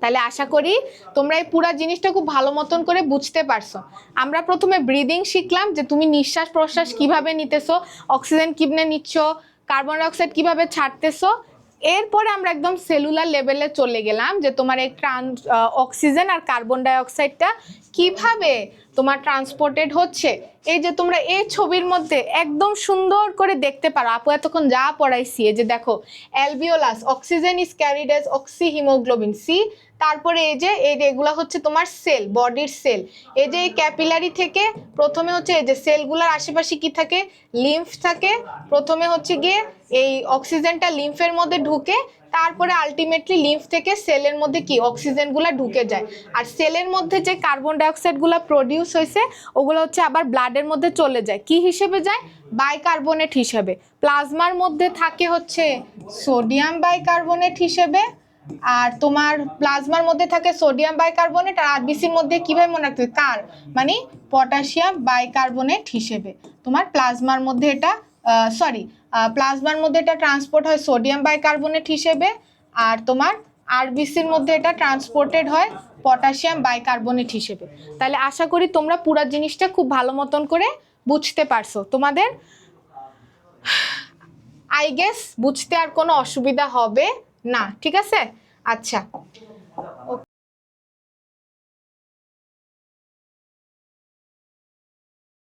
তাহলে আশা করি তোমরা এই পুরো জিনিসটা খুব ভালো মতন করে বুঝতে পারছো। আমরা প্রথমে ব্রিদিং শিখলাম যে তুমি নিঃশ্বাস প্রশ্বাস কিভাবে নিতেছো, অক্সিজেন কিভাবে নিচ্ছ, কার্বন ডাইঅক্সাইড কিভাবে ছাড়তেছো। এরপরে আমরা একদম সেলুলার লেভেলে চলে গেলাম যে তোমার এই অক্সিজেন আর কার্বন ডাইঅক্সাইডটা কিভাবে তোমার ট্রান্সপোর্টেড হচ্ছে। এই যে তোমরা এই ছবির মধ্যে একদম সুন্দর করে দেখতে পারো, আপু এতক্ষণ যা পড়াইছি, এই যে দেখো alveolus, oxygen is carried as oxy haemoglobin see. তারপরে এই যে এগুলা হচ্ছে তোমার সেল, বডির সেল। এই যে এই ক্যাপিলারি থেকে প্রথমে হচ্ছে এই যে সেলগুলোর আশেপাশে কি থাকে, লিম্ফ থাকে। প্রথমে হচ্ছে গিয়ে এই অক্সিজেনটা লিম্ফের মধ্যে ঢুকে, তারপরে আলটিমেটলি লিম্ফ থেকে সেলের মধ্যে কি অক্সিজেনগুলো ঢুকে যায়। আর সেলের মধ্যে যে কার্বন ডাইঅক্সাইডগুলো প্রডিউস হয়েছে ওগুলো হচ্ছে আবার ব্লাডের মধ্যে চলে যায়, কি হিসেবে যায়? বাইকার্বনেট হিসেবে। প্লাজমার মধ্যে থাকে হচ্ছে সোডিয়াম বাইকার্বনেট হিসেবে, আর তোমার প্লাজমার মধ্যে থাকে সোডিয়াম বাইকার্বনেট, আর আরবিসির মধ্যে কিভাবে মনে রাখতে, কার মানে পটাশিয়াম বাইকার্বনেট হিসেবে। তোমার প্লাজমার মধ্যে এটা প্লাজমার মধ্যে এটা ট্রান্সপোর্ট হয় সোডিয়াম বাইকার্বনেট হিসেবে, আর তোমার আরবিসির মধ্যে এটা ট্রান্সপোর্টেড হয় পটাশিয়াম বাইকার্বনেট হিসেবে। তাহলে আশা করি তোমরা পুরো জিনিসটা খুব ভালো মতন করে বুঝতে পারছো। তোমাদের আই গেস বুঝতে আর কোনো অসুবিধা হবে না, ঠিক আছে? আচ্ছা,